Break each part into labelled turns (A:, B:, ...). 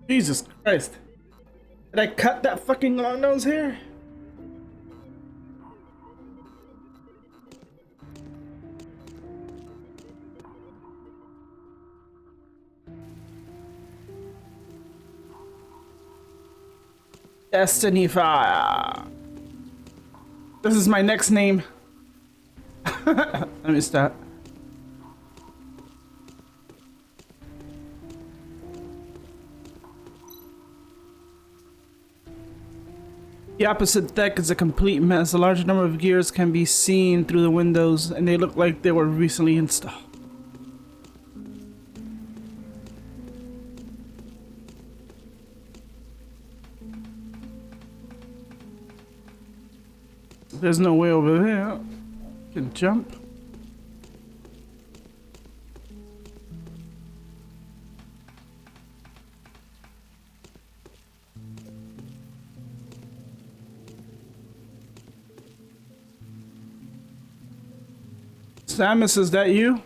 A: Jesus Christ. Did I cut that fucking long nose hair? Destiny Fire. This is my next name. Let me stop. The opposite deck is a complete mess. A large number of gears can be seen through the windows, and they look like they were recently installed. There's no way over there. I can jump. Samus, is that you?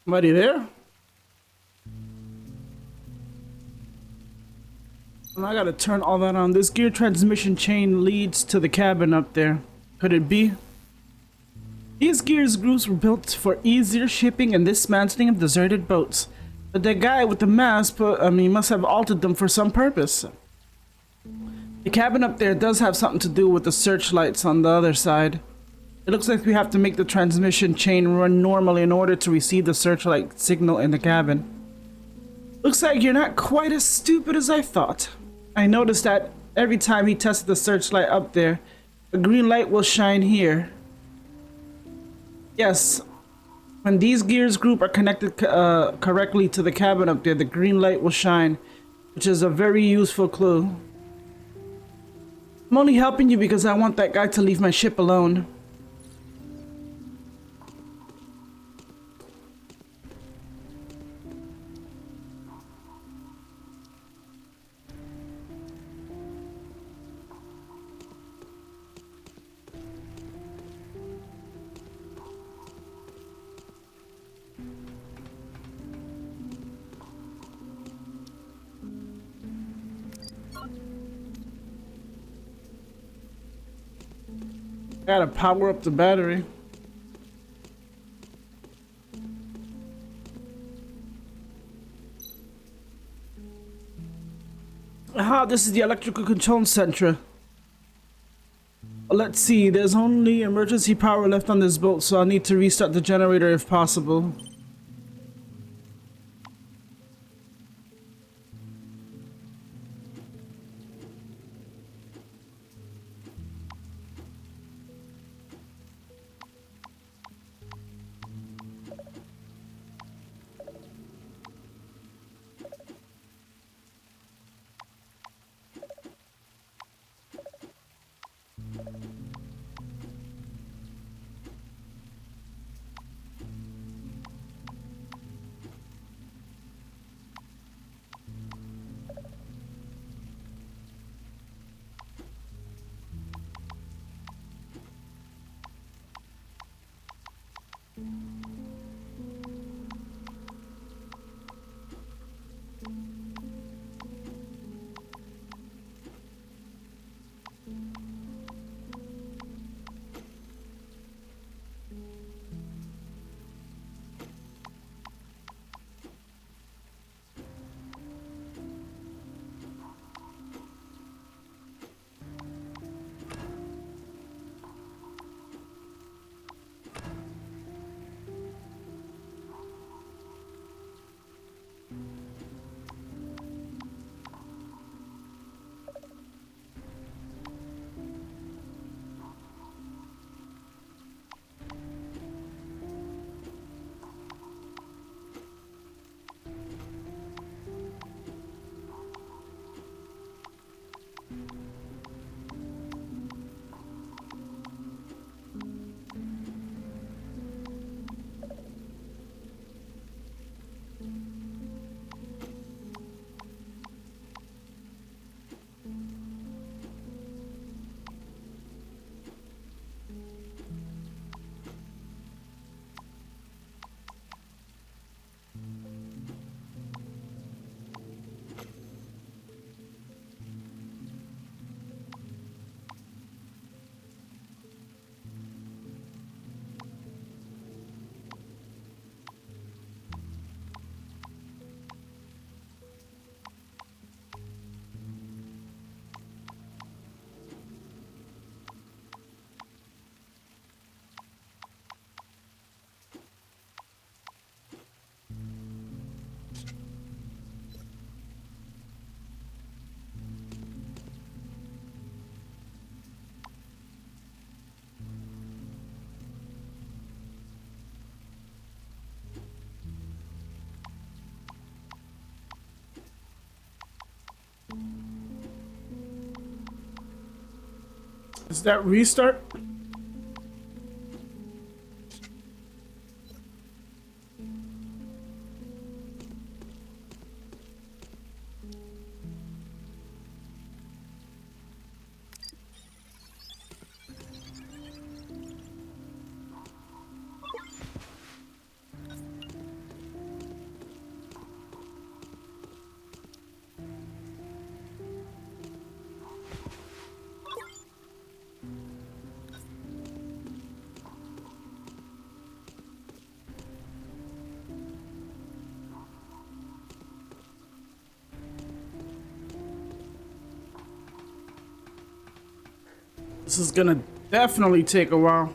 A: Somebody there? And I gotta turn all that on. This gear transmission chain leads to the cabin up there. Could it be? These gears groups were built for easier shipping and dismantling of deserted boats. But the guy with the mask must have altered them for some purpose. The cabin up there does have something to do with the searchlights on the other side. It looks like we have to make the transmission chain run normally in order to receive the searchlight signal in the cabin. Looks like you're not quite as stupid as I thought. I noticed that every time he tested the searchlight up there, a green light will shine here. Yes, when these gears group are connected correctly to the cabin up there, the green light will shine, which is a very useful clue. I'm only helping you because I want that guy to leave my ship alone. Gotta power up the battery. Aha, this is the electrical control center. Let's see, there's only emergency power left on this boat, so I'll need to restart the generator if possible. Is that restart? This is gonna definitely take a while.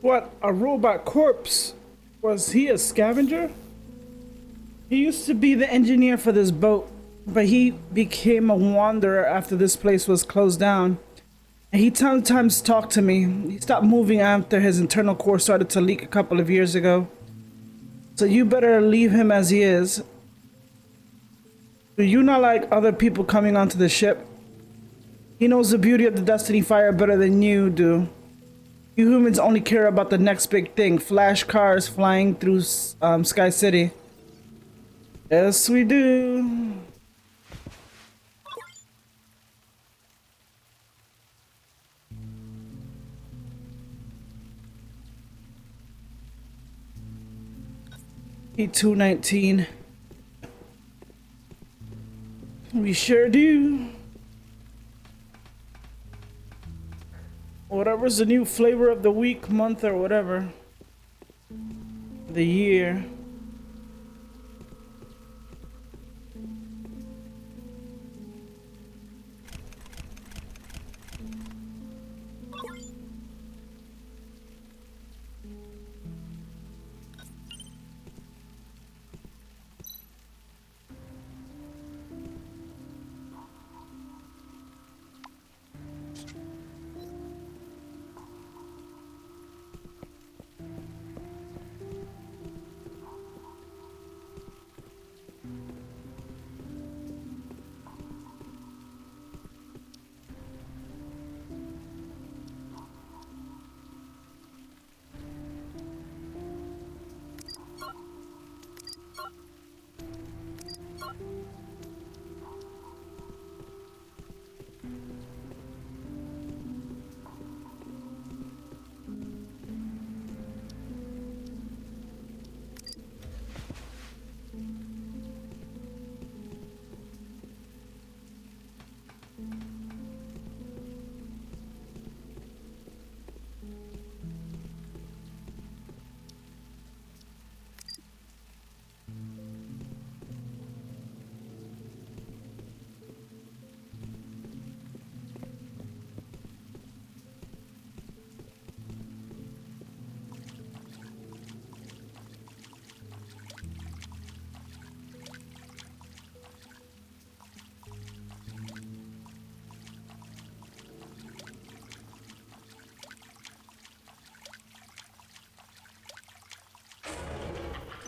A: What, a robot corpse? Was he a scavenger? He used to be the engineer for this boat, but he became a wanderer after this place was closed down. And he sometimes talked to me. He stopped moving after his internal core started to leak a couple of years ago. So you better leave him as he is. Do you not like other people coming onto the ship? He knows the beauty of the Destiny Fire better than you do. You humans only care about the next big thing, flash cars flying through Sky City. Yes, we do. E219. We sure do. Whatever's the new flavor of the week, month, or whatever. The year.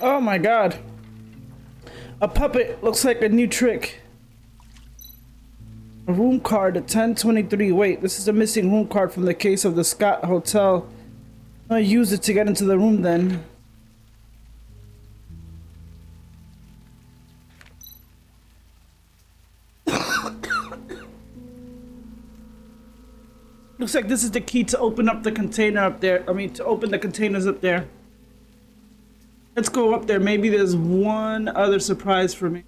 A: Oh my god. A puppet looks like a new trick. A room card at 1023. Wait, this is a missing room card from the case of the Scott Hotel. I used it to get into the room then. Looks like this is the key to open up the container up there. I mean, to open the containers up there. Let's go up there. Maybe there's one other surprise for me.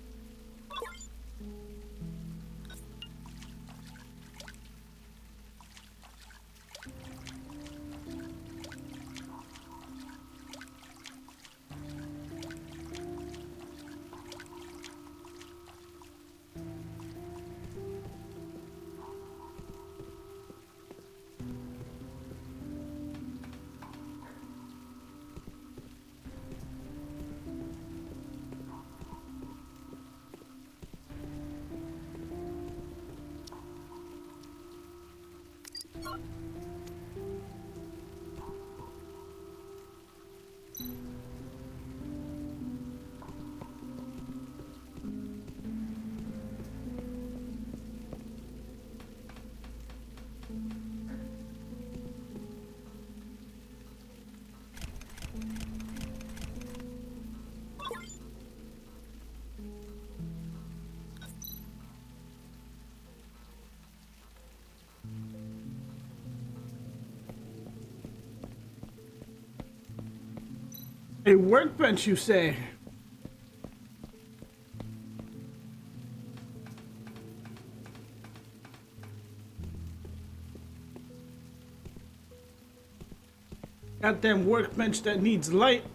A: A workbench, you say? Goddamn workbench that needs light.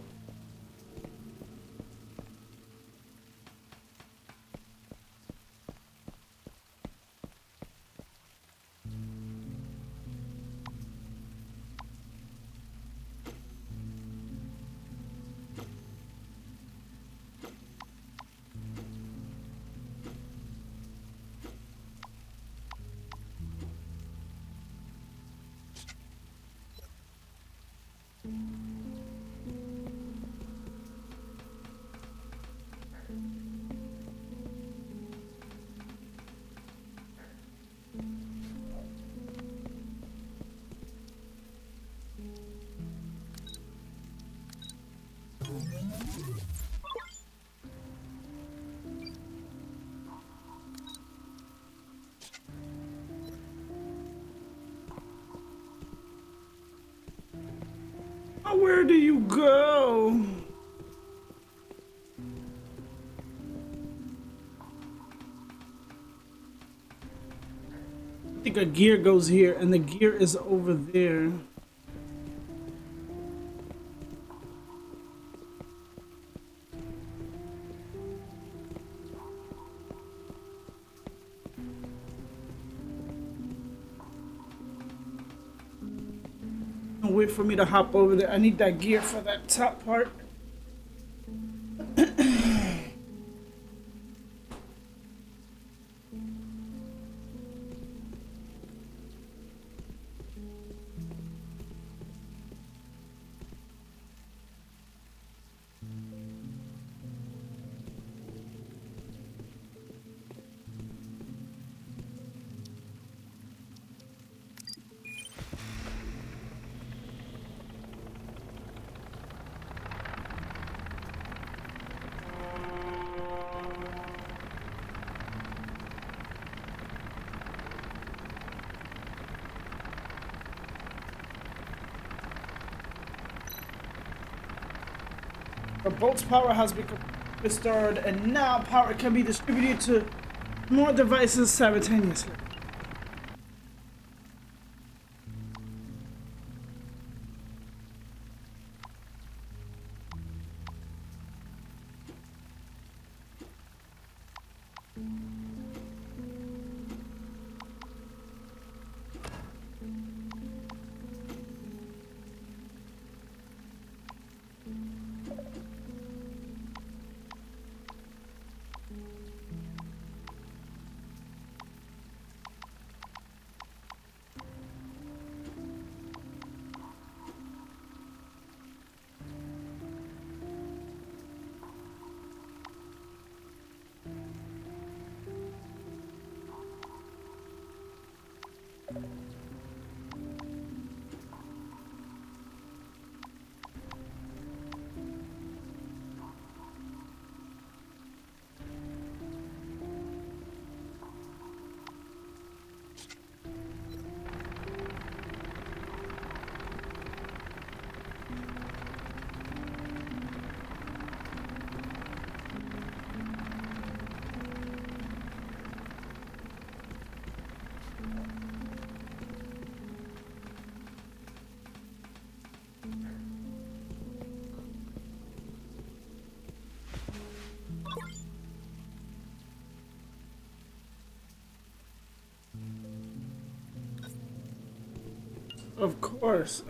A: Oh, where do you go? I think a gear goes here, and the gear is over there. Don't wait for me to hop over there. I need that gear for that top part. The bolt's power has become restored, and now power can be distributed to more devices simultaneously. Of course.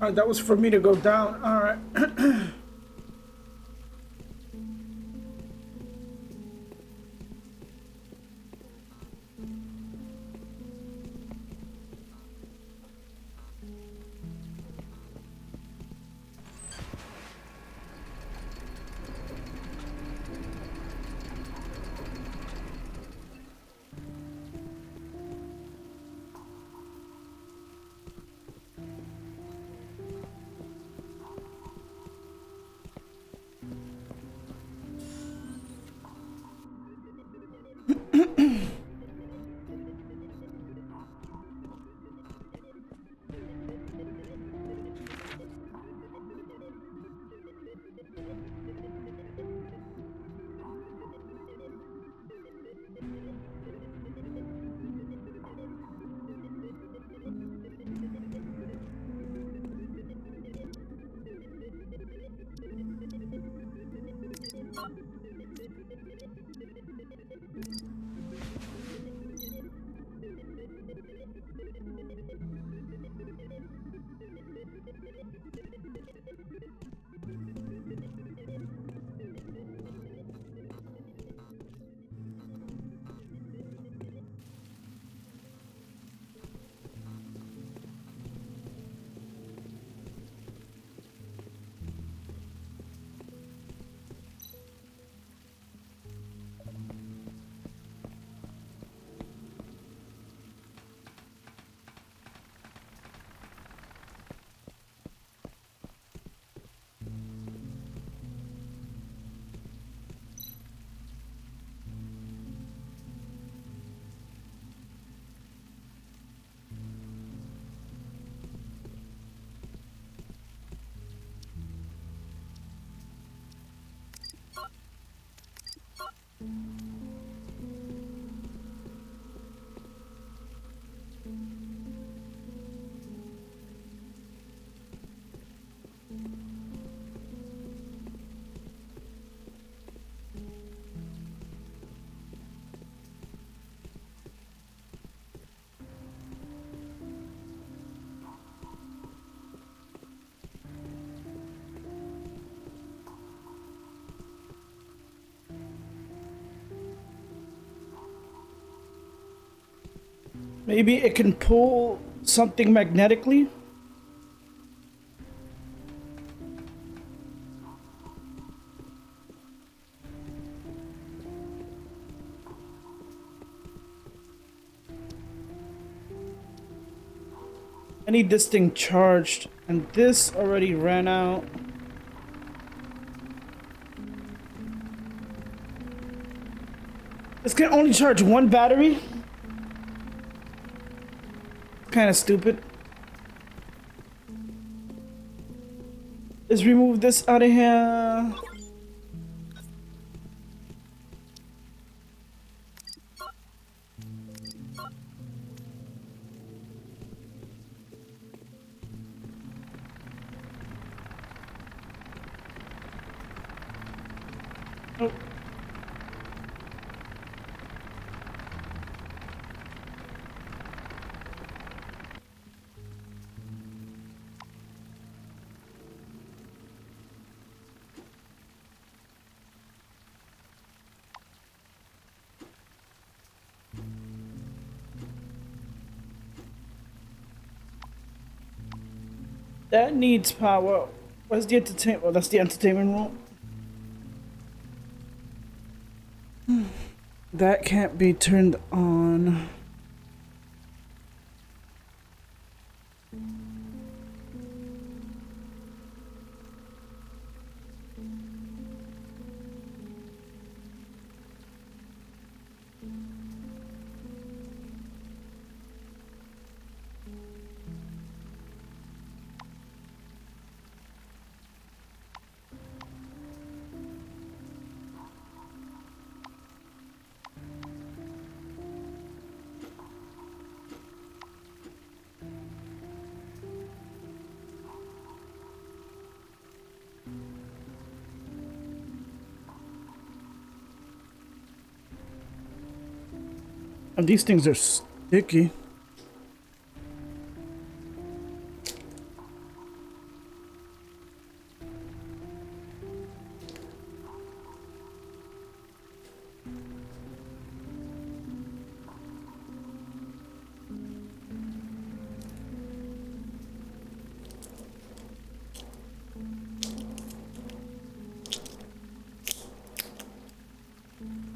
A: Alright, that was for me to go down. Alright. Maybe it can pull something magnetically. I need this thing charged, and this already ran out. This can only charge one battery? Kind of stupid. Let's remove this out of here. That needs power. Where's the entertainment? Oh, that's the entertainment room. That can't be turned on. And these things are sticky.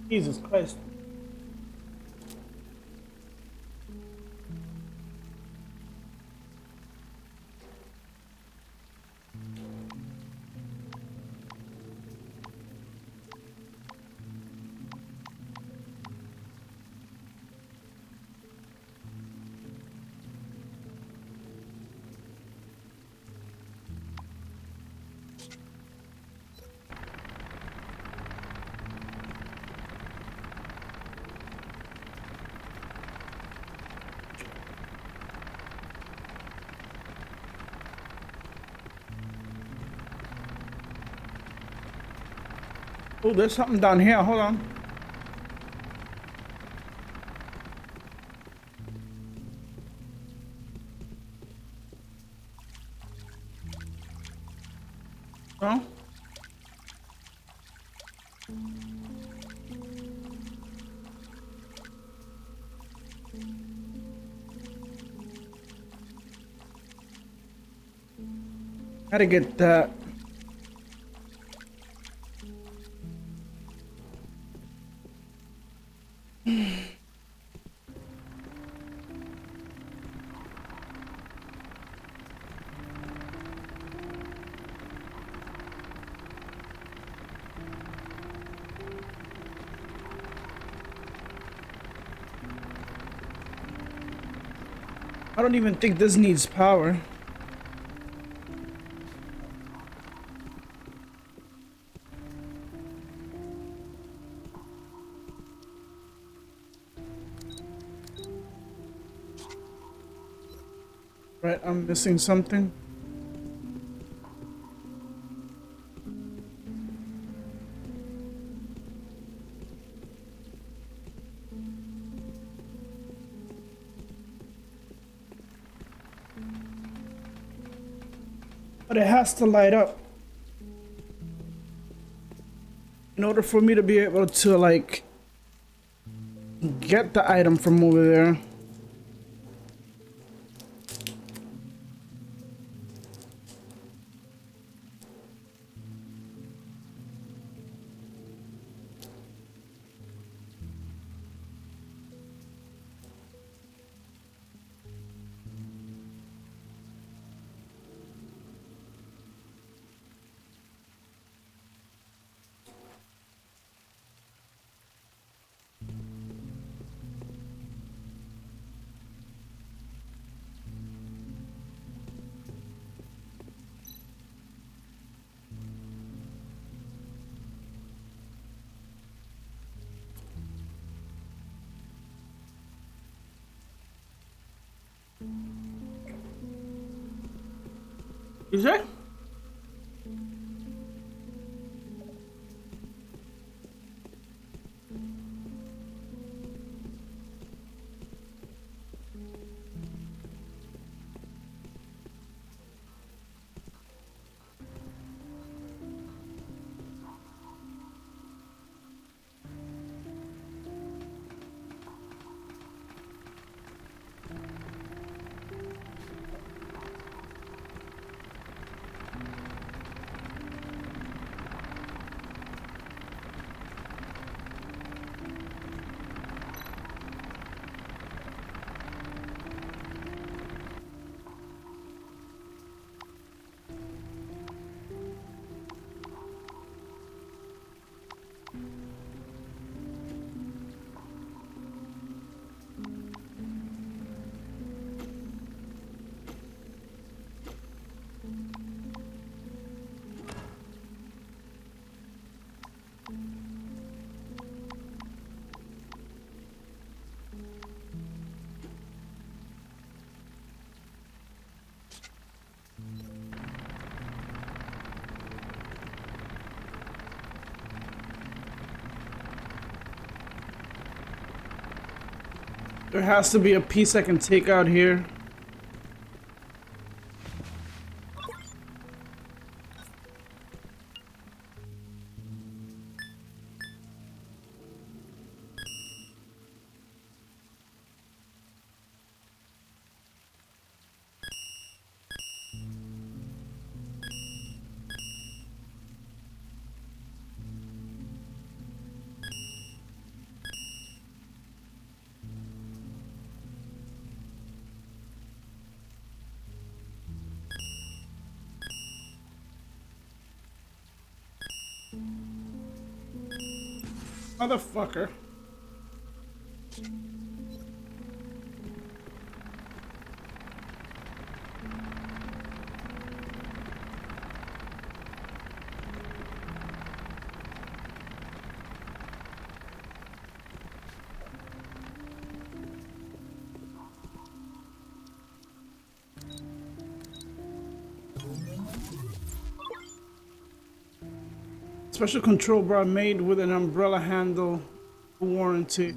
A: Jesus Christ. Oh, there's something down here. Hold on. Huh? Gotta get that. I don't even think this needs power. Right, I'm missing something. But it has to light up. In order for me to be able to, like, get the item from over there. Is it? There has to be a piece I can take out here. Motherfucker. Special control bar made with an umbrella handle warranty.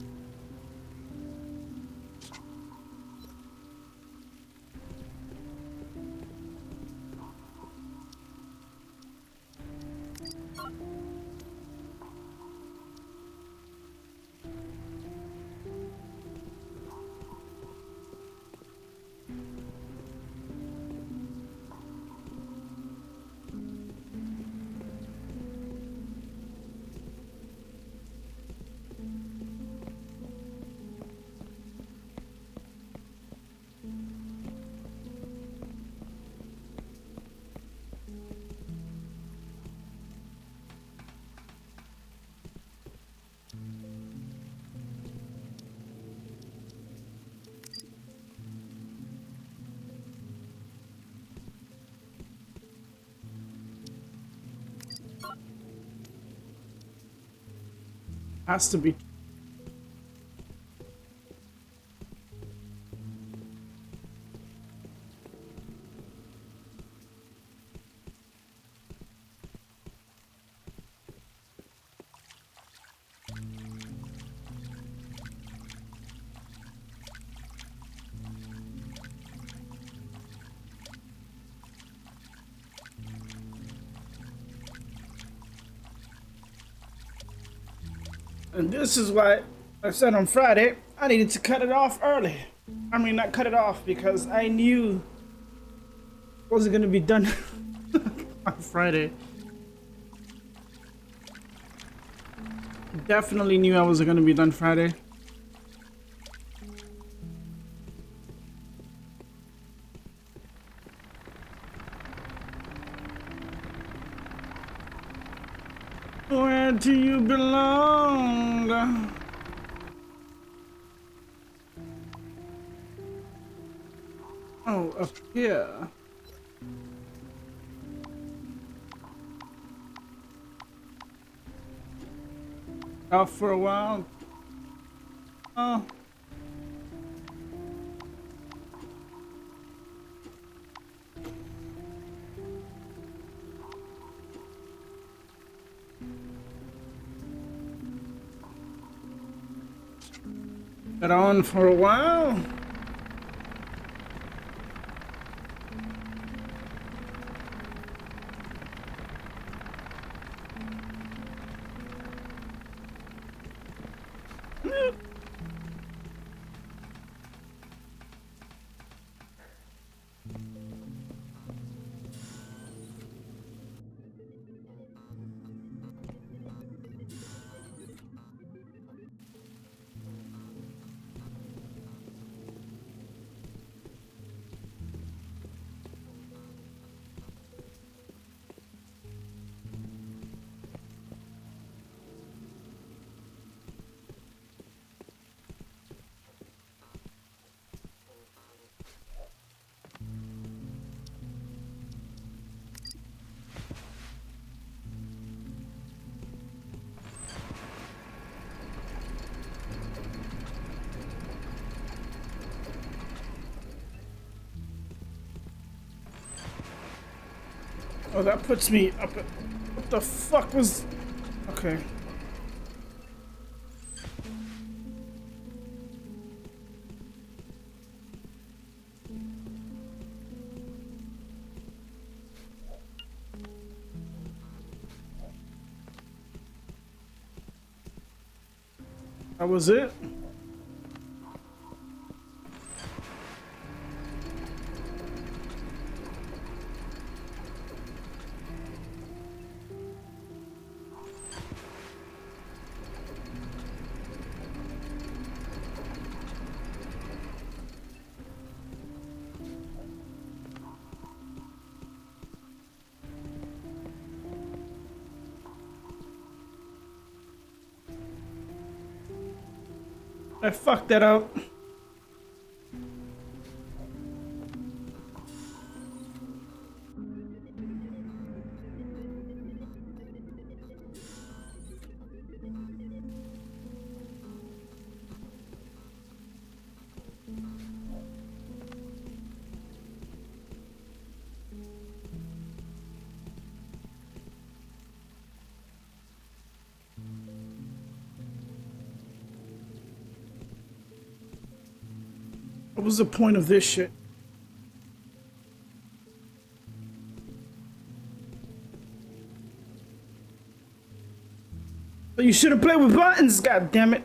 A: Has to be. And this is why I said on Friday I needed to cut it off early. I mean, not cut it off because I knew it wasn't going to be done on Friday. Definitely knew I wasn't going to be done Friday. Where do you belong? Oh, up here. Out for a while. Oh. Been on for a while. Oh, that puts me up at... What the fuck was... Okay. That was it? I fucked that up. What was the point of this shit? But you should have played with buttons, god damn it.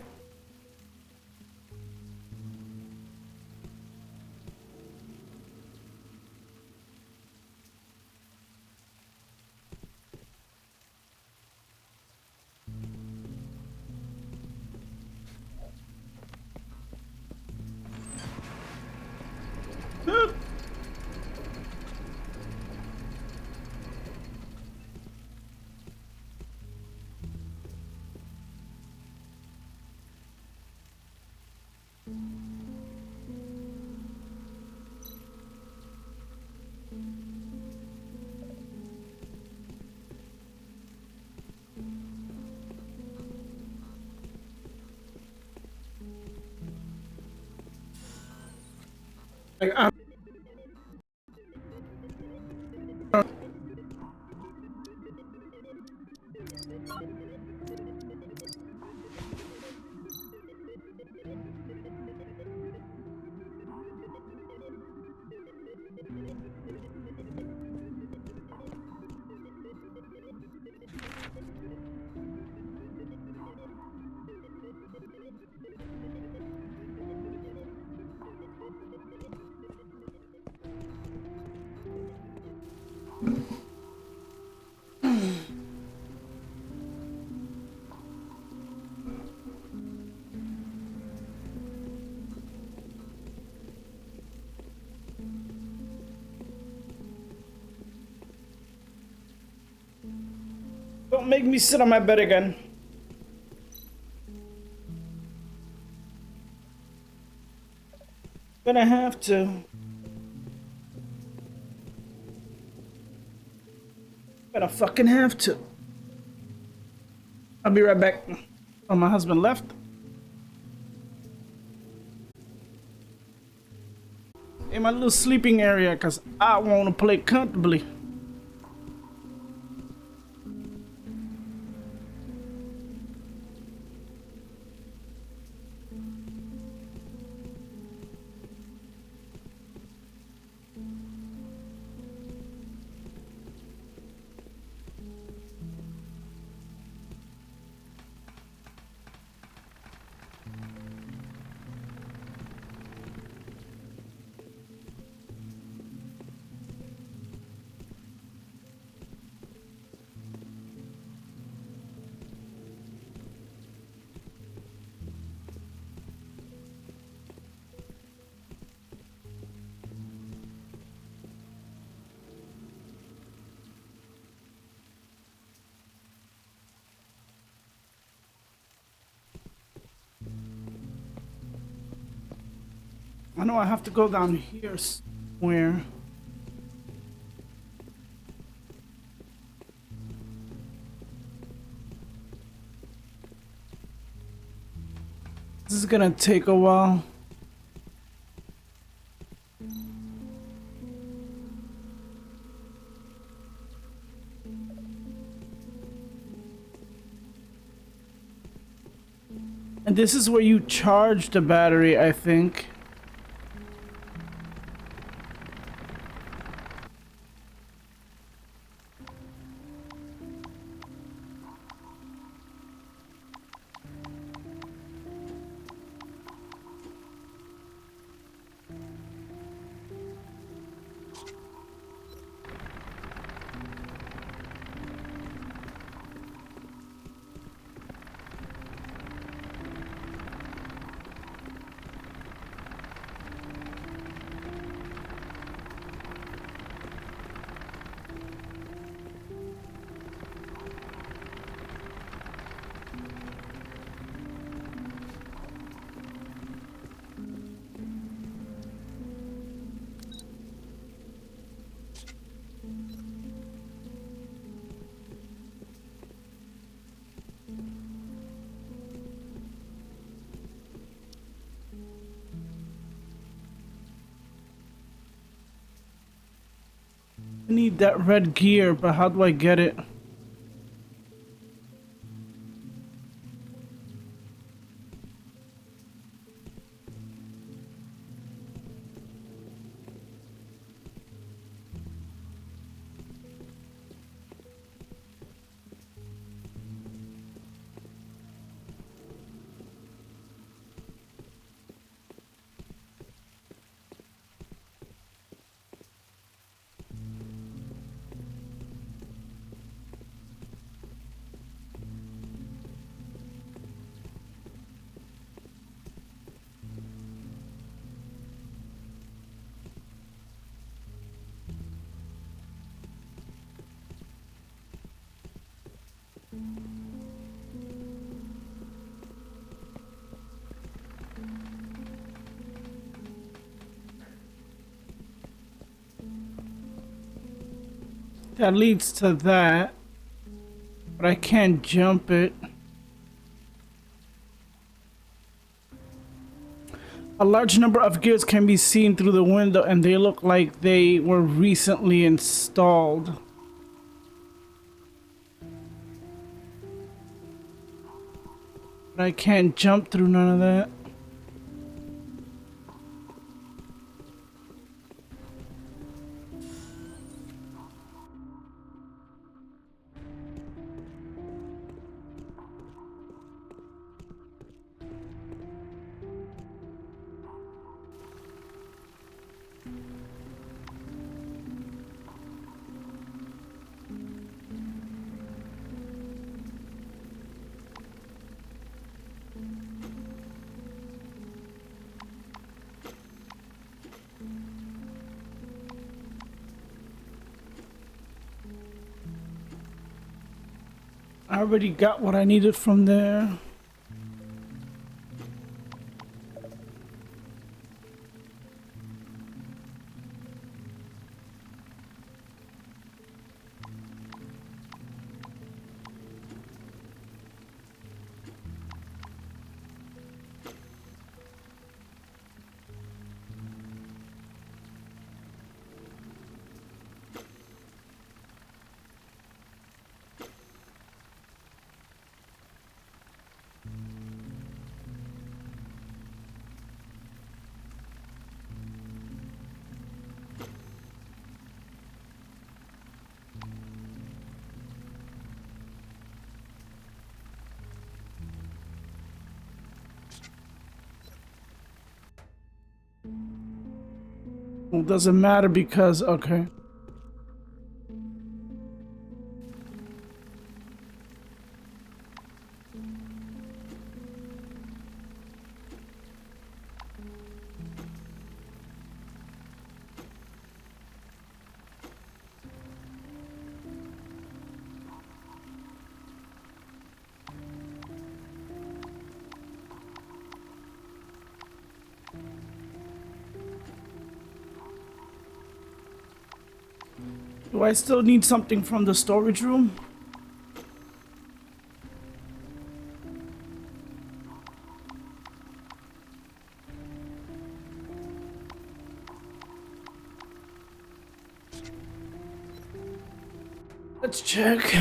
A: Like, don't make me sit on my bed again. Gonna have to. Gonna fucking have to. I'll be right back. Oh, my husband left. In my little sleeping area, cause I wanna play comfortably. I know I have to go down here somewhere. This is gonna take a while. And this is where you charge the battery, I think. I need that red gear, but how do I get it? That leads to that, but I can't jump it. A large number of gears can be seen through the window and they look like they were recently installed. But I can't jump through none of that. I already got what I needed from there. Well, doesn't matter because, okay. Do I still need something from the storage room? Let's check.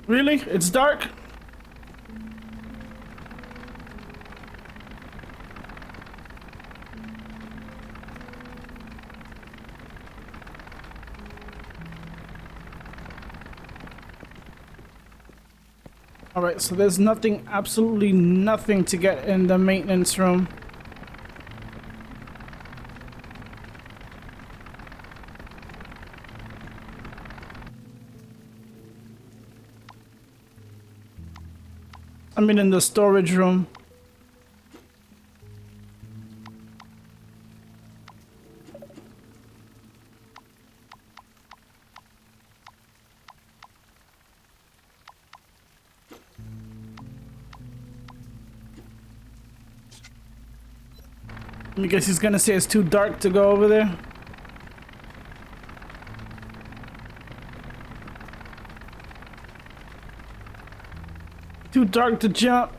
A: Really? It's dark? Alright, so there's nothing, absolutely nothing to get in the maintenance room. I mean, in the storage room. I guess he's gonna say it's too dark to go over there. Too dark to jump.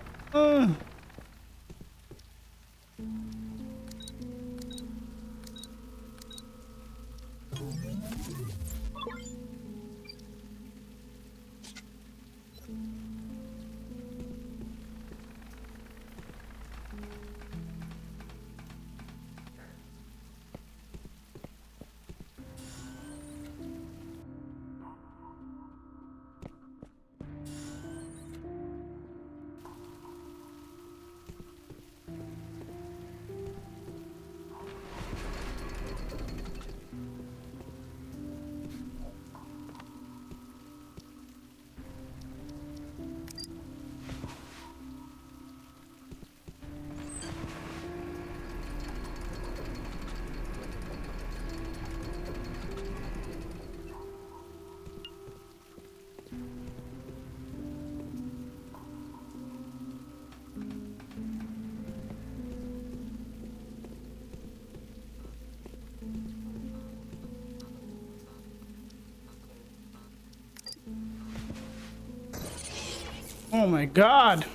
A: Oh my god.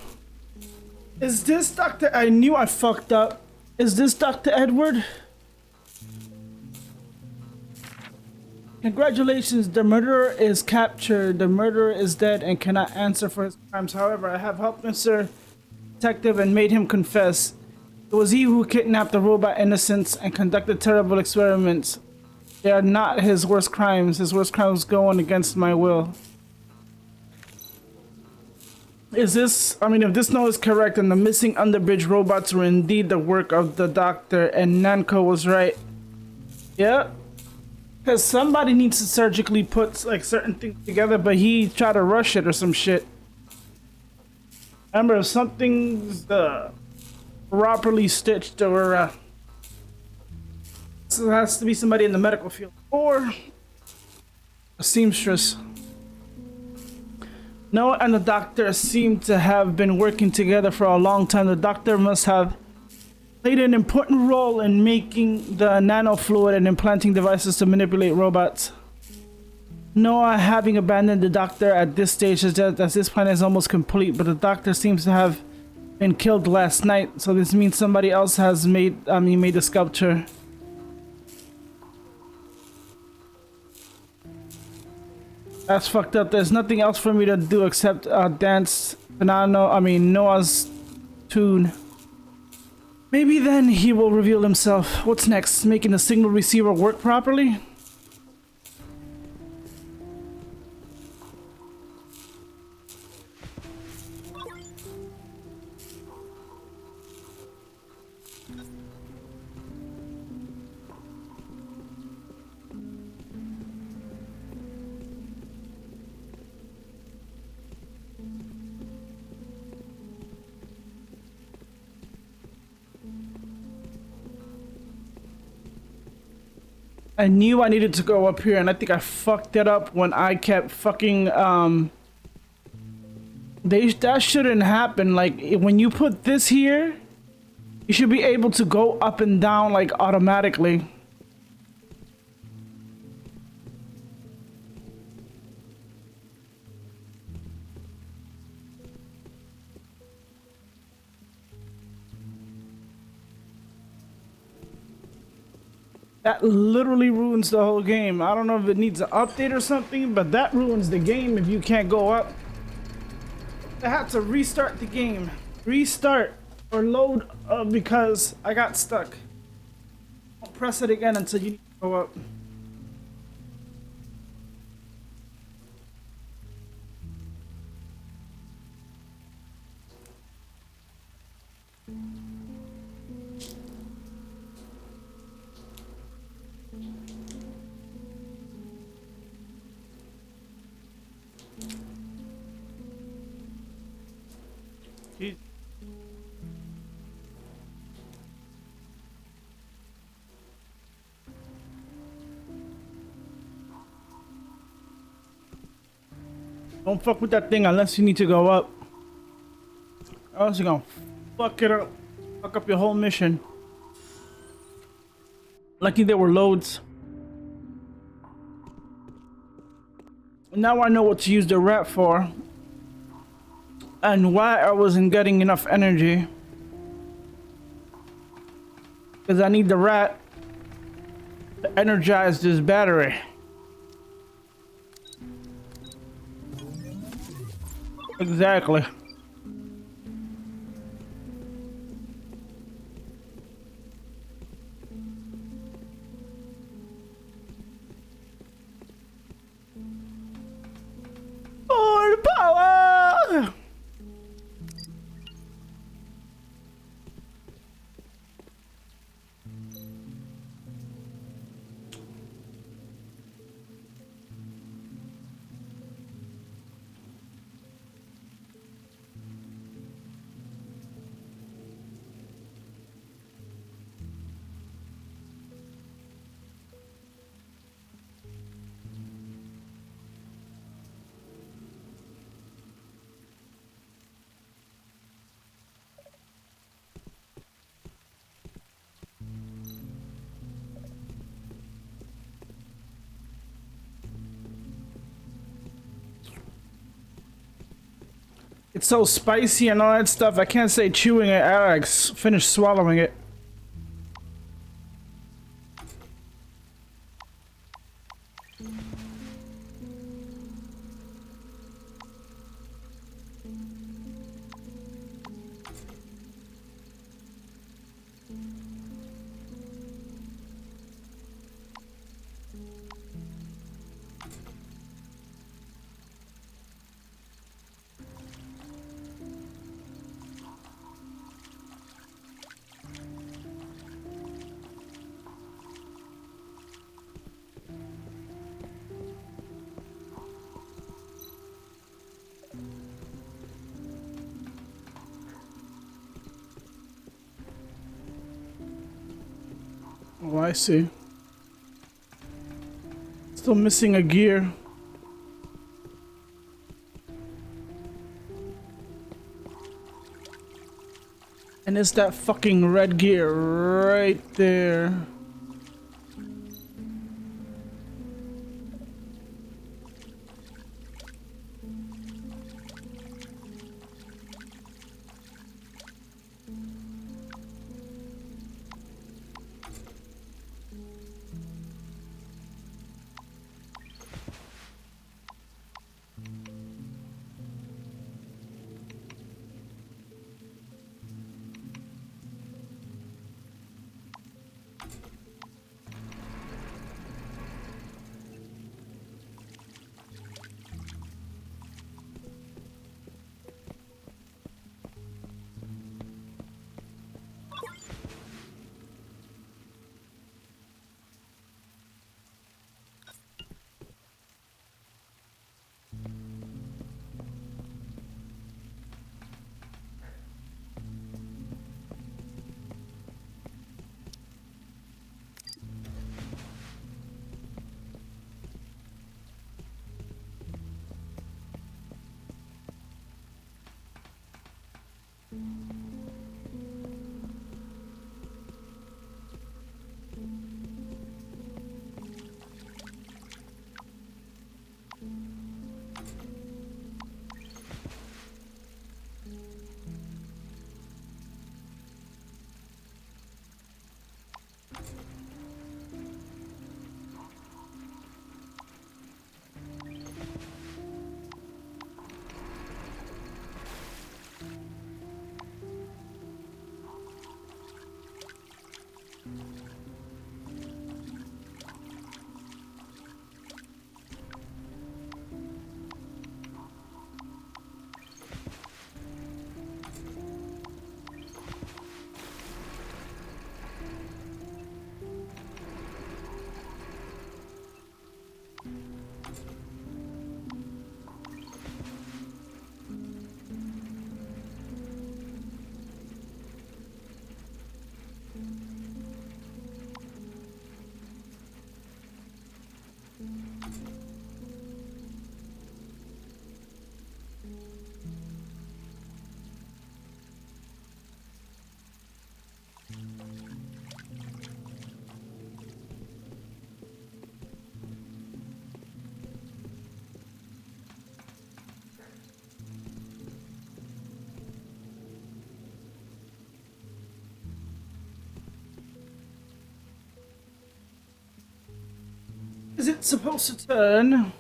A: Is this Dr. I knew I fucked up. Is this Dr. Edward? Congratulations, the murderer is captured. The murderer is dead and cannot answer for his crimes. However, I have helped Mr. Detective and made him confess. It was he who kidnapped the robot innocents and conducted terrible experiments. They are not his worst crimes. His worst crimes go on against my will. Is this, I mean, if this note is correct, then the missing underbridge robots were indeed the work of the doctor, and Nanko was right. Yeah. Because somebody needs to surgically put, like, certain things together, but he tried to rush it or some shit. Remember, if something's properly stitched or, so it has to be somebody in the medical field. Or a seamstress. Noah and the doctor seem to have been working together for a long time. The doctor must have played an important role in making the nanofluid and implanting devices to manipulate robots. Noah, having abandoned the doctor at this stage, as this plan is almost complete, but the doctor seems to have been killed last night, so this means somebody else has made the sculpture. That's fucked up. There's nothing else for me to do except dance Noah's tune. Maybe then he will reveal himself. What's next? Making the signal receiver work properly? I knew I needed to go up here, and I think I fucked it up when I kept fucking, that shouldn't happen. Like, when you put this here, you should be able to go up and down, like, automatically. That literally ruins the whole game. I don't know if it needs an update or something, but that ruins the game if you can't go up. I had to restart the game. Restart or load because I got stuck. Don't press it again until you need to go up. Jeez. Don't fuck with that thing unless you need to go up. Or else you're gonna fuck it up. Fuck up your whole mission. Lucky there were loads. Now I know what to use the rat for. And why I wasn't getting enough energy. Because I need the rat to energize this battery. Exactly. More power! It's so spicy and all that stuff. I can't say chewing it. I like finish swallowing it. Oh, I see. Still missing a gear. And it's that fucking red gear right there. is it supposed to turn?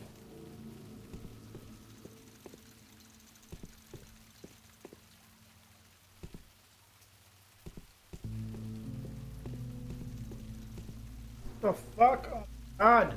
A: The fuck? Oh God.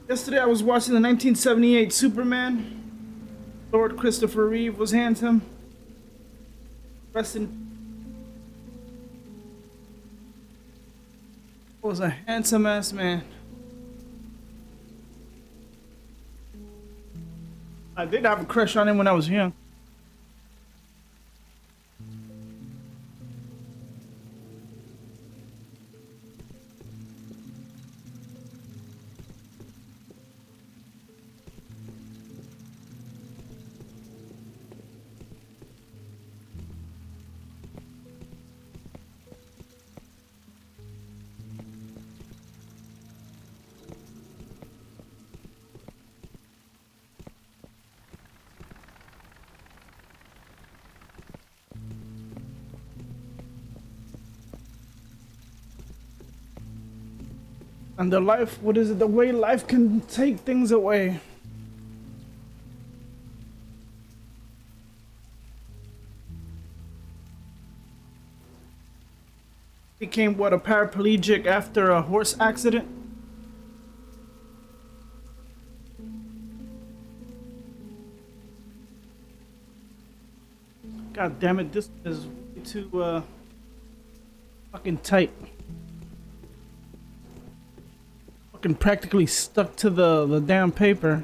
A: Yesterday I was watching the 1978 Superman. Lord Christopher Reeve was handsome. Was a handsome ass man. I did have a crush on him when I was young. And the life, what is it? The way life can take things away. Became what, a paraplegic after a horse accident? God damn it, this is way too fucking tight. Fucking practically stuck to the damn paper.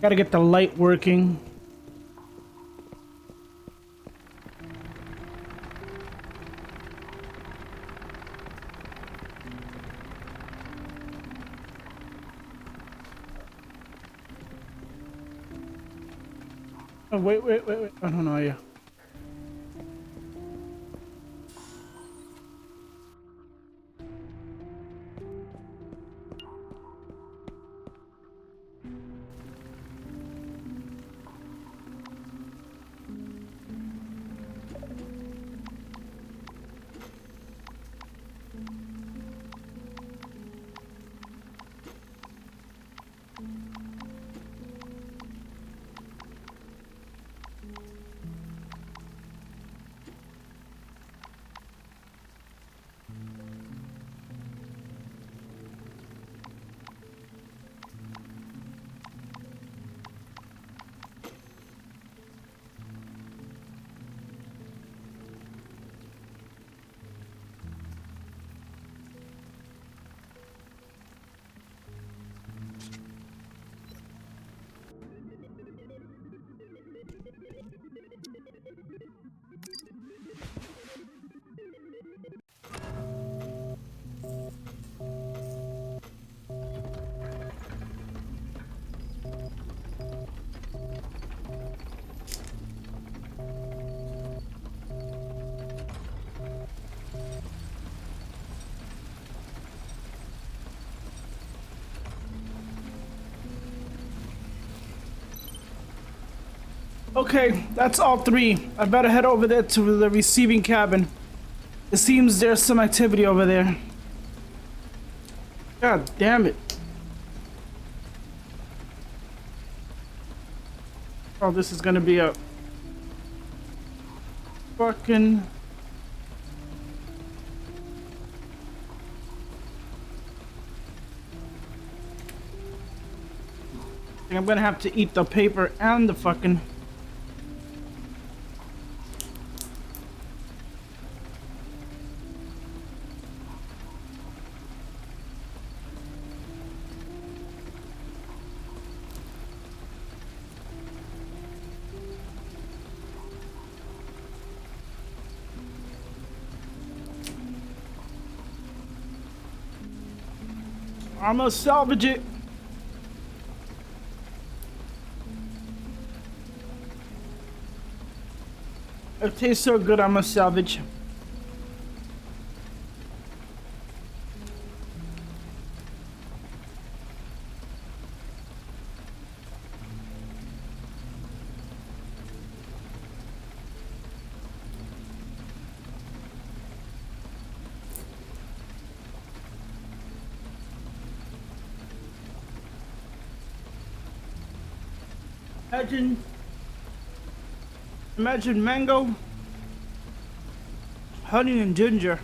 A: Gotta get the light working. Oh, wait. Oh, no, yeah. Okay, that's all three. I better head over there to the receiving cabin. It seems there's some activity over there. God damn it. Oh, this is gonna be a fucking... I think I'm gonna have to eat the paper and the fucking... I'm gonna salvage it. It tastes so good, I'm gonna salvage. Imagine mango, honey and ginger.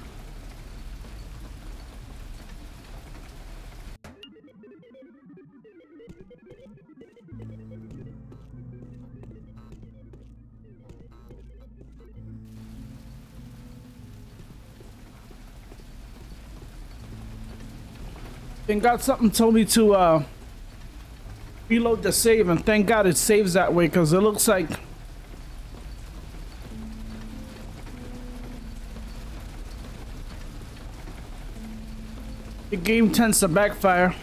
A: Thank God something told me to reload the save, and thank God it saves that way, because it looks like the game tends to backfire.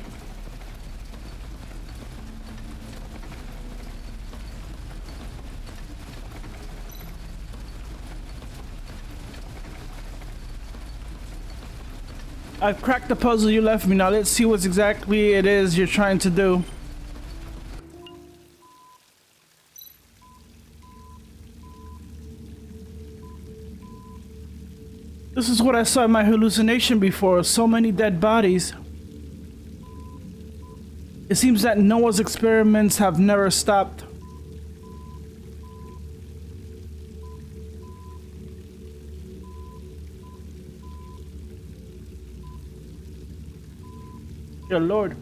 A: I've cracked the puzzle you left me. Now let's see what exactly it is you're trying to do. This is what I saw in my hallucination before. So many dead bodies. It seems that Noah's experiments have never stopped. Dear Lord.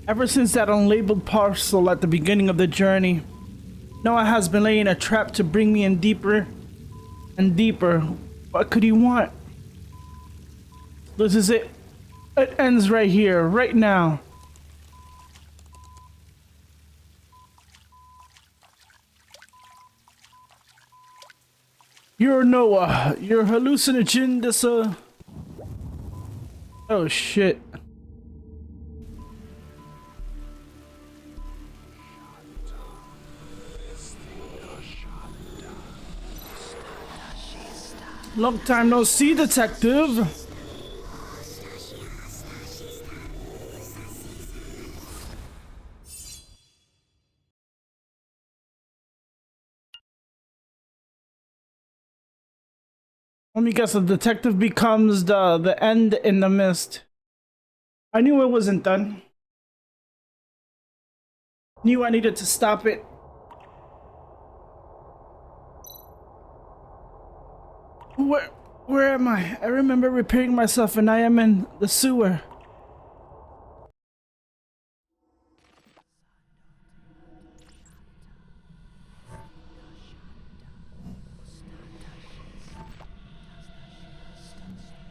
A: Ever since that unlabeled parcel at the beginning of the journey, Noah has been laying a trap to bring me in deeper and deeper. What could he want? This is it. It ends right here, right now. You're Noah. You're hallucinogen. This oh shit. Long time no see, detective. Let me guess, the detective becomes the end in the mist. I knew it wasn't done. Knew I needed to stop it. Where am I? I remember repairing myself and I am in the sewer.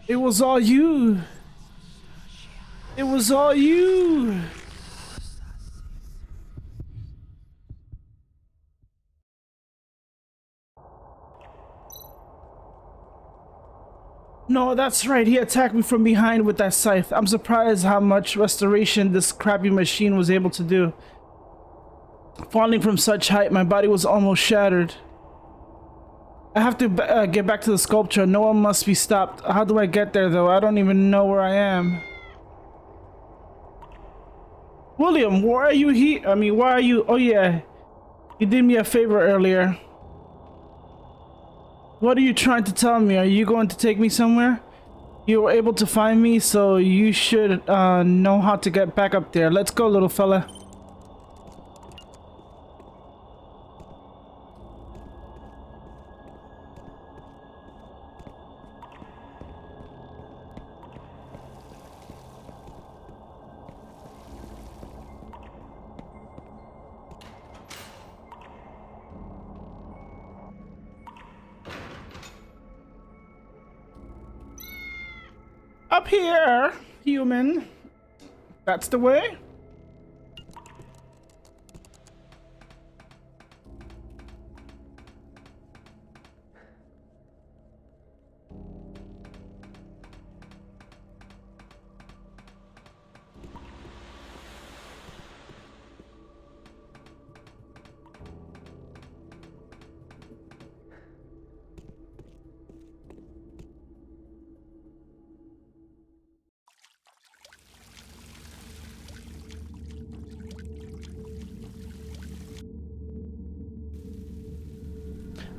A: It was all you. It was all you. No, that's right. He attacked me from behind with that scythe. I'm surprised how much restoration this crappy machine was able to do. Falling from such height, my body was almost shattered. I have to get back to the sculpture. No one must be stopped. How do I get there, though? I don't even know where I am. William, why are you here? I mean, why are you... Oh, yeah. You did me a favor earlier. What are you trying to tell me? Are you going to take me somewhere? You were able to find me, so you should know how to get back up there. Let's go, little fella. Up here, human. That's the way.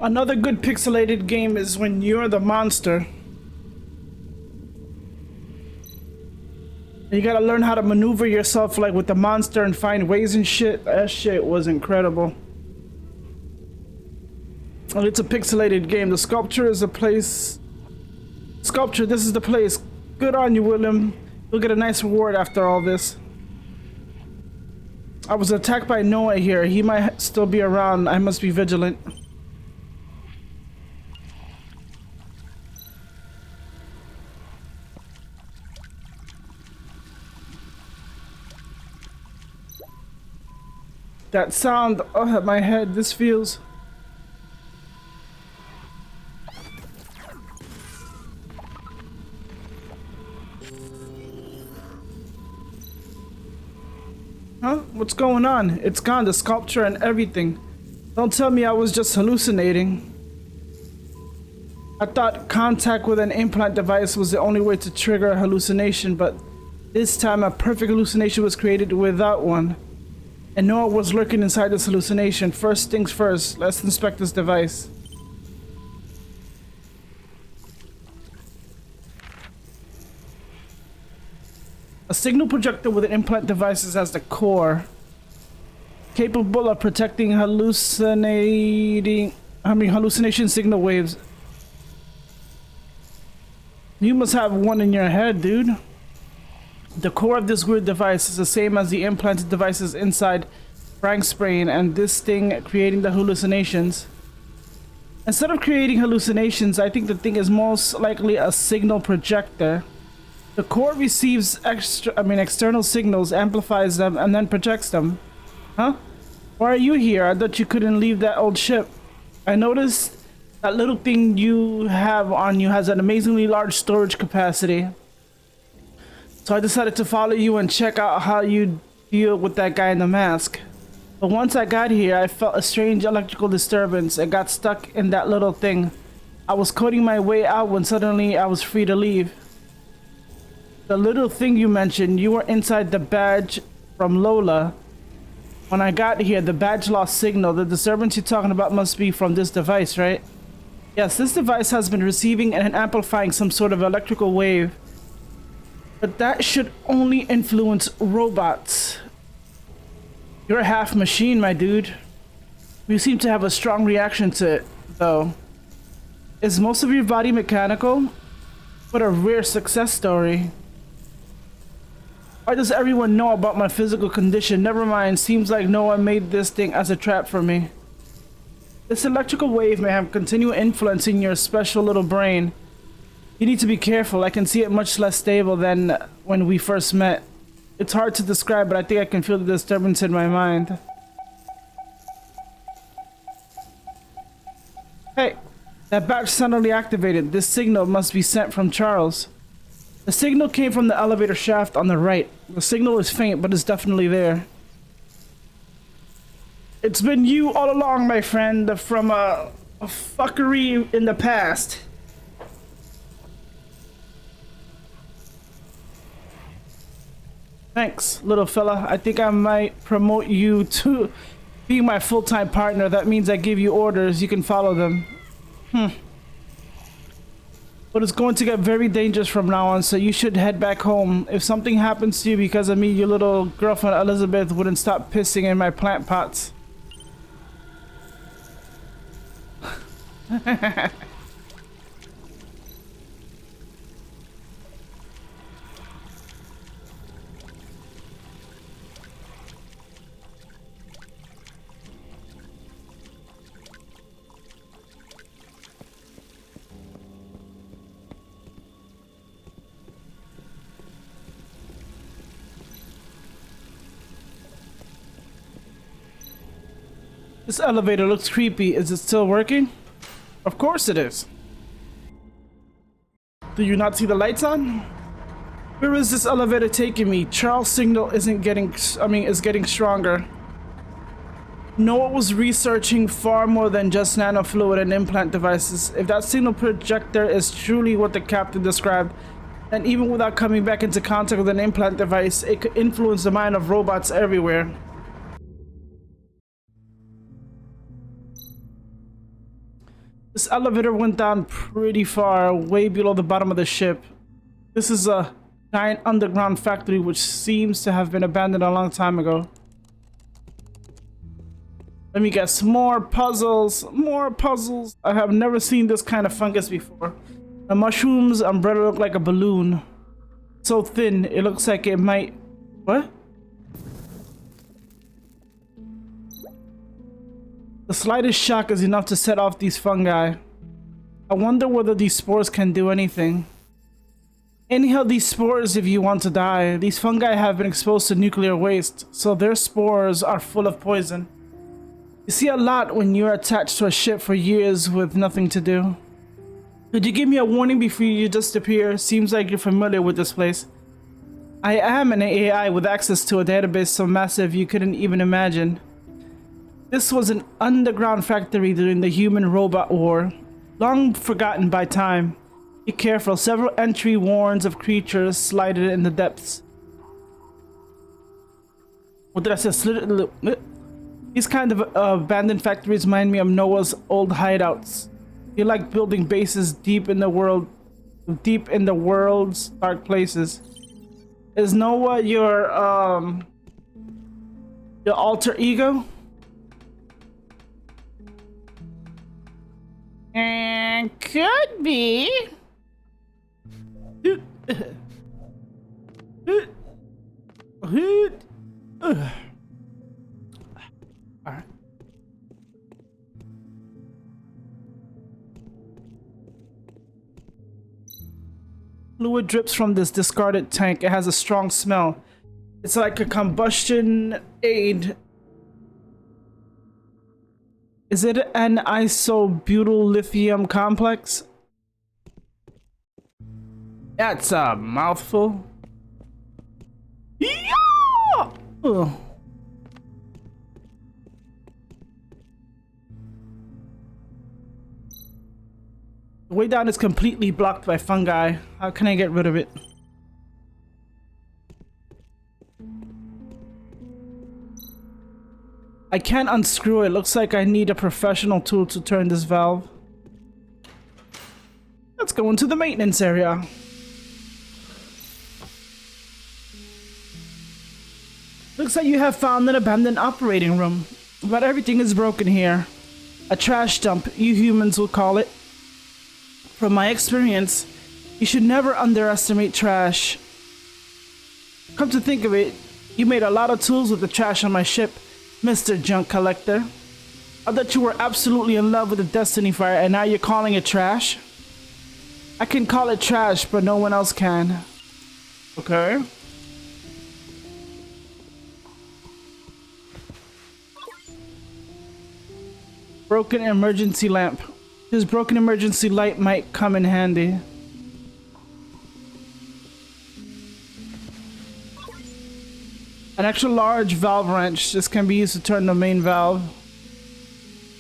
A: Another good pixelated game is when you're the monster. You gotta learn how to maneuver yourself like with the monster and find ways and shit. That shit was incredible. And it's a pixelated game. The sculpture is a place. Sculpture, this is the place. Good on you, William. You'll get a nice reward after all this. I was attacked by Noah here. He might still be around. I must be vigilant. That sound, oh, my head, this feels... Huh? What's going on? It's gone, the sculpture and everything. Don't tell me I was just hallucinating. I thought contact with an implant device was the only way to trigger a hallucination, but this time a perfect hallucination was created without one. And Noah was lurking inside this hallucination. First things first, let's inspect this device. A signal projector with an implant device as the core. Capable of protecting hallucination signal waves. You must have one in your head, dude. The core of this weird device is the same as the implanted devices inside Frank's brain and this thing creating the hallucinations. Instead of creating hallucinations, I think the thing is most likely a signal projector. The core receives external signals, amplifies them, and then projects them. Huh? Why are you here? I thought you couldn't leave that old ship. I noticed that little thing you have on you has an amazingly large storage capacity. So I decided to follow you and check out how you deal with that guy in the mask. But once I got here, I felt a strange electrical disturbance and got stuck in that little thing. I was coding my way out when suddenly I was free to leave. The little thing you mentioned, you were inside the badge from Lola. When I got here, the badge lost signal. The disturbance you're talking about must be from this device, right? Yes, this device has been receiving and amplifying some sort of electrical wave. But that should only influence robots. You're a half machine, my dude. You seem to have a strong reaction to it, though. Is most of your body mechanical? What a rare success story. Why does everyone know about my physical condition? Never mind, seems like no one made this thing as a trap for me. This electrical wave may have continual influence in your special little brain. You need to be careful. I can see it much less stable than when we first met. It's hard to describe, but I think I can feel the disturbance in my mind. Hey, that batch suddenly activated. This signal must be sent from Charles. The signal came from the elevator shaft on the right. The signal is faint, but it's definitely there. It's been you all along, my friend, from a fuckery in the past. Thanks, little fella. I think I might promote you to be my full-time partner. That means I give you orders. You can follow them. But it's going to get very dangerous from now on, so you should head back home. If something happens to you because of me, your little girlfriend Elizabeth wouldn't stop pissing in my plant pots. This elevator looks creepy. Is it still working? Of course it is. Do you not see the lights on? Where is this elevator taking me? Charles' signal is getting stronger. Noah was researching far more than just nanofluid and implant devices. If that signal projector is truly what the captain described, then even without coming back into contact with an implant device, it could influence the mind of robots everywhere. This elevator went down pretty far, way below the bottom of the ship. This is a giant underground factory which seems to have been abandoned a long time ago. Let me guess, more puzzles, more puzzles. I have never seen this kind of fungus before. The mushroom's umbrella looked like a balloon. So thin, it looks like it might... What? The slightest shock is enough to set off these fungi. I wonder whether these spores can do anything. Inhale these spores if you want to die. These fungi have been exposed to nuclear waste, so their spores are full of poison. You see a lot when you're attached to a ship for years with nothing to do. Could you give me a warning before you disappear? Seems like you're familiar with this place. I am an AI with access to a database so massive you couldn't even imagine. This was an underground factory during the human-robot war, long forgotten by time. Be careful, several entry warns of creatures slided in the depths. What did I say? These kind of abandoned factories remind me of Noah's old hideouts. He liked building bases deep in the world's dark places. Is Noah your alter ego? And could be. Alright. Fluid drips from this discarded tank. It has a strong smell. It's like a combustion aid. Is it an isobutyl lithium complex? That's a mouthful. Yeah! Ugh. The way down is completely blocked by fungi. How can I get rid of it? I can't unscrew it. Looks like I need a professional tool to turn this valve. Let's go into the maintenance area. Looks like you have found an abandoned operating room. But everything is broken here. A trash dump, you humans will call it. From my experience, you should never underestimate trash. Come to think of it, you made a lot of tools with the trash on my ship, Mr. Junk Collector. I thought you were absolutely in love with the Destiny Fire and now you're calling it trash? I can call it trash, but no one else can. Okay. Broken emergency lamp. This broken emergency light might come in handy. An extra large valve wrench. This can be used to turn the main valve.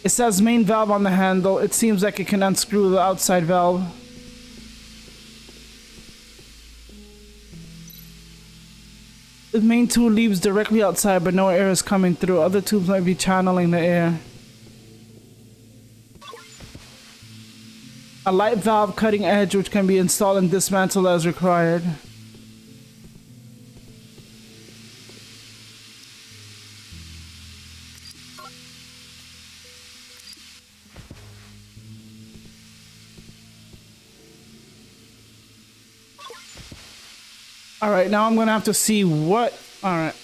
A: It says main valve on the handle. It seems like it can unscrew the outside valve. The main tool leaves directly outside, but no air is coming through. Other tubes might be channeling the air. A light valve cutting edge which can be installed and dismantled as required. Alright, now I'm gonna have to see what... Alright.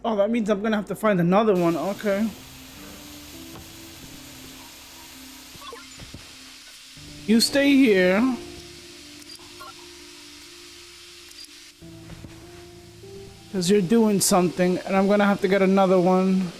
A: Oh, that means I'm gonna have to find another one. Okay. You stay here. Because you're doing something, and I'm gonna have to get another one.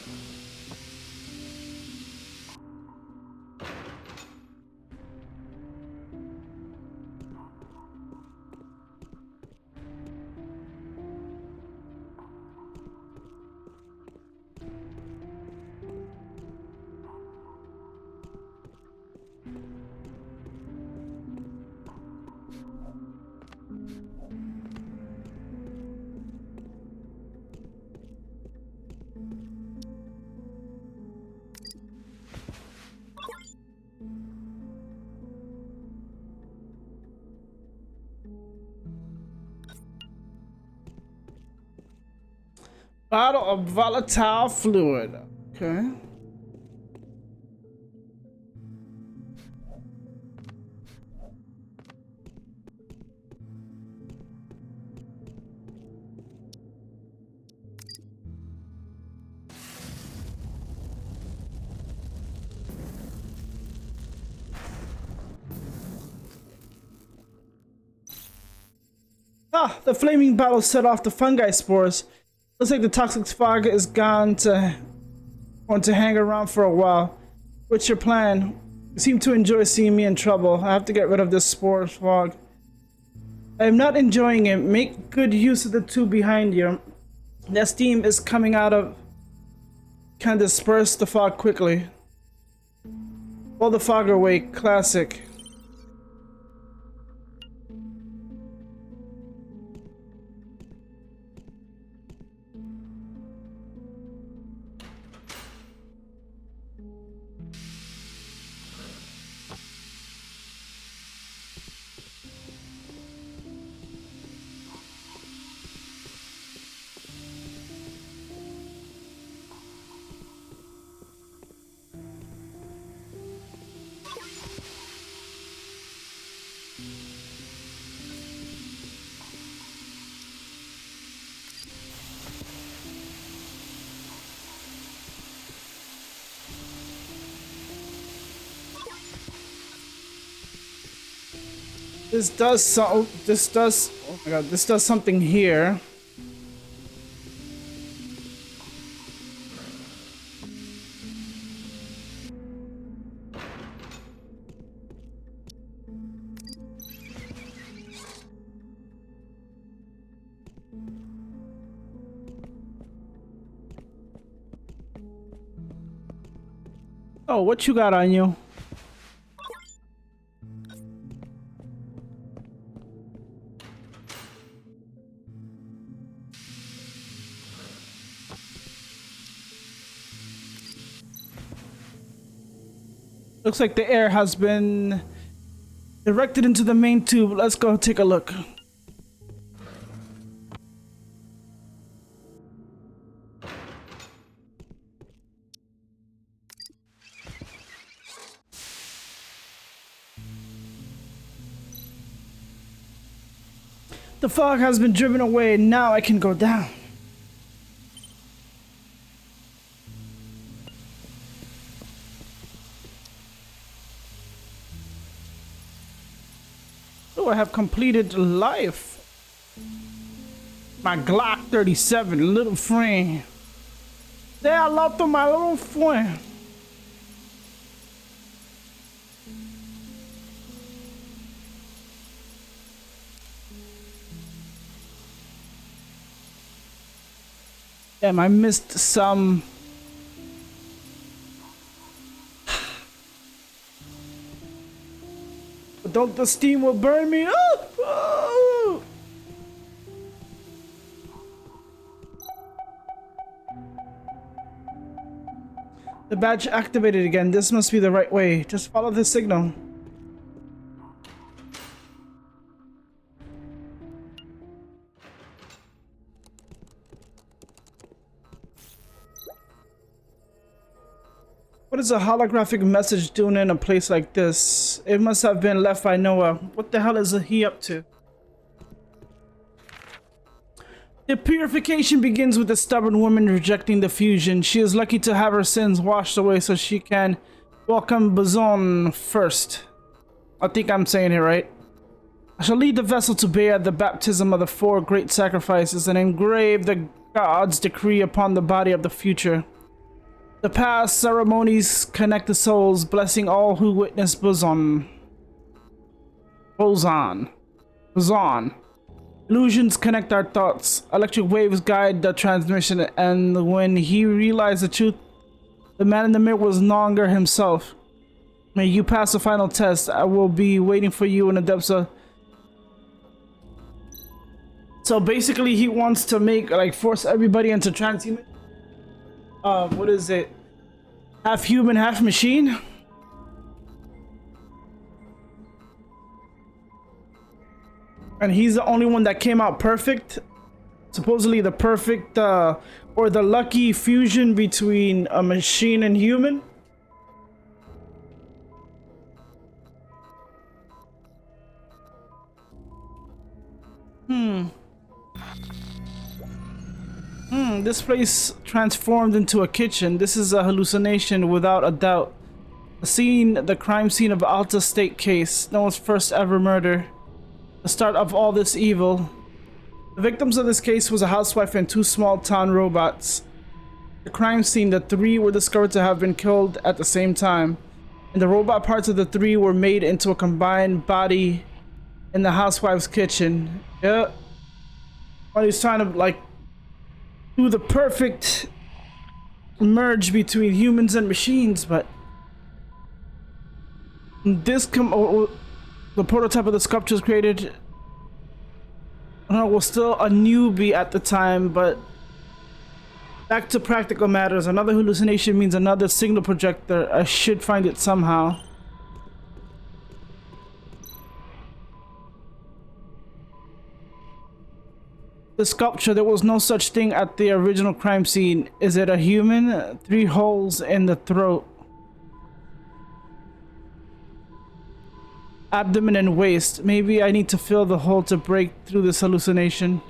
A: Bottle of volatile fluid. Okay. Ah, the flaming bottle set off the fungi spores. Looks like the toxic fog is going to hang around for a while. What's your plan? You seem to enjoy seeing me in trouble. I have to get rid of this spore fog. I am not enjoying it. Make good use of the tube behind you. That steam is coming out of can disperse the fog quickly. Blow the fog away. Classic. This does oh my god, this does something here. Oh, what you got on you? Looks like the air has been directed into the main tube. Let's go take a look. The fog has been driven away. Now I can go down. Oh, I have completed life. My Glock 37, little friend. Say hello to my little friend. Damn, I missed some. But don't the steam will burn me. Oh! Oh! The badge activated again. This must be the right way. Just follow the signal. What is a holographic message doing in a place like this? It must have been left by Noah. What the hell is he up to? The purification begins with the stubborn woman rejecting the fusion. She is lucky to have her sins washed away so she can welcome Bazon first. I think I'm saying it right. I shall lead the vessel to bear the baptism of the 4 great sacrifices and engrave the God's decree upon the body of the future. The past ceremonies connect the souls, blessing all who witness Bazon. Illusions connect our thoughts. Electric waves guide the transmission, and when he realized the truth, the man in the mirror was no longer himself. May you pass the final test. I will be waiting for you in the depths of... So basically he wants to make, like, force everybody into transhuman. What is it? Half human, half machine? And he's the only one that came out perfect. Supposedly the perfect, or the lucky fusion between a machine and human. This place transformed into a kitchen. This is a hallucination without a doubt. The crime scene of Alta State case. No one's first ever murder. The start of all this evil. The victims of this case was a housewife and 2 small town robots. The crime scene, the 3 were discovered to have been killed at the same time. And the robot parts of the 3 were made into a combined body in the housewife's kitchen. Yeah. Well, he's trying to, like, do the perfect merge between humans and machines, but this the prototype of the sculpture was created. Was still a newbie at the time, but back to practical matters. Another hallucination means another signal projector. I should find it somehow. The sculpture, there was no such thing at the original crime scene. Is it a human? 3 holes in the throat. Abdomen and waist. Maybe I need to fill the hole to break through this hallucination.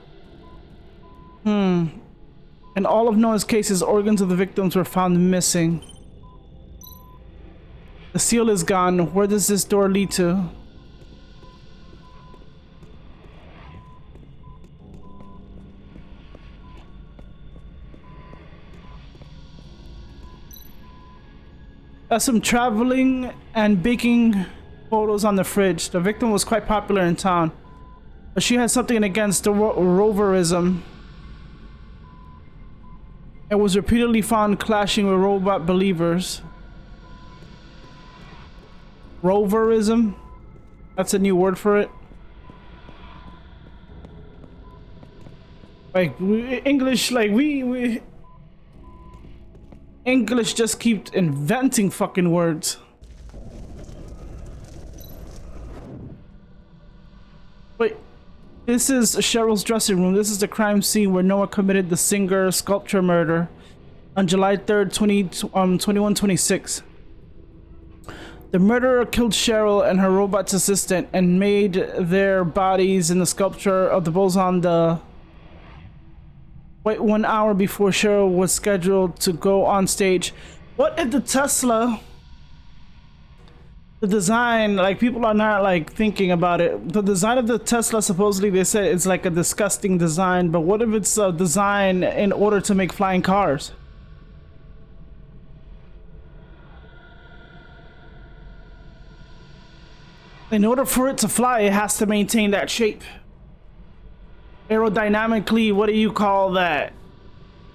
A: In all of Noah's cases, organs of the victims were found missing. The seal is gone. Where does this door lead to? Some traveling and baking photos on the fridge. The victim was quite popular in town, but she had something against the roverism. It was repeatedly found clashing with robot believers. Roverism? That's a new word for it. Like, English, like, we English just keeps inventing fucking words. Wait, this is Cheryl's dressing room. This is the crime scene where Noah committed the Singer sculpture murder on July 3rd, 2126. The murderer killed Cheryl and her robot's assistant and made their bodies in the sculpture of the boson the... Wait, 1 hour before Cheryl was scheduled to go on stage. What if the Tesla, the design, like, people are not, like, thinking about it. The design of the Tesla, supposedly they said it's like a disgusting design, but what if it's a design in order to make flying cars? In order for it to fly, it has to maintain that shape. Aerodynamically, what do you call that?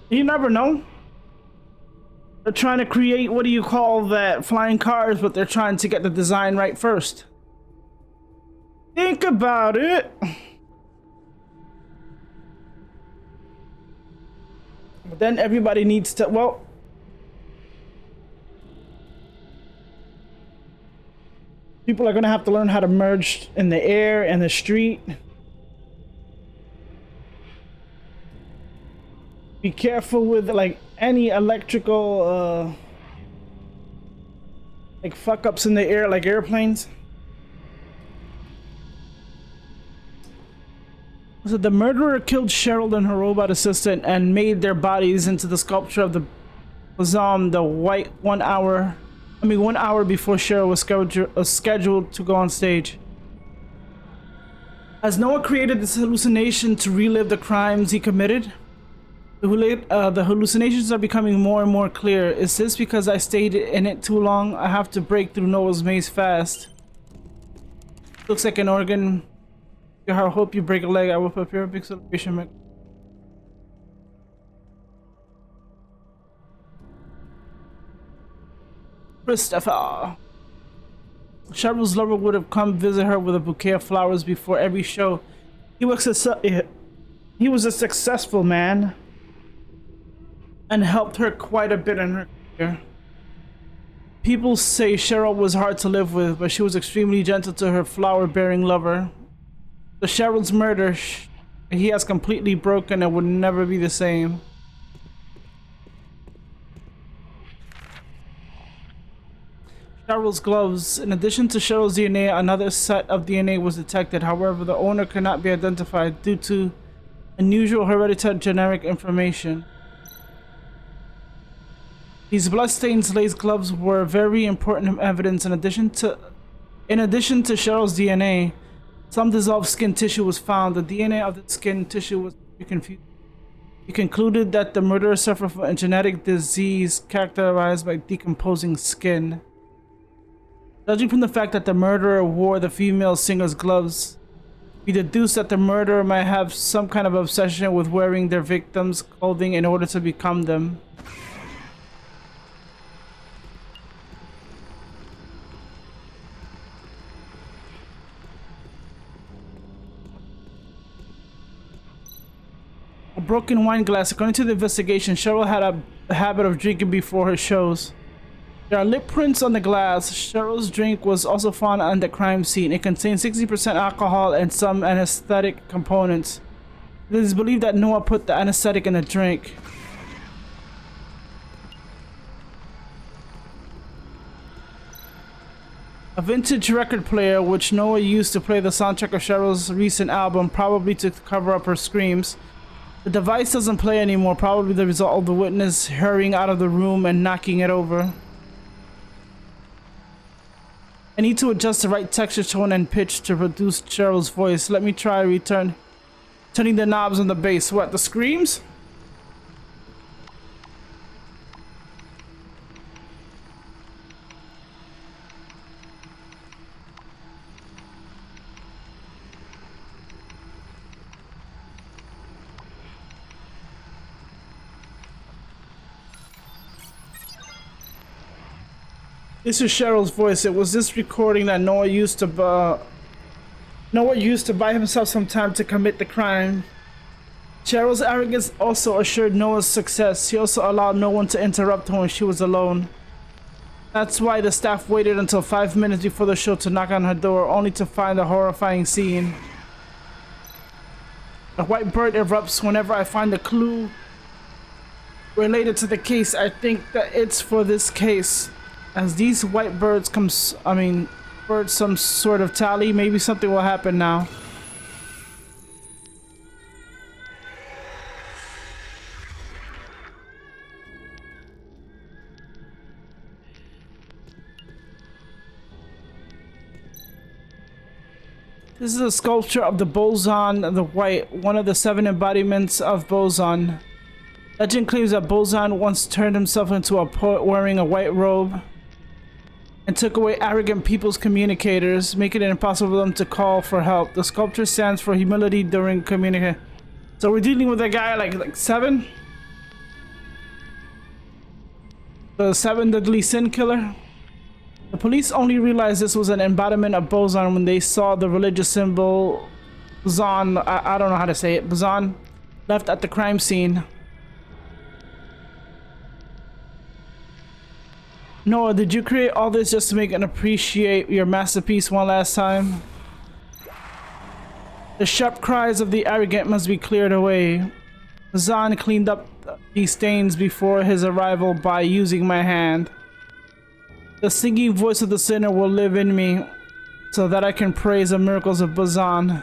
A: You never know. They're trying to create, what do you call that, flying cars, but they're trying to get the design right first. Think about it. But then everybody needs to, well, people are gonna have to learn how to merge in the air and the street. Be careful with, like, any electrical like fuck ups in the air, like airplanes. So the murderer killed Cheryl and her robot assistant and made their bodies into the sculpture of the Bazam, the white 1 hour before Cheryl was scheduled to go on stage. Has Noah created this hallucination to relive the crimes he committed? The hallucinations are becoming more and more clear. Is this because I stayed in it too long? I have to break through Noah's maze fast. Looks like an organ. I hope you break a leg. I will prepare a big celebration. Christopher. Cheryl's lover would have come visit her with a bouquet of flowers before every show. He was a successful man and helped her quite a bit in her career. People say Cheryl was hard to live with, but she was extremely gentle to her flower-bearing lover. The Cheryl's murder, he has completely broken and would never be the same. Cheryl's gloves. In addition to Cheryl's DNA, another set of DNA was detected. However, the owner could not be identified due to unusual hereditary genetic information. These bloodstains laced gloves were very important evidence. In addition to Cheryl's DNA, some dissolved skin tissue was found. The DNA of the skin tissue was confused. He concluded that the murderer suffered from a genetic disease characterized by decomposing skin. Judging from the fact that the murderer wore the female singer's gloves, we deduced that the murderer might have some kind of obsession with wearing their victims' clothing in order to become them. A broken wine glass. According to the investigation, Cheryl had a habit of drinking before her shows. There are lip prints on the glass. Cheryl's drink was also found on the crime scene. It contained 60% alcohol and some anesthetic components. It is believed that Noah put the anesthetic in the drink. A vintage record player, which Noah used to play the soundtrack of Cheryl's recent album, probably to cover up her screams. The device doesn't play anymore, probably the result of the witness hurrying out of the room and knocking it over. I need to adjust the right texture, tone, and pitch to produce Cheryl's voice. Let me try turning the knobs on the bass. What, the screams? This is Cheryl's voice. It was this recording that Noah used to buy himself some time to commit the crime. Cheryl's arrogance also assured Noah's success. He also allowed no one to interrupt her when she was alone. That's why the staff waited until 5 minutes before the show to knock on her door, only to find a horrifying scene. A white bird erupts whenever I find a clue related to the case. I think that it's for this case. As these white birds birds some sort of tally, maybe something will happen now. This is a sculpture of the boson, the white, one of the 7 embodiments of boson. Legend claims that boson once turned himself into a poet wearing a white robe and took away arrogant people's communicators, making it impossible for them to call for help. The sculpture stands for humility during communication. So we're dealing with a guy like 7? The 7 deadly sin killer? The police only realized this was an embodiment of boson when they saw the religious symbol boson, I don't know how to say it, boson, left at the crime scene. Noah, did you create all this just to make and appreciate your masterpiece one last time? The sharp cries of the arrogant must be cleared away. Zahn cleaned up these stains before his arrival by using my hand. The singing voice of the sinner will live in me so that I can praise the miracles of Bazan.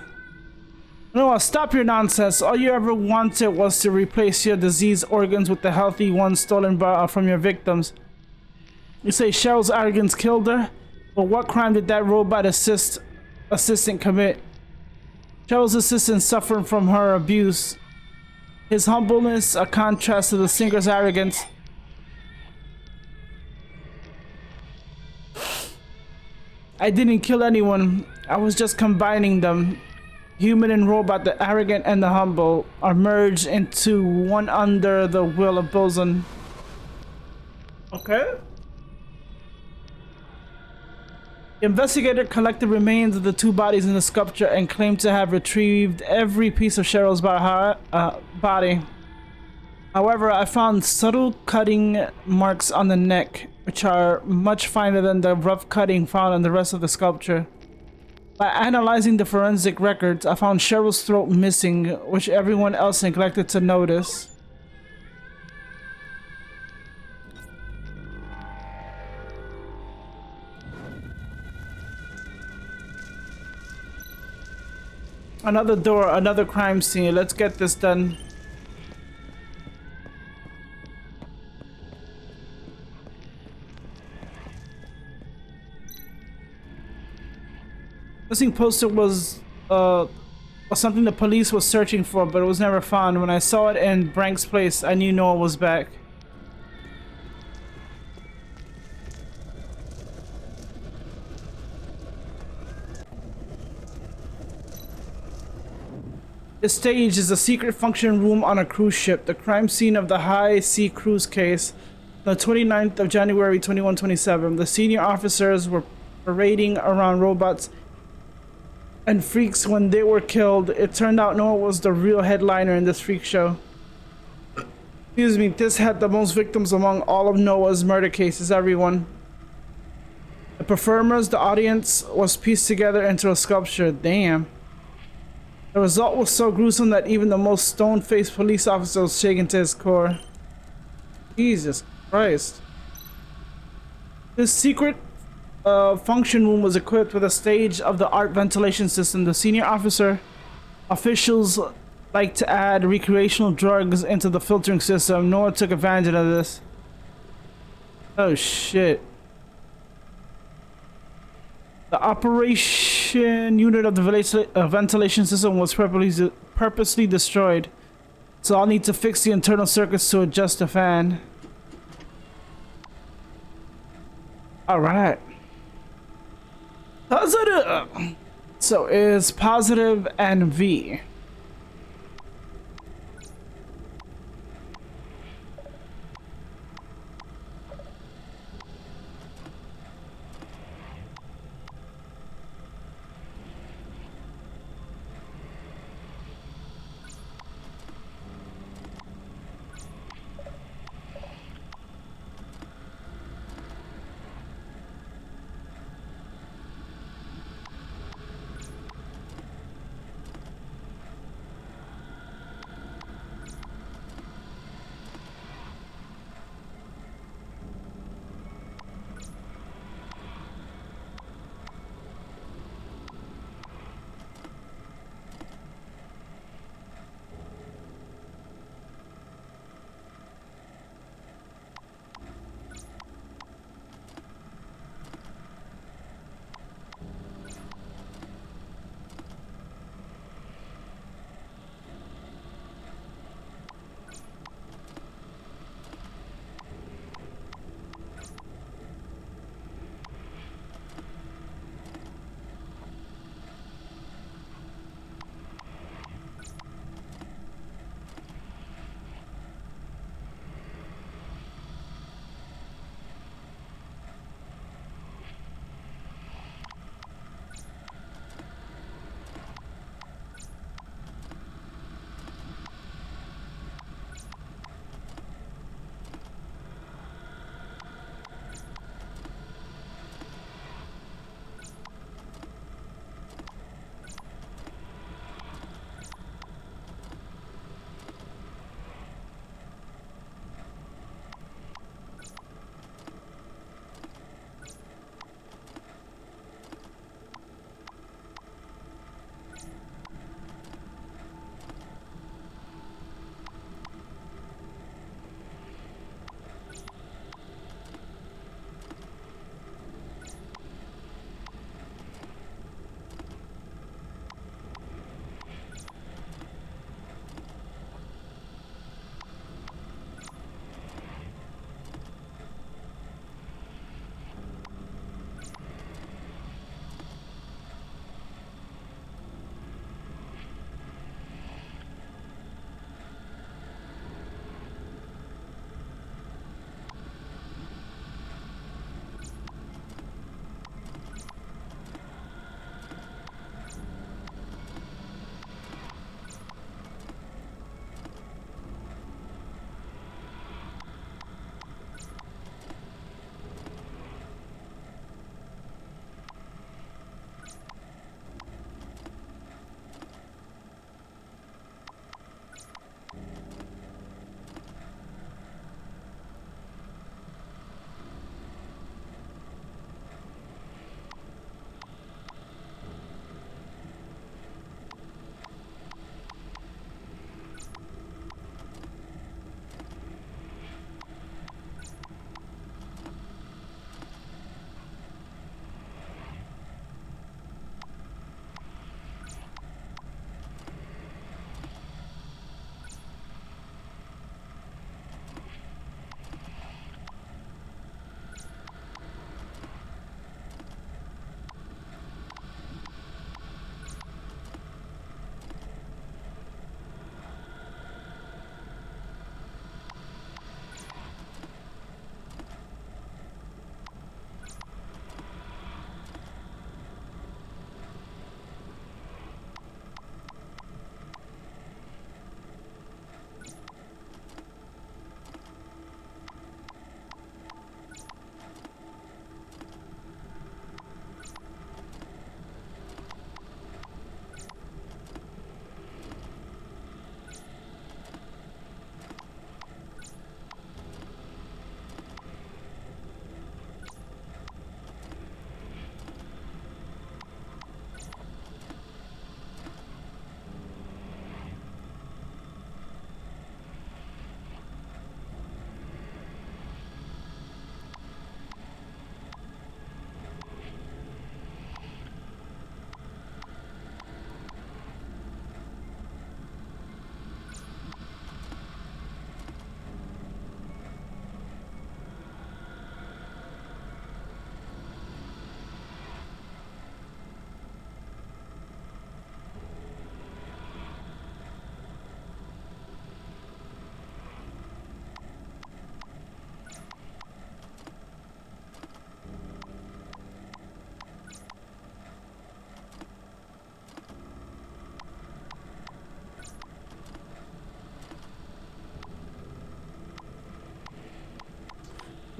A: No, stop your nonsense. All you ever wanted was to replace your diseased organs with the healthy ones stolen from your victims. You say Cheryl's arrogance killed her? But what crime did that robot assistant commit? Cheryl's assistant suffered from her abuse. His humbleness, a contrast to the singer's arrogance. I didn't kill anyone. I was just combining them. Human and robot, the arrogant and the humble, are merged into one under the will of Boson. Okay. The investigator collected remains of the two bodies in the sculpture and claimed to have retrieved every piece of Cheryl's body. However, I found subtle cutting marks on the neck, which are much finer than the rough cutting found on the rest of the sculpture. By analyzing the forensic records, I found Cheryl's throat missing, which everyone else neglected to notice. Another door, another crime scene. Let's get this done. Missing poster was something the police was searching for, but it was never found. When I saw it in Brank's place, I knew Noah was back. The stage is a secret function room on a cruise ship, the crime scene of the high sea cruise case. On the 29th of January 2127, the senior officers were parading around robots and freaks when they were killed. It turned out Noah was the real headliner in this freak show. Excuse me, this had the most victims among all of Noah's murder cases, everyone. The performers, the audience, was pieced together into a sculpture. Damn. The result was so gruesome that even the most stone-faced police officer was shaken to his core. Jesus Christ. This secret function room was equipped with a stage-of-the-art ventilation system. The senior officials like to add recreational drugs into the filtering system. Noah took advantage of this. Oh shit. The operation unit of the ventilation system was purposely destroyed. So I'll need to fix the internal circuits to adjust the fan. Alright. Positive. So is positive and V.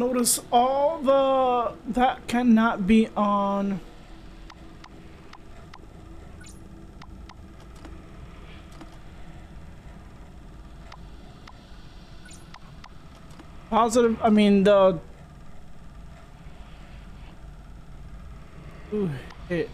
A: Notice all the that cannot be on. Positive, I mean the ooh, hit.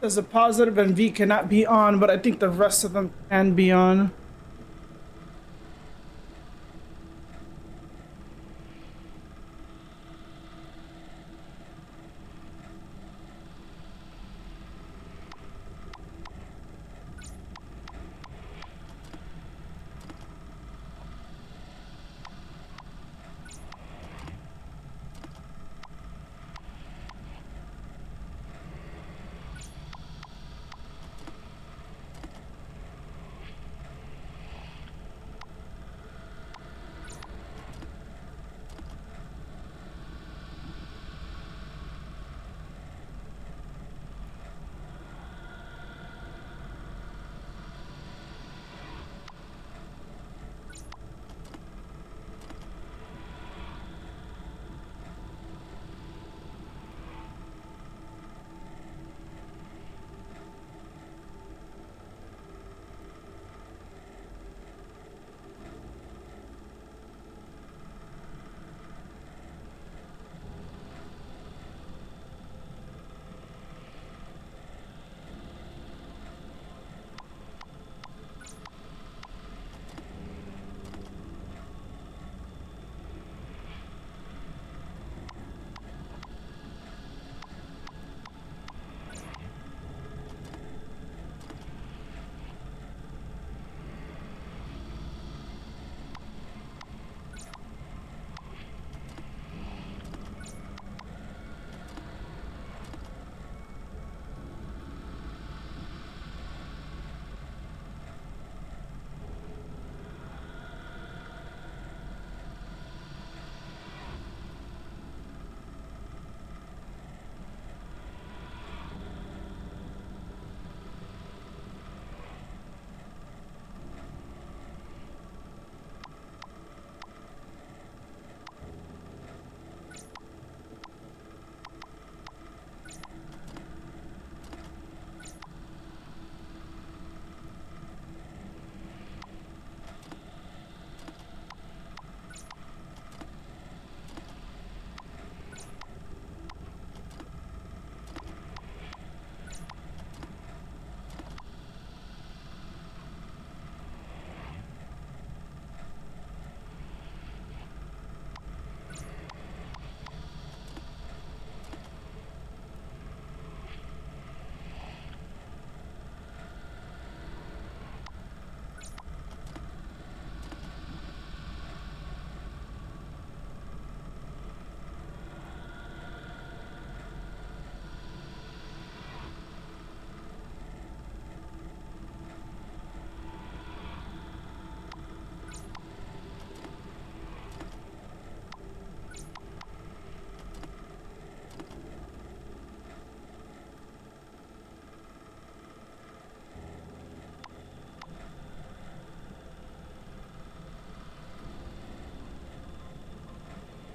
A: There's a positive and V cannot be on, but I think the rest of them can be on.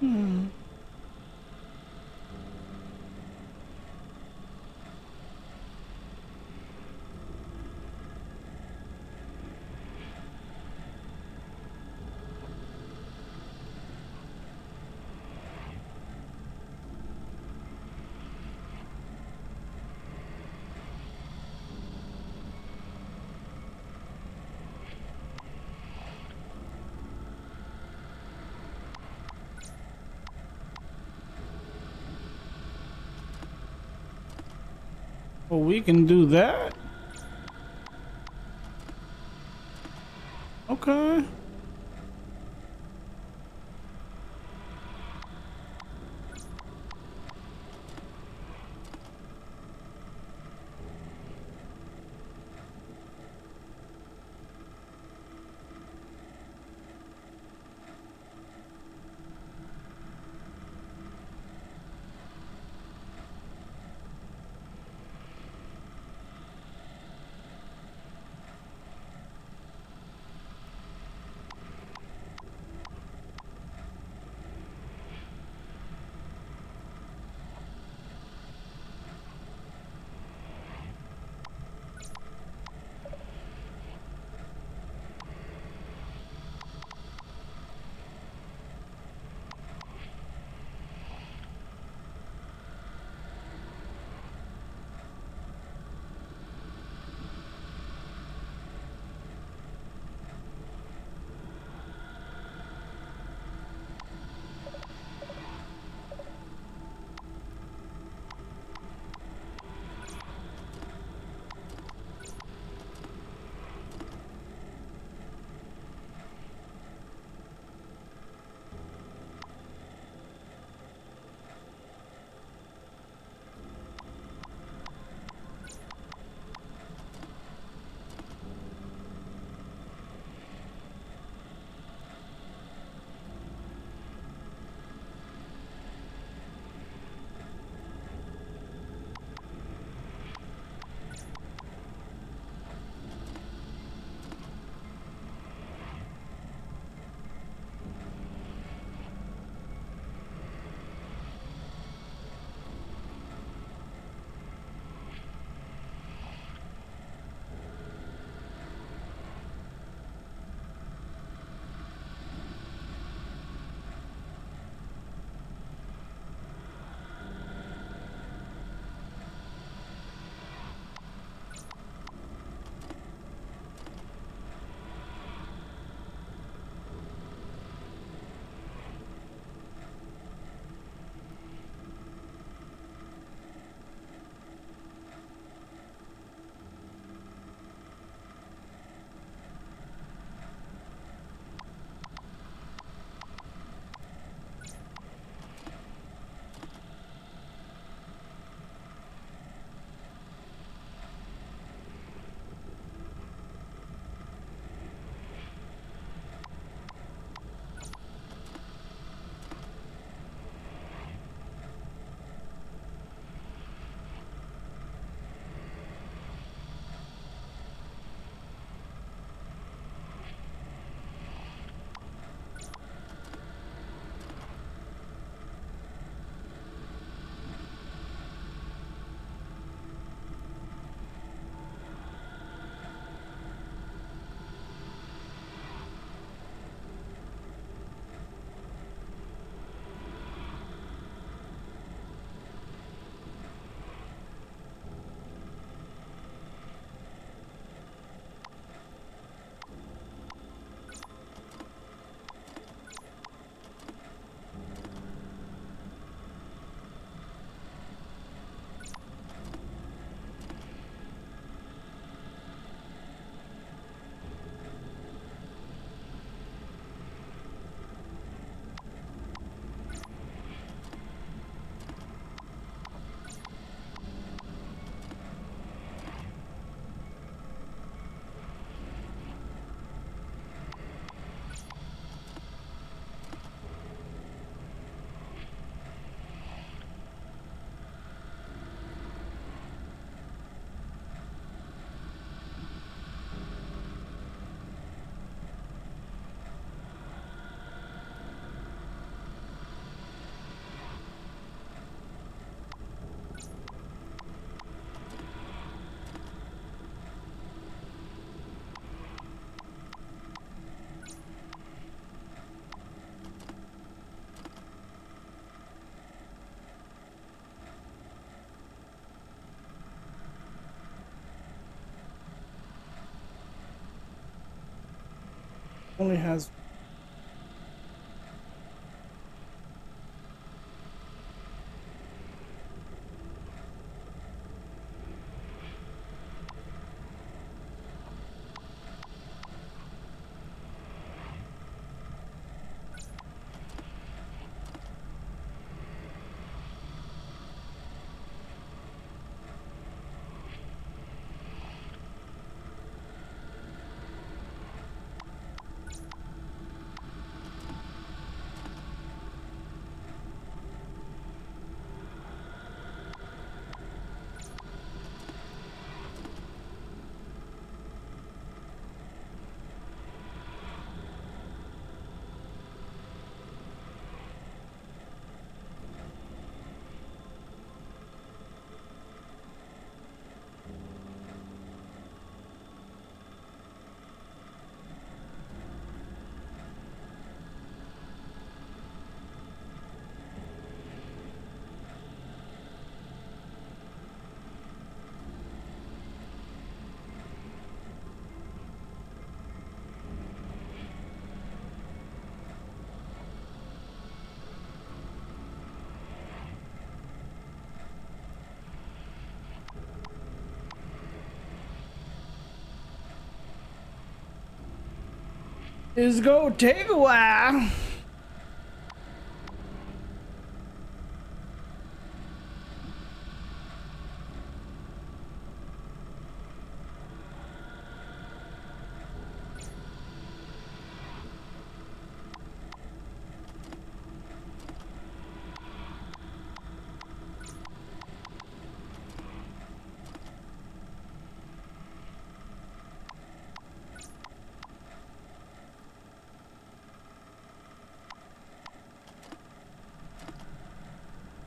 A: Well, we can do that. Okay. Only has. It's gonna take a while.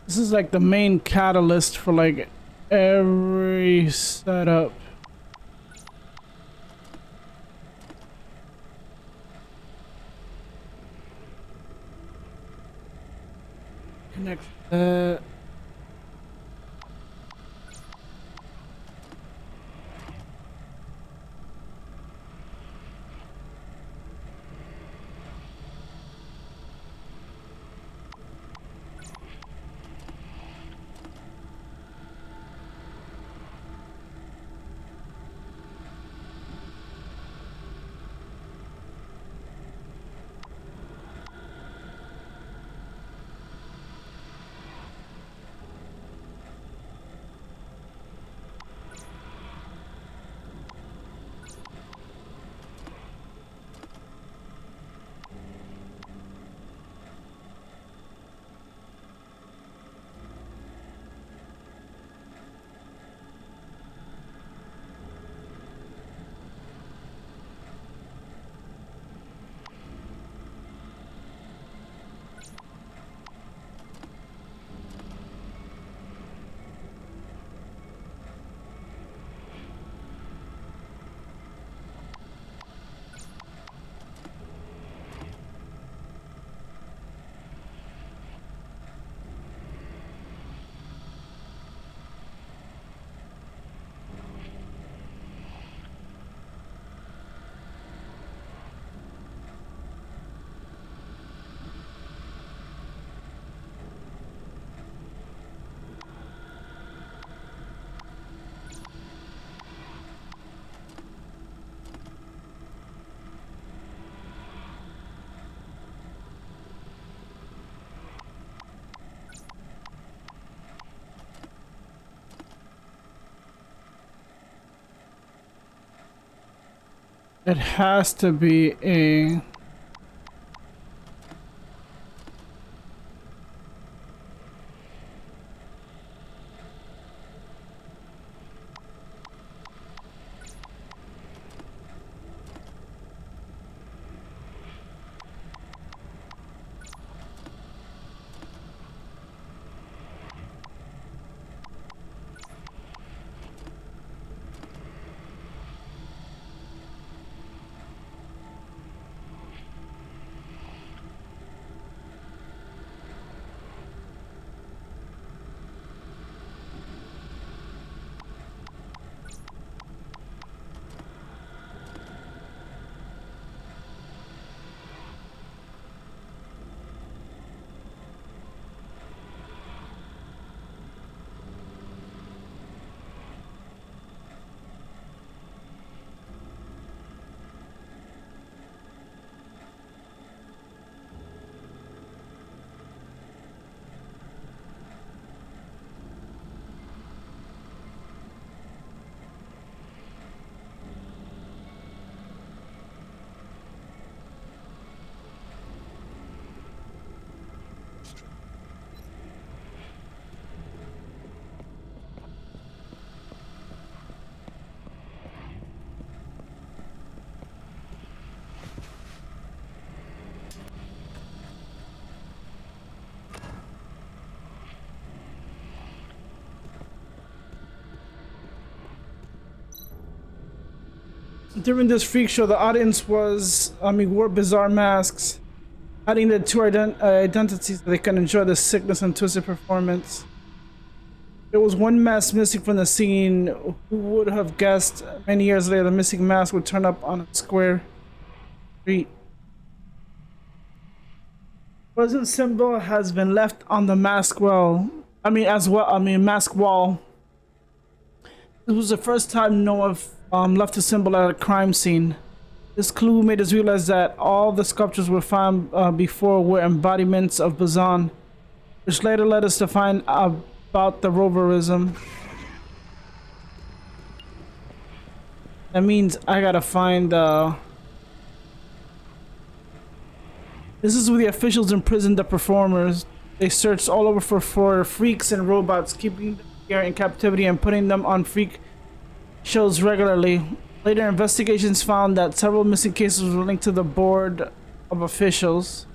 A: This is like the main catalyst for like every setup. Connect that. It has to be a... During this freak show, the audience wore bizarre masks, hiding their two identities so they can enjoy the sickness and twisted performance. There was one mask missing from the scene. Who would have guessed many years later the missing mask would turn up on a square street? Present symbol has been left on the mask mask wall. This was the first time Noah left a symbol at a crime scene. This clue made us realize that all the sculptures were found before were embodiments of Bazan, which later led us to find about the roverism. That means I gotta find this is where the officials imprisoned the performers. They searched all over for freaks and robots, keeping them here in captivity and putting them on freak shows regularly. Later investigations found that several missing cases were linked to the board of officials.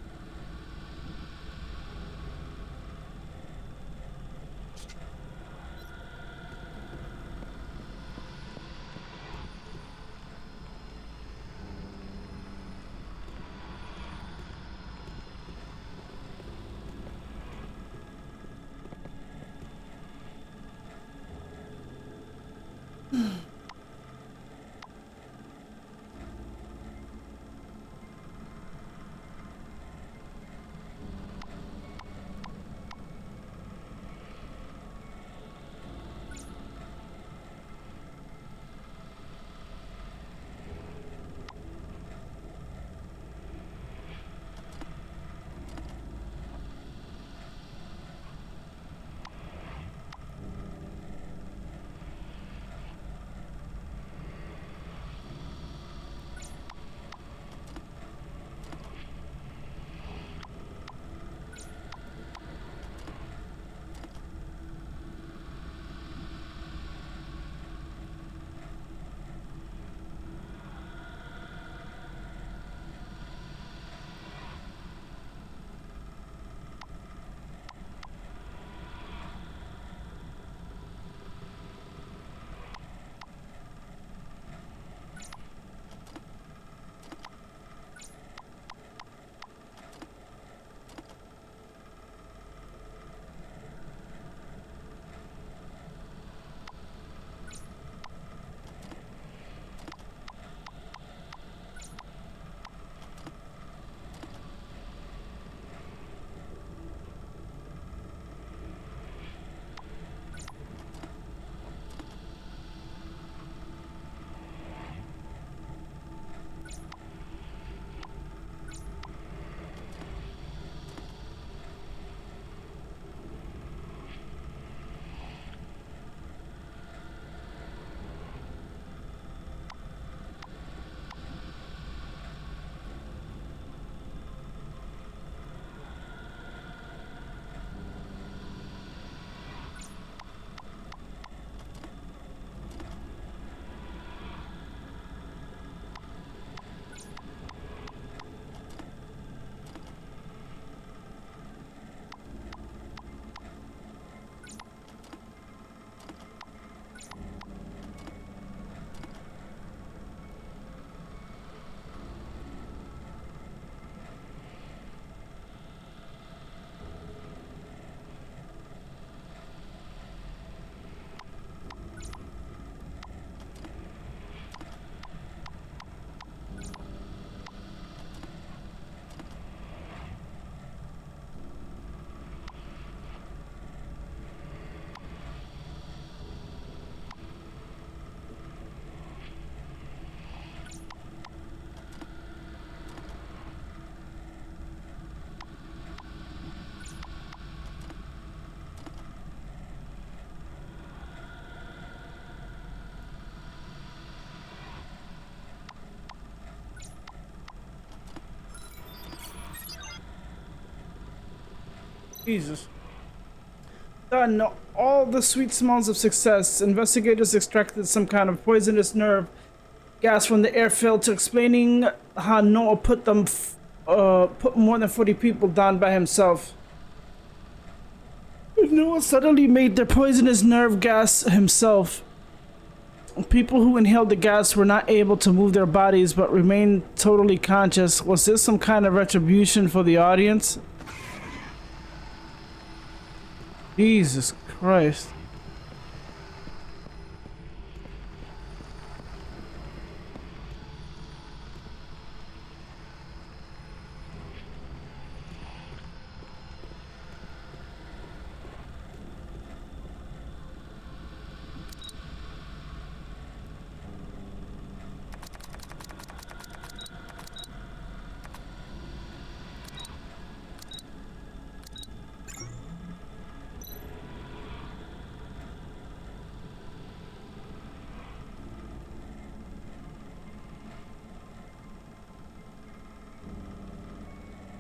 A: Jesus. Done all the sweet smells of success. Investigators extracted some kind of poisonous nerve gas from the airfield to explaining how Noah put more than 40 people down by himself. Noah suddenly made the poisonous nerve gas himself. People who inhaled the gas were not able to move their bodies but remained totally conscious. Was this some kind of retribution for the audience? Jesus Christ.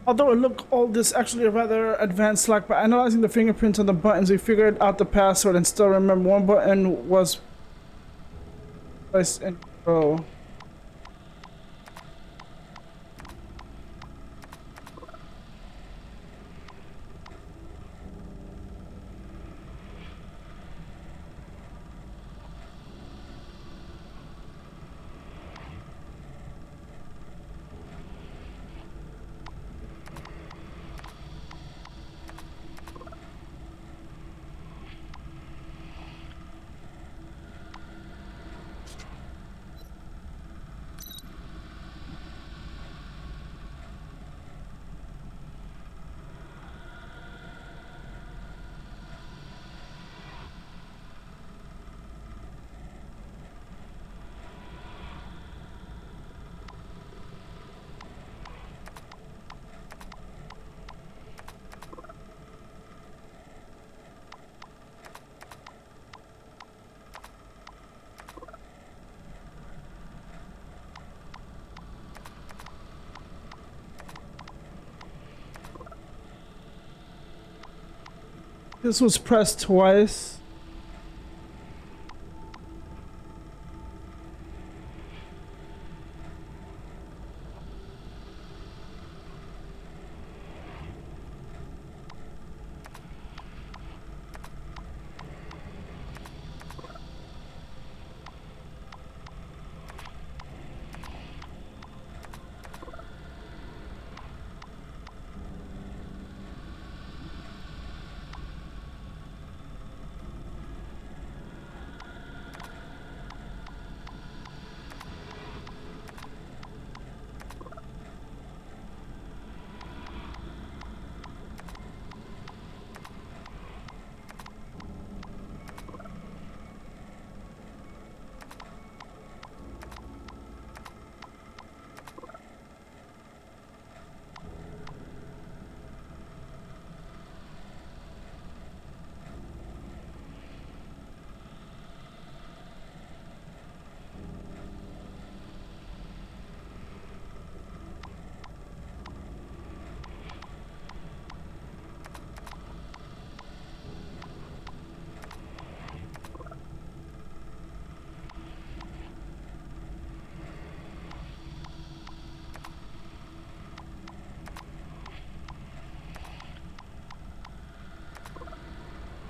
A: Although it looked all this actually a rather advanced slack, by analyzing the fingerprints on the buttons, we figured out the password and still remember one button was pressed in row. This was pressed twice.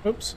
A: Oops.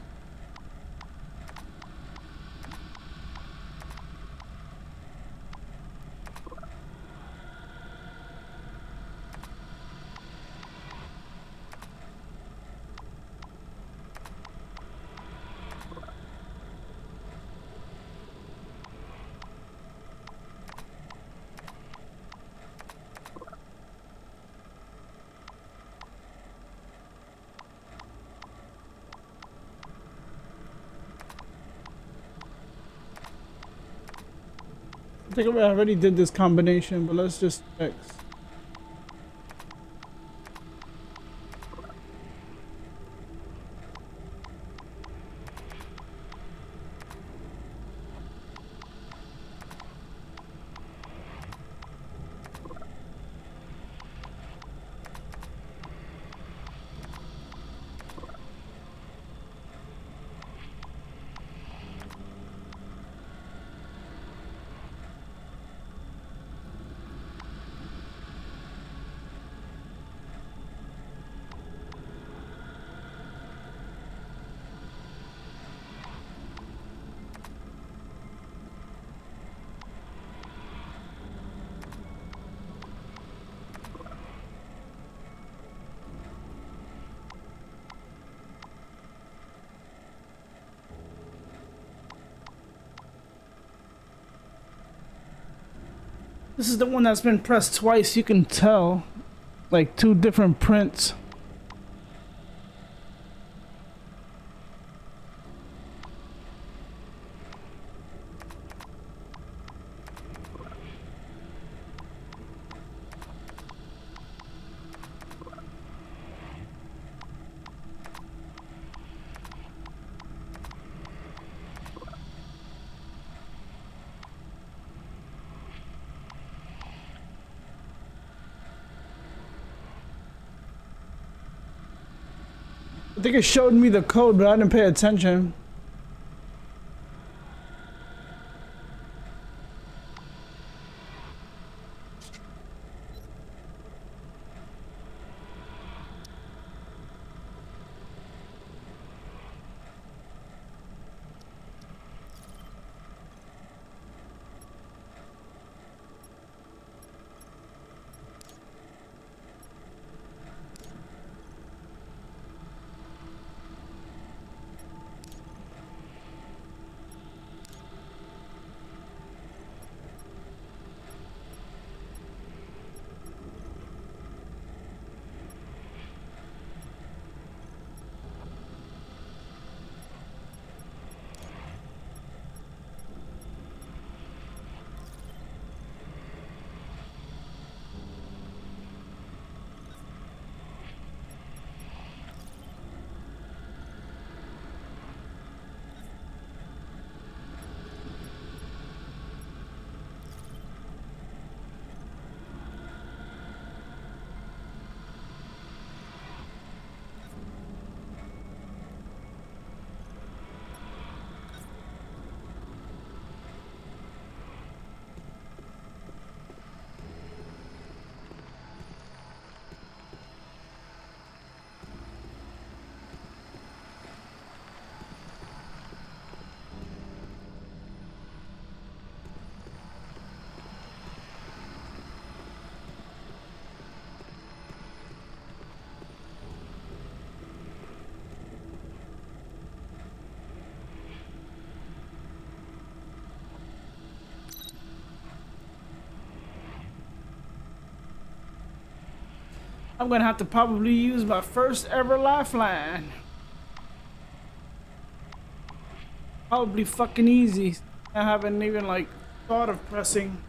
A: I think I already did this combination, but let's just check. This is the one that's been pressed twice. You can tell, like two different prints. I think it showed me the code, but I didn't pay attention. I'm gonna have to probably use my first ever lifeline. Probably fucking easy. I haven't even like thought of pressing.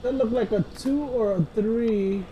A: That looked like a 2 or a 3.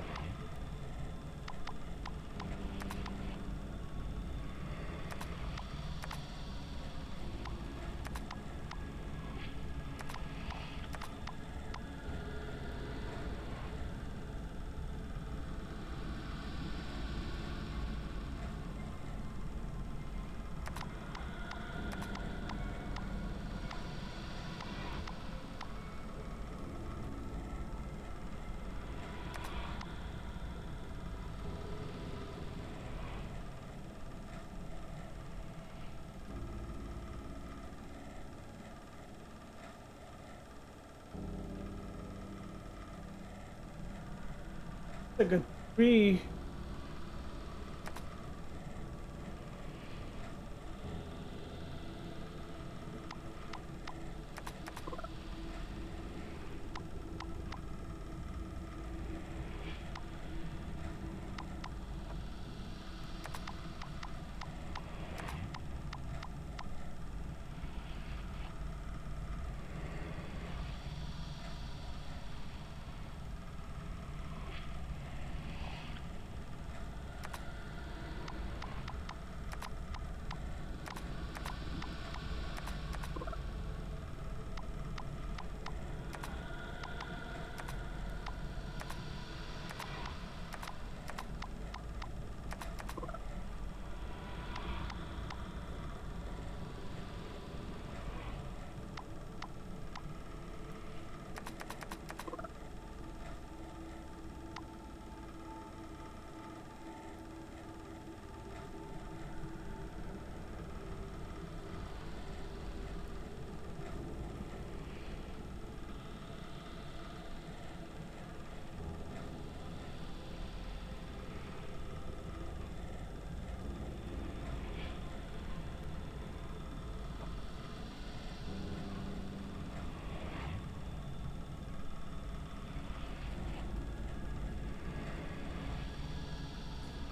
A: Like a 3.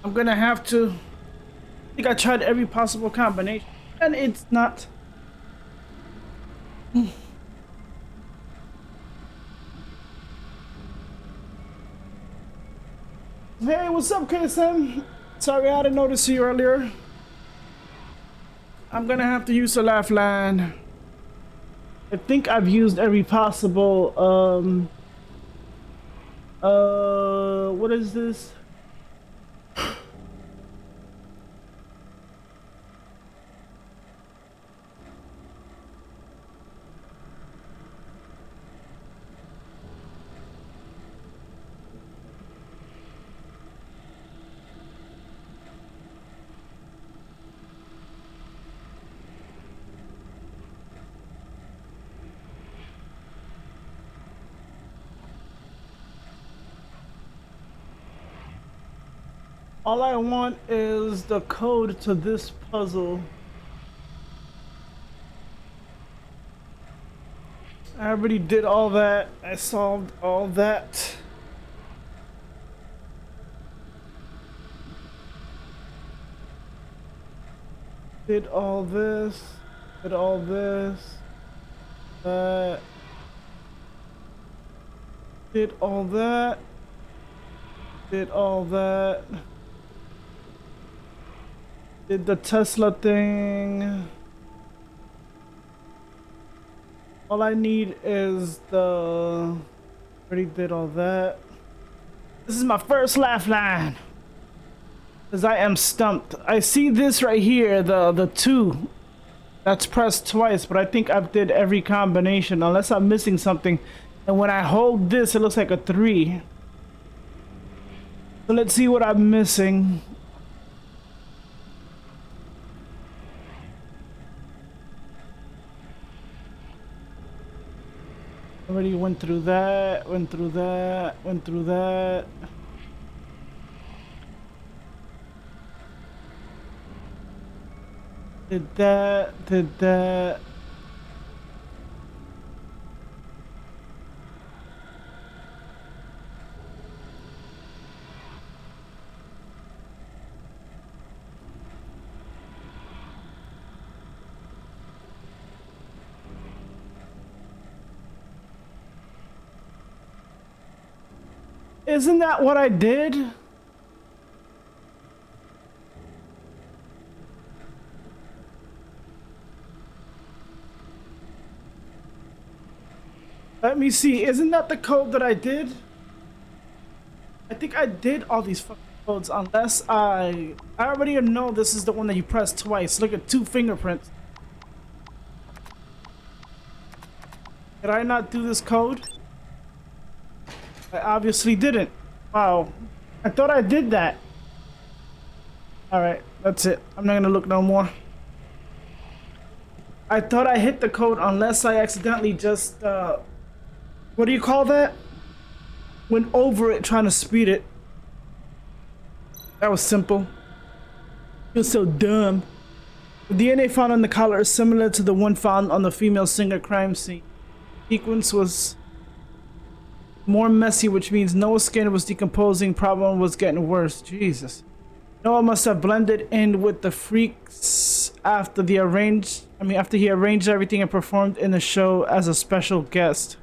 A: I'm gonna have to. I think I tried every possible combination, and it's not. Hey, what's up, KSM? Sorry I didn't notice you earlier. I'm gonna have to use the laugh line. I think I've used every possible, what is this? All I want is the code to this puzzle. I already did all that. I solved all that. Did all this. Did all this. That. Did all that. Did all that. Did the Tesla thing. All I need is the... Already did all that. This is my first laugh line. Because I am stumped. I see this right here, the 2. That's pressed twice, but I think I've did every combination unless I'm missing something. And when I hold this, it looks like a 3. So let's see what I'm missing. Already went through that, went through that, went through that. Did that, did that. Isn't that what I did? Let me see. Isn't that the code that I did? I think I did all these fucking codes unless I already know this is the one that you press twice. Look at 2 fingerprints. Did I not do this code? I obviously didn't. Wow. I thought I did that. Alright, that's it. I'm not gonna look no more. I thought I hit the code unless I accidentally just, what do you call that? Went over it trying to speed it. That was simple. You're so dumb. The DNA found on the collar is similar to the one found on the female singer crime scene. Sequence was more messy, which means Noah's skin was decomposing. Problem was getting worse. Jesus. Noah must have blended in with the freaks after he arranged everything and performed in the show as a special guest.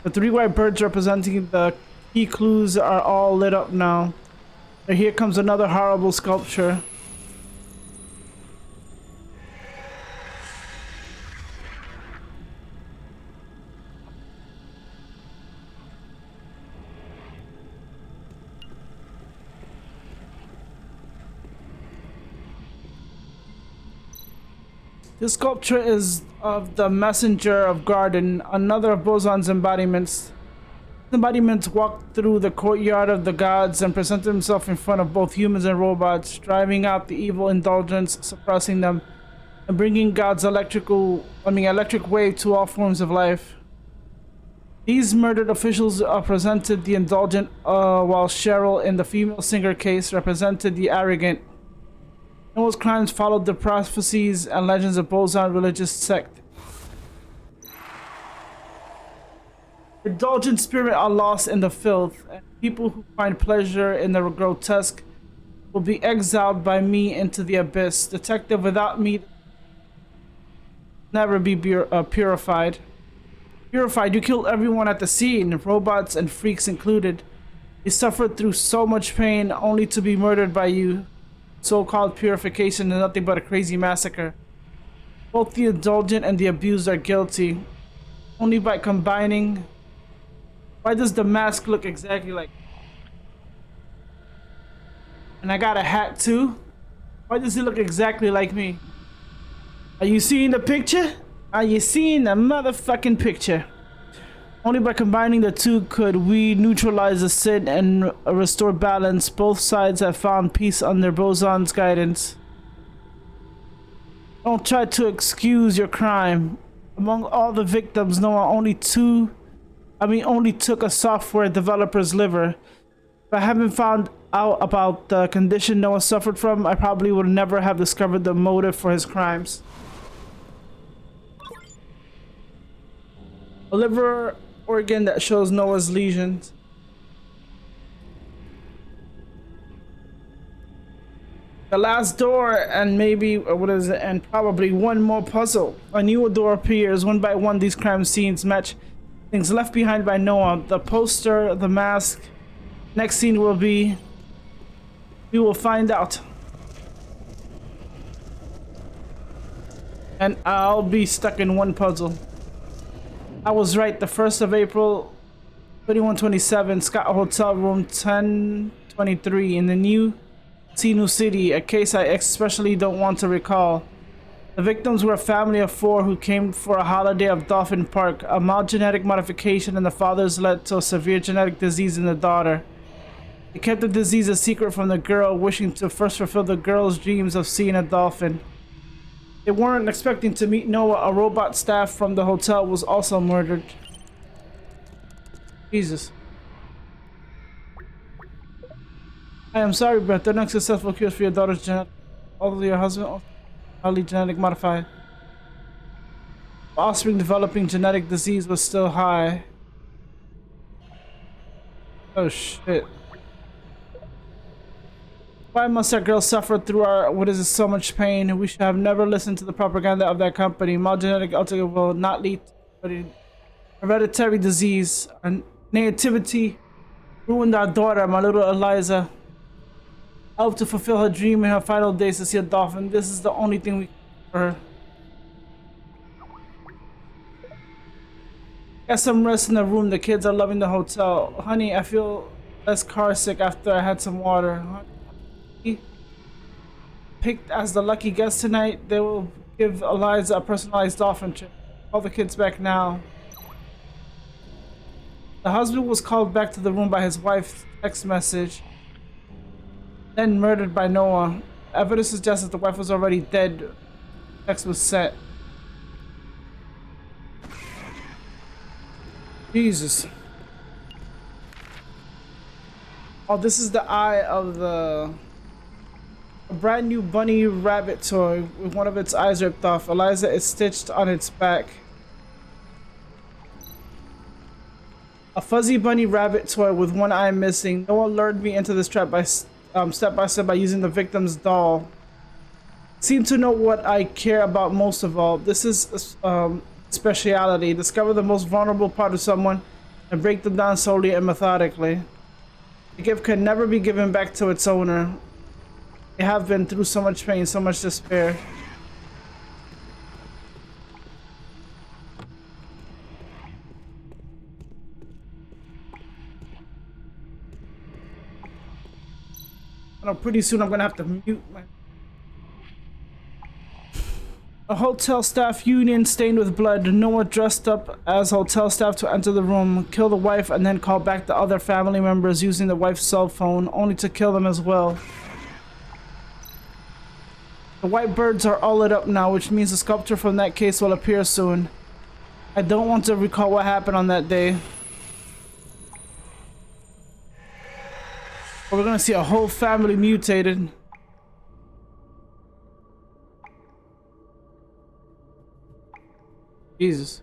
A: The 3 white birds representing the key clues are all lit up now. And here comes another horrible sculpture. This sculpture is of the Messenger of Garden, another of Boson's embodiments. Embodiments walked through the courtyard of the gods and presented himself in front of both humans and robots, driving out the evil indulgence, suppressing them, and bringing God's electric wave to all forms of life. These murdered officials presented the indulgent, while Cheryl, in the female singer case, represented the arrogant. Noah's crimes followed the prophecies and legends of Boson religious sect. Indulgent spirit are lost in the filth, and people who find pleasure in the grotesque will be exiled by me into the abyss. Detective, without me, never be purified. Purified, you killed everyone at the scene, robots and freaks included. You suffered through so much pain only to be murdered by you. So-called purification is nothing but a crazy massacre. Both the indulgent and the abused are guilty. Only by combining... Why does the mask look exactly like... And I got a hat too? Why does it look exactly like me? Are you seeing the picture? Are you seeing the motherfucking picture? Only by combining the two could we neutralize the sin and restore balance. Both sides have found peace under Boson's guidance. Don't try to excuse your crime. Among all the victims, Noah only took a software developer's liver. If I haven't found out about the condition Noah suffered from, I probably would never have discovered the motive for his crimes. A liver organ that shows Noah's lesions. The last door, and maybe, what is it, and probably one more puzzle. A new door appears. One by one, these crime scenes match things left behind by Noah. The poster, the mask. Next scene will be... We will find out. And I'll be stuck in one puzzle. I was right. The 1st of April, 2127, Scott Hotel Room 1023 in the new New City, a case I especially don't want to recall. The victims were a family of 4 who came for a holiday at Dolphin Park. A mild genetic modification in the fathers led to a severe genetic disease in the daughter. They kept the disease a secret from the girl, wishing to first fulfill the girl's dreams of seeing a dolphin. They weren't expecting to meet Noah. A robot staff from the hotel was also murdered. Jesus. I am sorry, Brett. There are no successful cures for your daughter's genetic. Although your husband also highly genetic modified. Offspring developing genetic disease was still high. Oh shit. Why must that girl suffer through so much pain? We should have never listened to the propaganda of that company. Mild genetic alteration will not lead to hereditary disease. Our nativity ruined our daughter, my little Eliza. I hope to fulfill her dream in her final days to see a dolphin. This is the only thing we can do for her. Got some rest in the room. The kids are loving the hotel. Honey, I feel less car sick after I had some water. Honey, picked as the lucky guest tonight, they will give Eliza a personalized dolphin trip. Call the kids back now. The husband was called back to the room by his wife's text message. Then murdered by Noah. Evidence suggests that the wife was already dead. Text was sent. Jesus. Oh, this is the eye of a brand new bunny rabbit toy with one of its eyes ripped off. Eliza is stitched on its back. A fuzzy bunny rabbit toy with one eye missing. Noah lured me into this trap by step by step by using the victim's doll. Seem to know what I care about most of all. This is speciality. Discover the most vulnerable part of someone and break them down slowly and methodically. The gift can never be given back to its owner. They have been through so much pain, so much despair. I know pretty soon I'm gonna have to mute my... A hotel staff union stained with blood. Noah dressed up as hotel staff to enter the room, kill the wife, and then call back the other family members using the wife's cell phone, only to kill them as well. The white birds are all lit up now, which means the sculpture from that case will appear soon. I don't want to recall what happened on that day. But we're gonna see a whole family mutated. Jesus.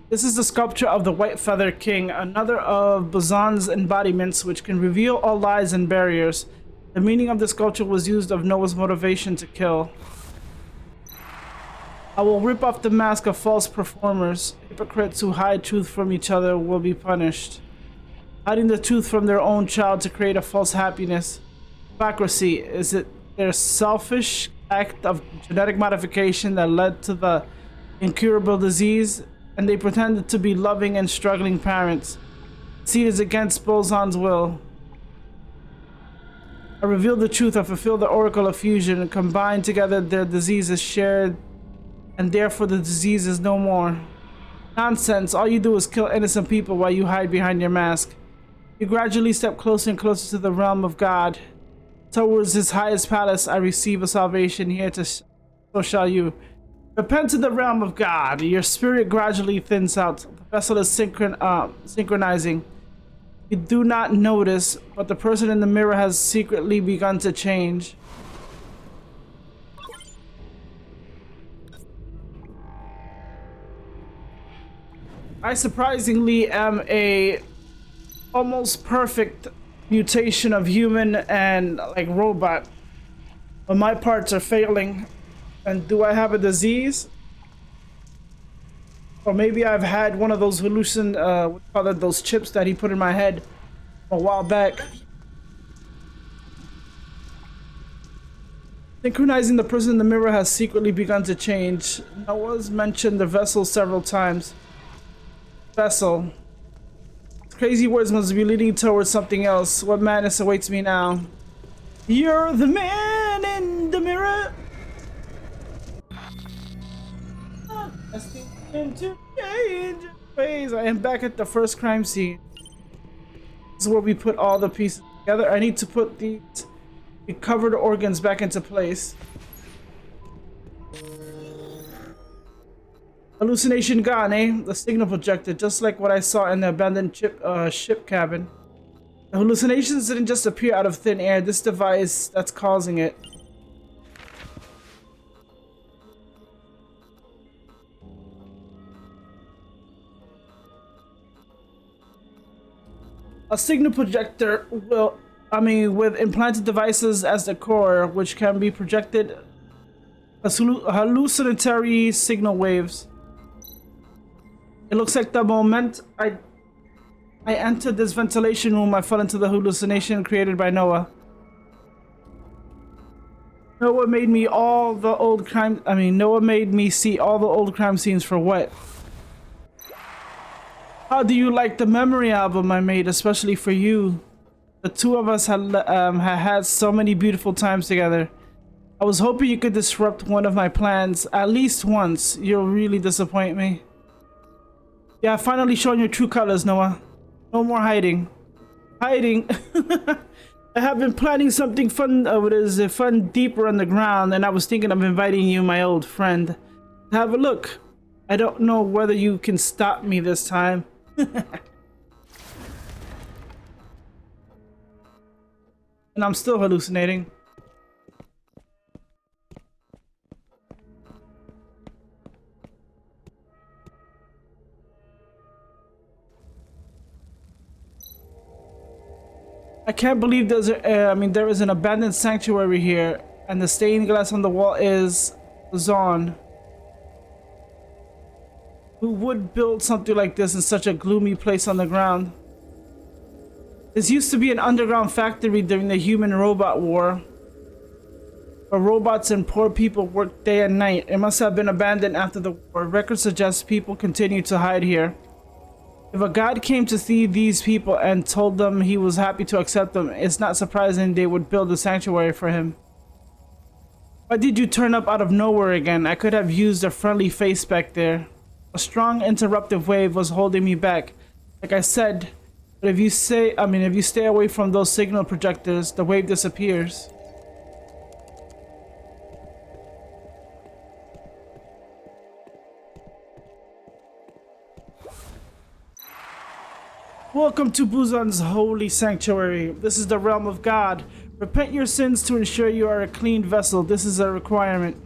A: This is the sculpture of the White Feather King, another of Buzan's embodiments which can reveal all lies and barriers. The meaning of the sculpture was used of Noah's motivation to kill. I will rip off the mask of false performers. Hypocrites who hide truth from each other will be punished. Hiding the truth from their own child to create a false happiness. Hypocrisy, is it their selfish act of genetic modification that led to the incurable disease? And they pretended to be loving and struggling parents. See, it is against Bolzan's will. I reveal the truth, I fulfill the oracle of fusion, and combine together their diseases shared, and therefore the disease is no more. Nonsense, all you do is kill innocent people while you hide behind your mask. You gradually step closer and closer to the realm of God. Towards his highest palace I receive a salvation, here to so shall you. Repent to the realm of God. Your spirit gradually thins out. The vessel is synchronizing. You do not notice, but the person in the mirror has secretly begun to change. I surprisingly am a almost perfect mutation of human and like robot, but my parts are failing. And do I have a disease? Or maybe I've had one of those those chips that he put in my head a while back. Synchronizing the person in the mirror has secretly begun to change. Noah's mentioned the vessel several times. Vessel. Crazy words must be leading towards something else. What madness awaits me now? You're the man in the mirror. Into change ways. I am back at the first crime scene. This is where we put all the pieces together. I need to put the covered organs back into place. Hallucination gone, eh? The signal projector, just like what I saw in the abandoned ship cabin. The hallucinations didn't just appear out of thin air. This device that's causing it. A signal projector with implanted devices as the core, which can be projected as hallucinatory signal waves. It looks like the moment I entered this ventilation room, I fell into the hallucination created by Noah. Noah made me see all the old crime scenes for what? How do you like the memory album I made, especially for you? The two of us had so many beautiful times together. I was hoping you could disrupt one of my plans at least once. You'll really disappoint me. Yeah, I've finally shown your true colors, Noah. No more hiding. Hiding? I have been planning something fun, fun deeper underground, and I was thinking of inviting you, my old friend, to have a look. I don't know whether you can stop me this time. And I'm still hallucinating. I can't believe there is an abandoned sanctuary here, and the stained glass on the wall is Zon. Who would build something like this in such a gloomy place on the ground? This used to be an underground factory during the human-robot war, where robots and poor people worked day and night. It must have been abandoned after the war. Records suggest people continue to hide here. If a god came to see these people and told them he was happy to accept them, it's not surprising they would build a sanctuary for him. Why did you turn up out of nowhere again? I could have used a friendly face back there. A strong interruptive wave was holding me back. Like I said, but if you stay away from those signal projectors, the wave disappears. Welcome to Buzan's holy sanctuary. This is the realm of God. Repent your sins to ensure you are a clean vessel. This is a requirement.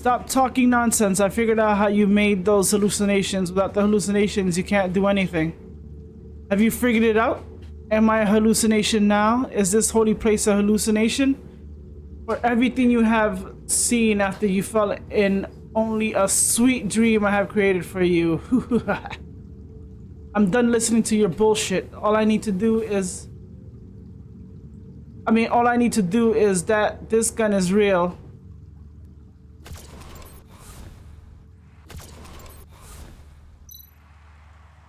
A: Stop talking nonsense. I figured out how you made those hallucinations. Without the hallucinations, you can't do anything. Have you figured it out? Am I a hallucination now? Is this holy place a hallucination? Or everything you have seen after you fell in only a sweet dream I have created for you? I'm done listening to your bullshit. All I need to do is that this gun is real.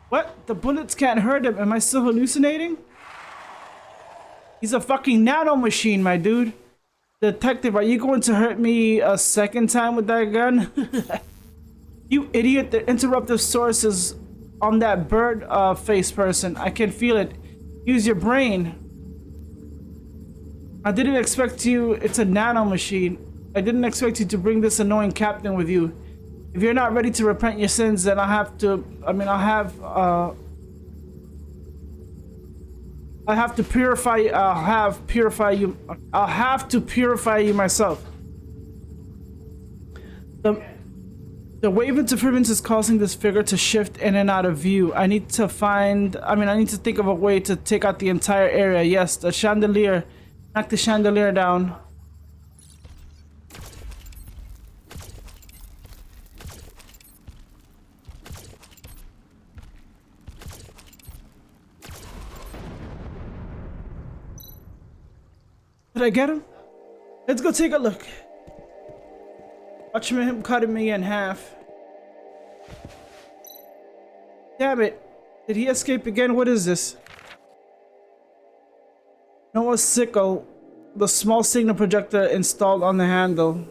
A: What? The bullets can't hurt him. Am I still hallucinating? He's a fucking nano machine, my dude. Detective, are you going to hurt me a second time with that gun? You idiot, the interruptive source is on that bird face person. I can feel it. Use your brain. I didn't expect you. It's a nano machine. I didn't expect you to bring this annoying captain with you. If you're not ready to repent your sins, then I'll have to purify you myself. The wave interference is causing this figure to shift in and out of view. I need to think of a way to take out the entire area. Yes, the chandelier. Knock the chandelier down. Did I get him? Let's go take a look. Watch him cutting me in half. Damn it. Did he escape again? What is this? Noah's sickle. The small signal projector installed on the handle.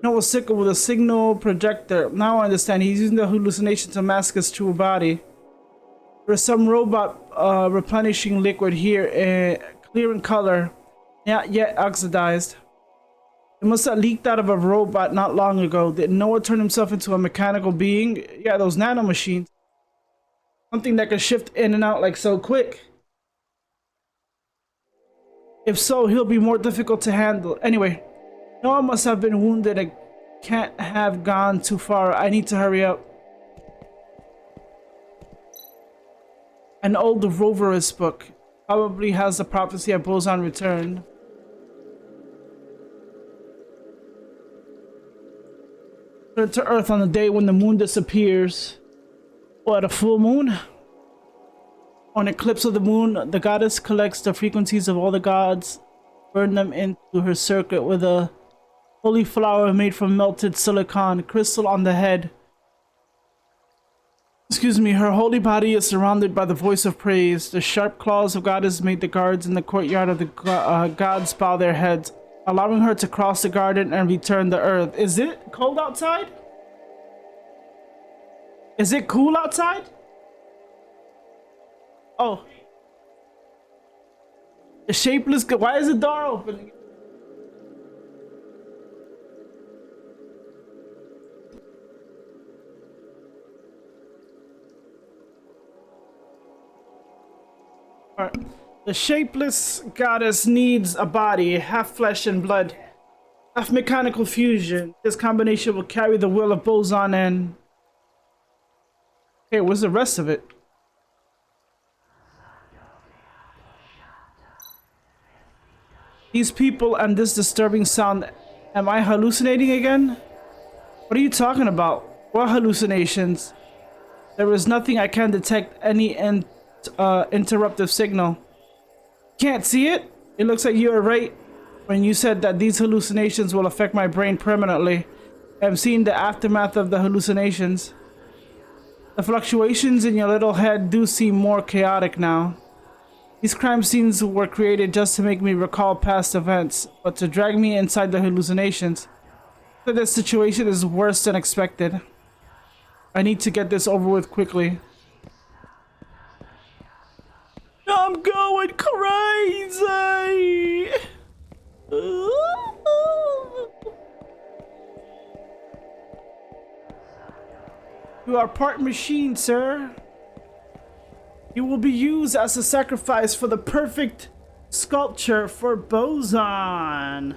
A: Noah's sickle with a signal projector. Now I understand. He's using the hallucination to mask his true body. There's some robot replenishing liquid here, clear in color, not yet oxidized. It must have leaked out of a robot not long ago. Did Noah turn himself into a mechanical being? Yeah, those nano machines. Something that can shift in and out like so quick. If so, he'll be more difficult to handle. Anyway, Noah must have been wounded and can't have gone too far. I need to hurry up. An old roverist book. Probably has the prophecy of Boson return. Return to Earth on the day when the moon disappears. What, a full moon? On eclipse of the moon, the goddess collects the frequencies of all the gods, burn them into her circuit with a holy flower made from melted silicon crystal on the head. Excuse me, her holy body is surrounded by the voice of praise. The sharp claws of goddess made the guards in the courtyard of the gods bow their heads, allowing her to cross the garden and return to Earth. Is it cold outside? Is it cool outside? Oh. The shapeless... Why is the door open? Alright. The shapeless goddess needs a body, half flesh and blood, half mechanical fusion. This combination will carry the will of Boson and... Okay, where's the rest of it? These people and this disturbing sound. Am I hallucinating again? What are you talking about? What hallucinations? There is nothing. I can detect any interruptive signal. Can't see it? It looks like you were right when you said that these hallucinations will affect my brain permanently. I'm seeing the aftermath of the hallucinations. The fluctuations in your little head do seem more chaotic now. These crime scenes were created just to make me recall past events, but to drag me inside the hallucinations. So this situation is worse than expected. I need to get this over with quickly. I'm going crazy! You are part machine, sir. You will be used as a sacrifice for the perfect sculpture for Boson.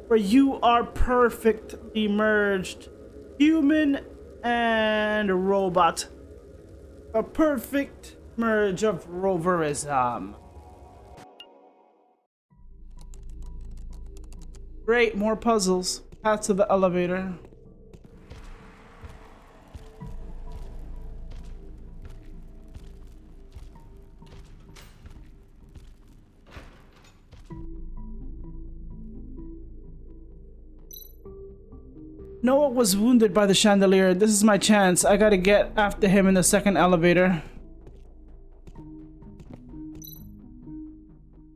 A: where you are perfectly merged, human and robot. A perfect merge of roverism. Great, more puzzles. Path to the elevator. Noah was wounded by the chandelier. This is my chance. I gotta get after him in the second elevator.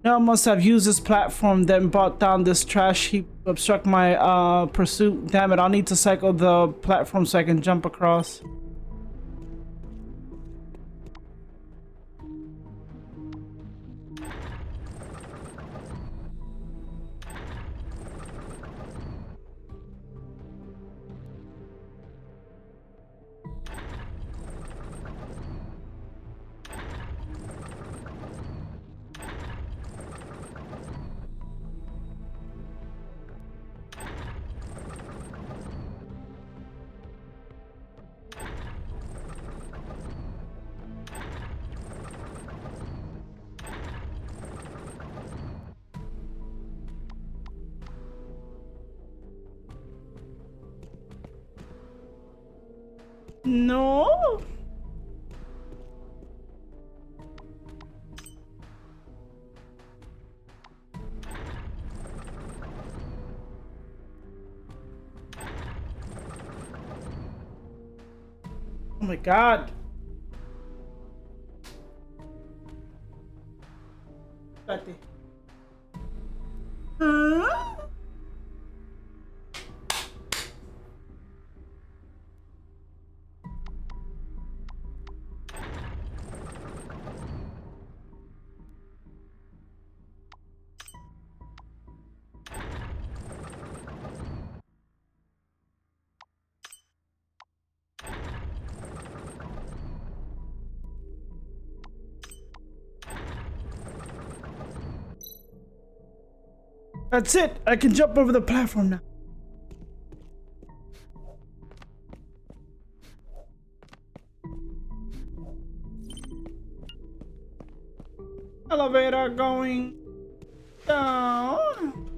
A: Noah must have used this platform, then brought down this trash heap to obstruct my pursuit. Damn it, I'll need to cycle the platform so I can jump across. No. Oh my god. Espérate. Huh? That's it. I can jump over the platform now. Elevator going down.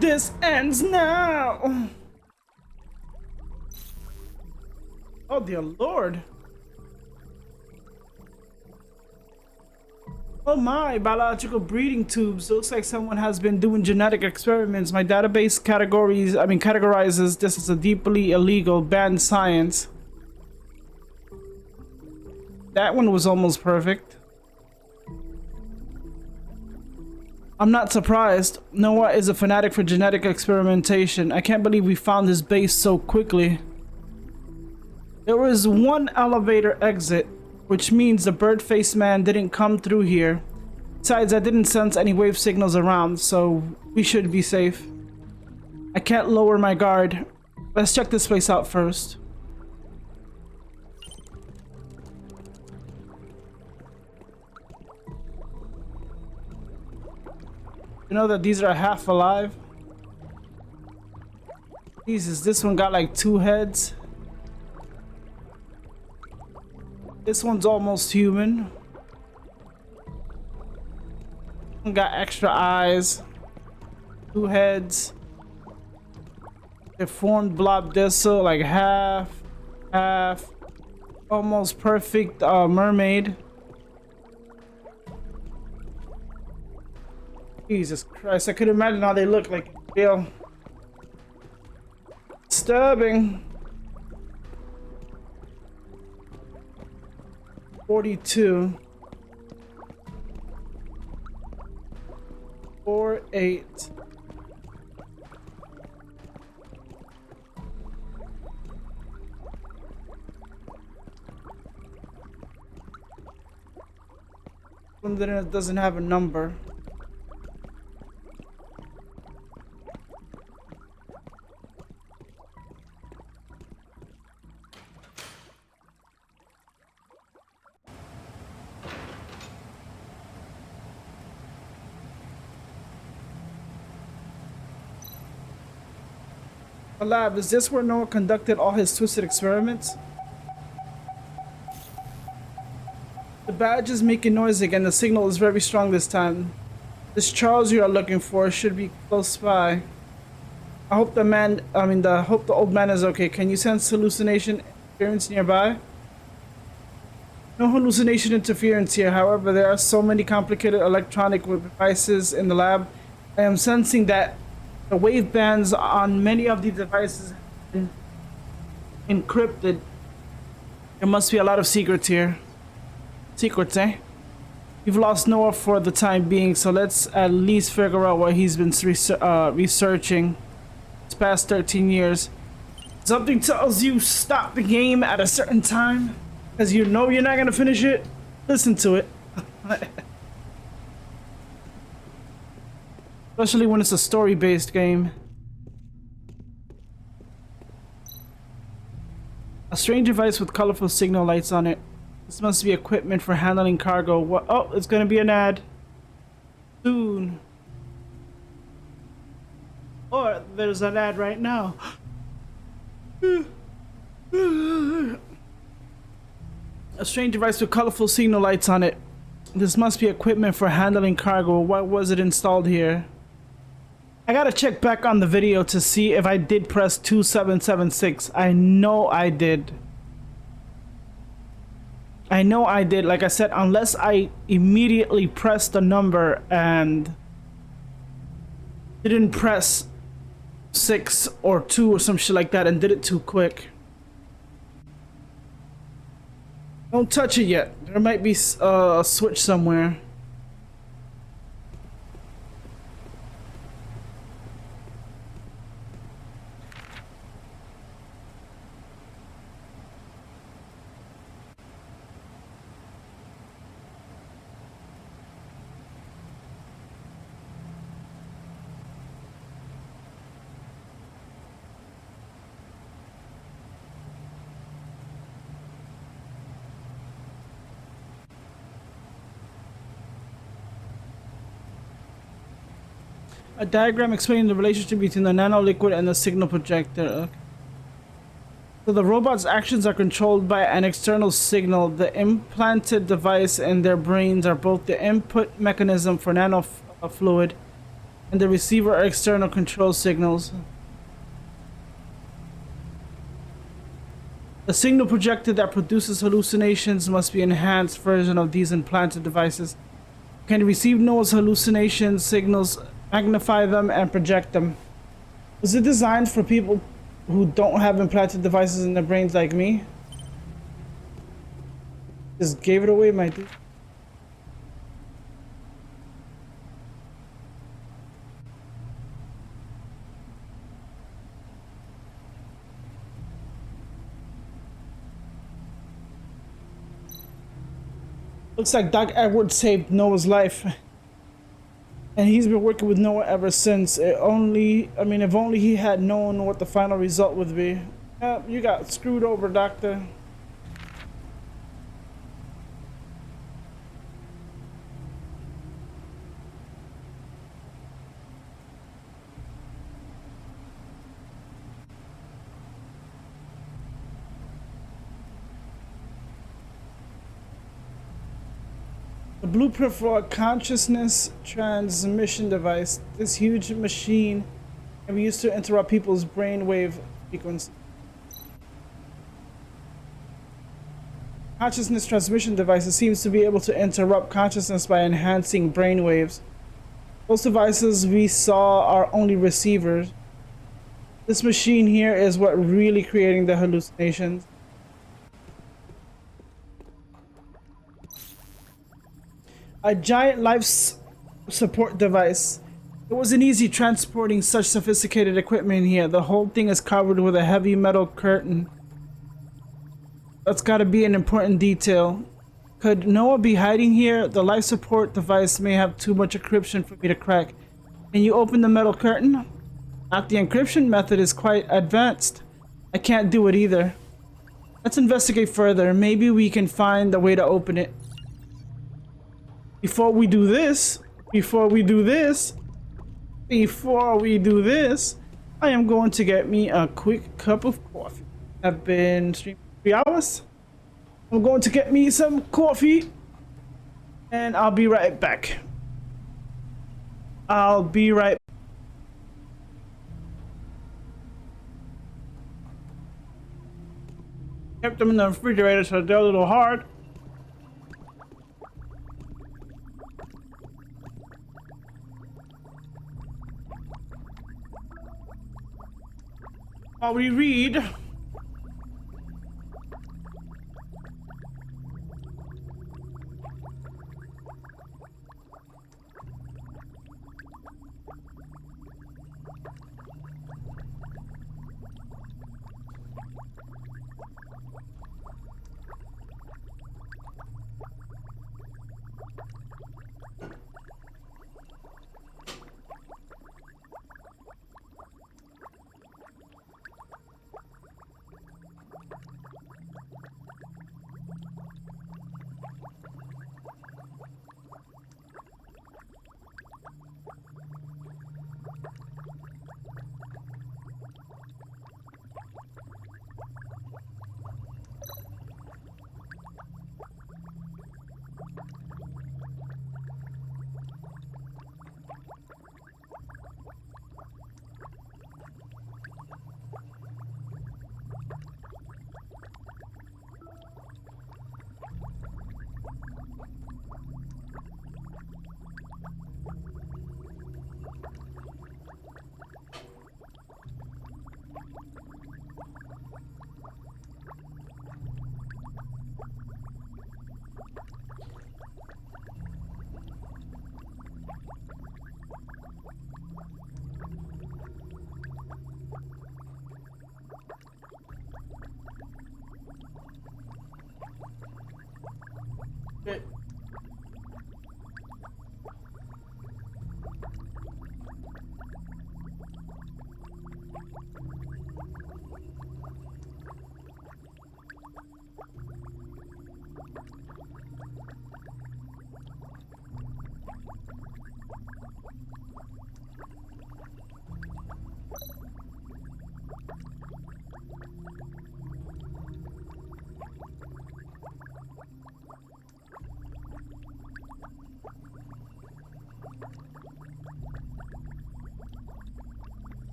A: This ends now. Oh dear Lord. Oh my, biological breeding tubes. Looks like someone has been doing genetic experiments. My database categorizes this as a deeply illegal, banned science. That one was almost perfect. I'm not surprised. Noah is a fanatic for genetic experimentation. I can't believe we found his base so quickly. There was one elevator exit, which means the bird-faced man didn't come through here. Besides, I didn't sense any wave signals around, so we should be safe. I can't lower my guard. Let's check this place out first. You know that these are half alive? Jesus, this one got like 2 heads. This one's almost human. One got extra eyes. 2 heads. Deformed blob distal, like half. Almost perfect mermaid. Jesus Christ, I could imagine how they look like real. Disturbing. 42. 48. One that doesn't have a number. A lab, is this where Noah conducted all his twisted experiments? The badge is making noise again. The signal is very strong this time. This Charles you are looking for should be close by. I hope hope the old man is okay. Can you sense hallucination interference nearby? No hallucination interference here. However, there are so many complicated electronic devices in the lab. I am sensing that the wave bands on many of these devices have been encrypted. There must be a lot of secrets here. Secrets, eh? We've lost Noah for the time being, so let's at least figure out what he's been researching. It's past 13 years. Something tells you stop the game at a certain time, because you know you're not gonna finish it. Listen to it. Especially when it's a story-based game. A strange device with colorful signal lights on it. This must be equipment for handling cargo. What? Oh, it's gonna be an ad. Soon. Or there's an ad right now. A strange device with colorful signal lights on it. This must be equipment for handling cargo. What was it installed here? I gotta check back on the video to see if I did press 2776. I know I did. I know I did. Like I said, unless I immediately pressed the number and didn't press 6 or 2 or some shit like that and did it too quick. Don't touch it yet. There might be a switch somewhere. A diagram explaining the relationship between the nanoliquid and the signal projector. Okay. So the robot's actions are controlled by an external signal. The implanted device and their brains are both the input mechanism for nanofluid, and the receiver are external control signals. The signal projector that produces hallucinations must be an enhanced version of these implanted devices. Can receive Noah's hallucination signals, magnify them, and project them. Was it designed for people who don't have implanted devices in their brains like me? Just gave it away, my dude. Looks like Doc Edwards saved Noah's life. And he's been working with Noah ever since. If only he had known what the final result would be. Yep, you got screwed over, Doctor. The blueprint for a consciousness transmission device. This huge machine can be used to interrupt people's brainwave frequency. Consciousness transmission devices seems to be able to interrupt consciousness by enhancing brainwaves. Those devices we saw are only receivers. This machine here is what really creating the hallucinations. A giant life support device. It wasn't easy transporting such sophisticated equipment here. The whole thing is covered with a heavy metal curtain. That's gotta be an important detail. Could Noah be hiding here? The life support device may have too much encryption for me to crack. Can you open the metal curtain? Not the encryption method is quite advanced. I can't do it either. Let's investigate further. Maybe we can find a way to open it. Before we do this, I am going to get me a quick cup of coffee. I've been streaming 3 hours. I'm going to get me some coffee and I'll be right back. I'll be right. Kept them in the refrigerator so they're a little hard. While we read.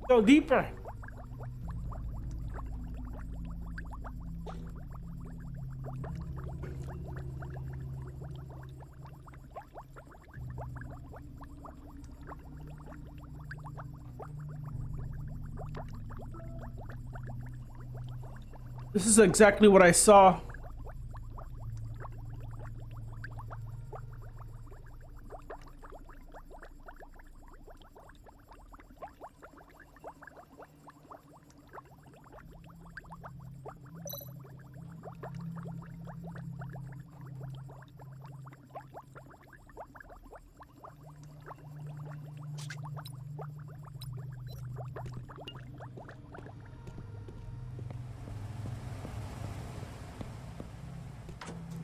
A: Go deeper. This is exactly what I saw.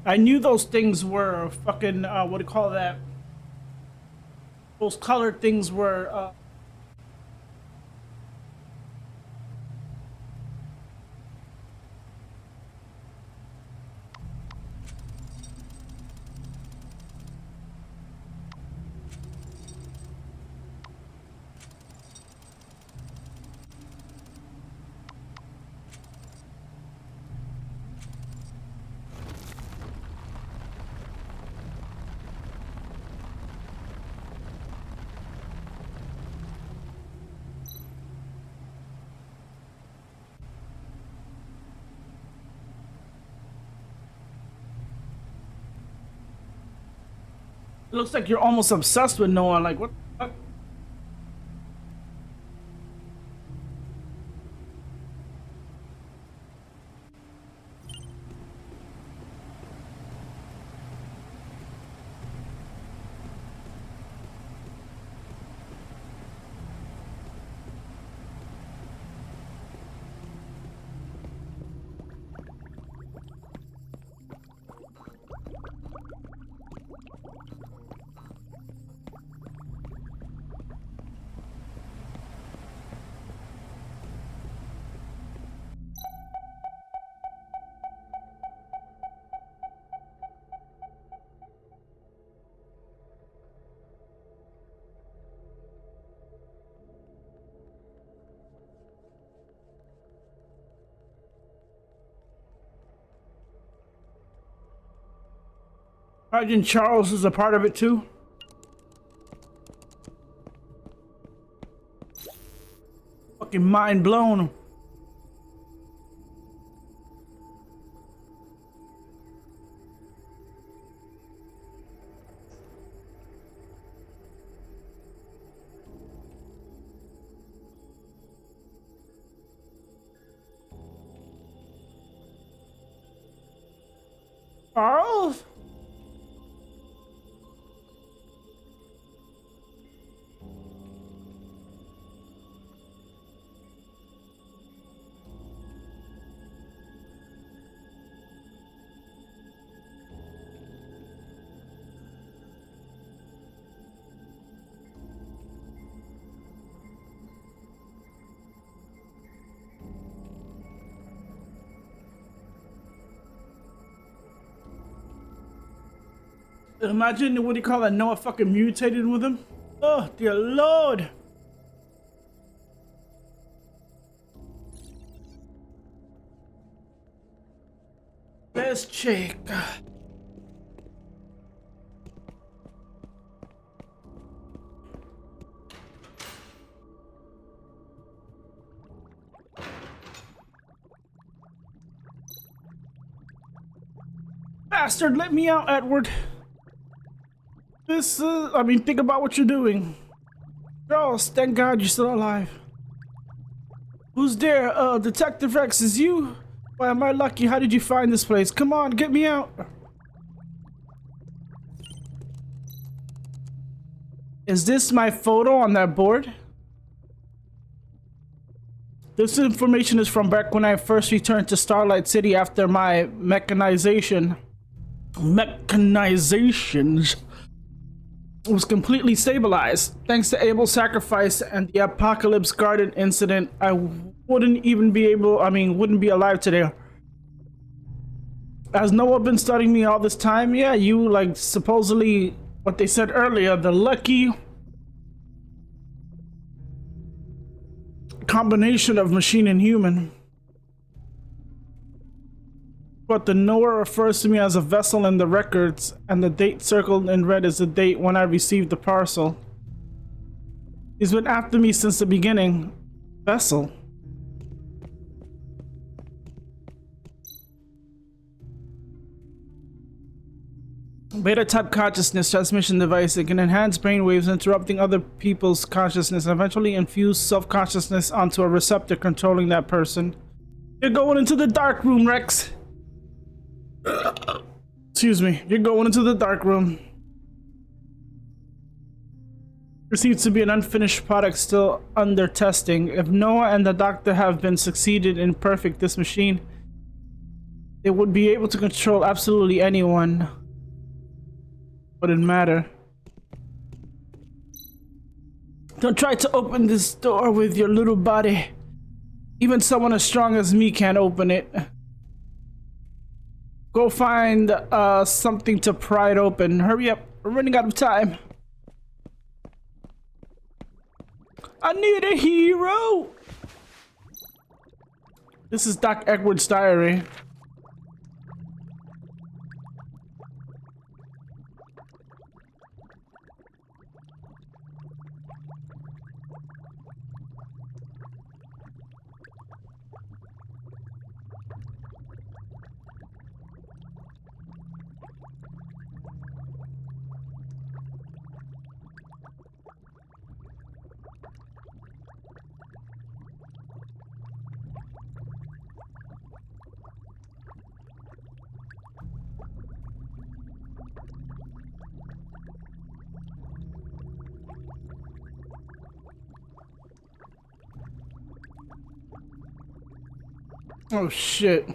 A: I knew those things were fucking, what do you call that? Those colored things were, it looks like you're almost obsessed with Noah. Like, what the fuck? Imagine Charles is a part of it too. Fucking mind blown. Charles? Imagine what do you call that? Noah fucking mutated with him. Oh dear lord. Best chick. Bastard, let me out, Edward. This, I mean, think about what you're doing. Charles, thank God you're still alive. Who's there? Detective Rex, is you? Why am I lucky? How did you find this place? Come on, get me out. Is this my photo on that board? This information is from back when I first returned to Starlight City after my mechanizations was completely stabilized. Thanks to Abel's sacrifice and the Apocalypse Garden incident, I wouldn't be alive today. Has Noah been studying me all this time? Yeah, you like supposedly what they said earlier, the lucky combination of machine and human. But the Noah refers to me as a vessel in the records, and the date circled in red is the date when I received the parcel. He's been after me since the beginning. Vessel. Beta type consciousness transmission device. It can enhance brainwaves, interrupting other people's consciousness, and eventually infuse self-consciousness onto a receptor controlling that person. You're going into the dark room, Rex. Excuse me. You're going into the dark room. There seems to be an unfinished product still under testing. If Noah and the doctor have been succeeded in perfect this machine, it would be able to control absolutely anyone. Wouldn't matter. Don't try to open this door with your little body. Even someone as strong as me can't open it. Go find something to pry it open. Hurry up, we're running out of time. I need a hero! This is Doc Edward's diary. Oh shit.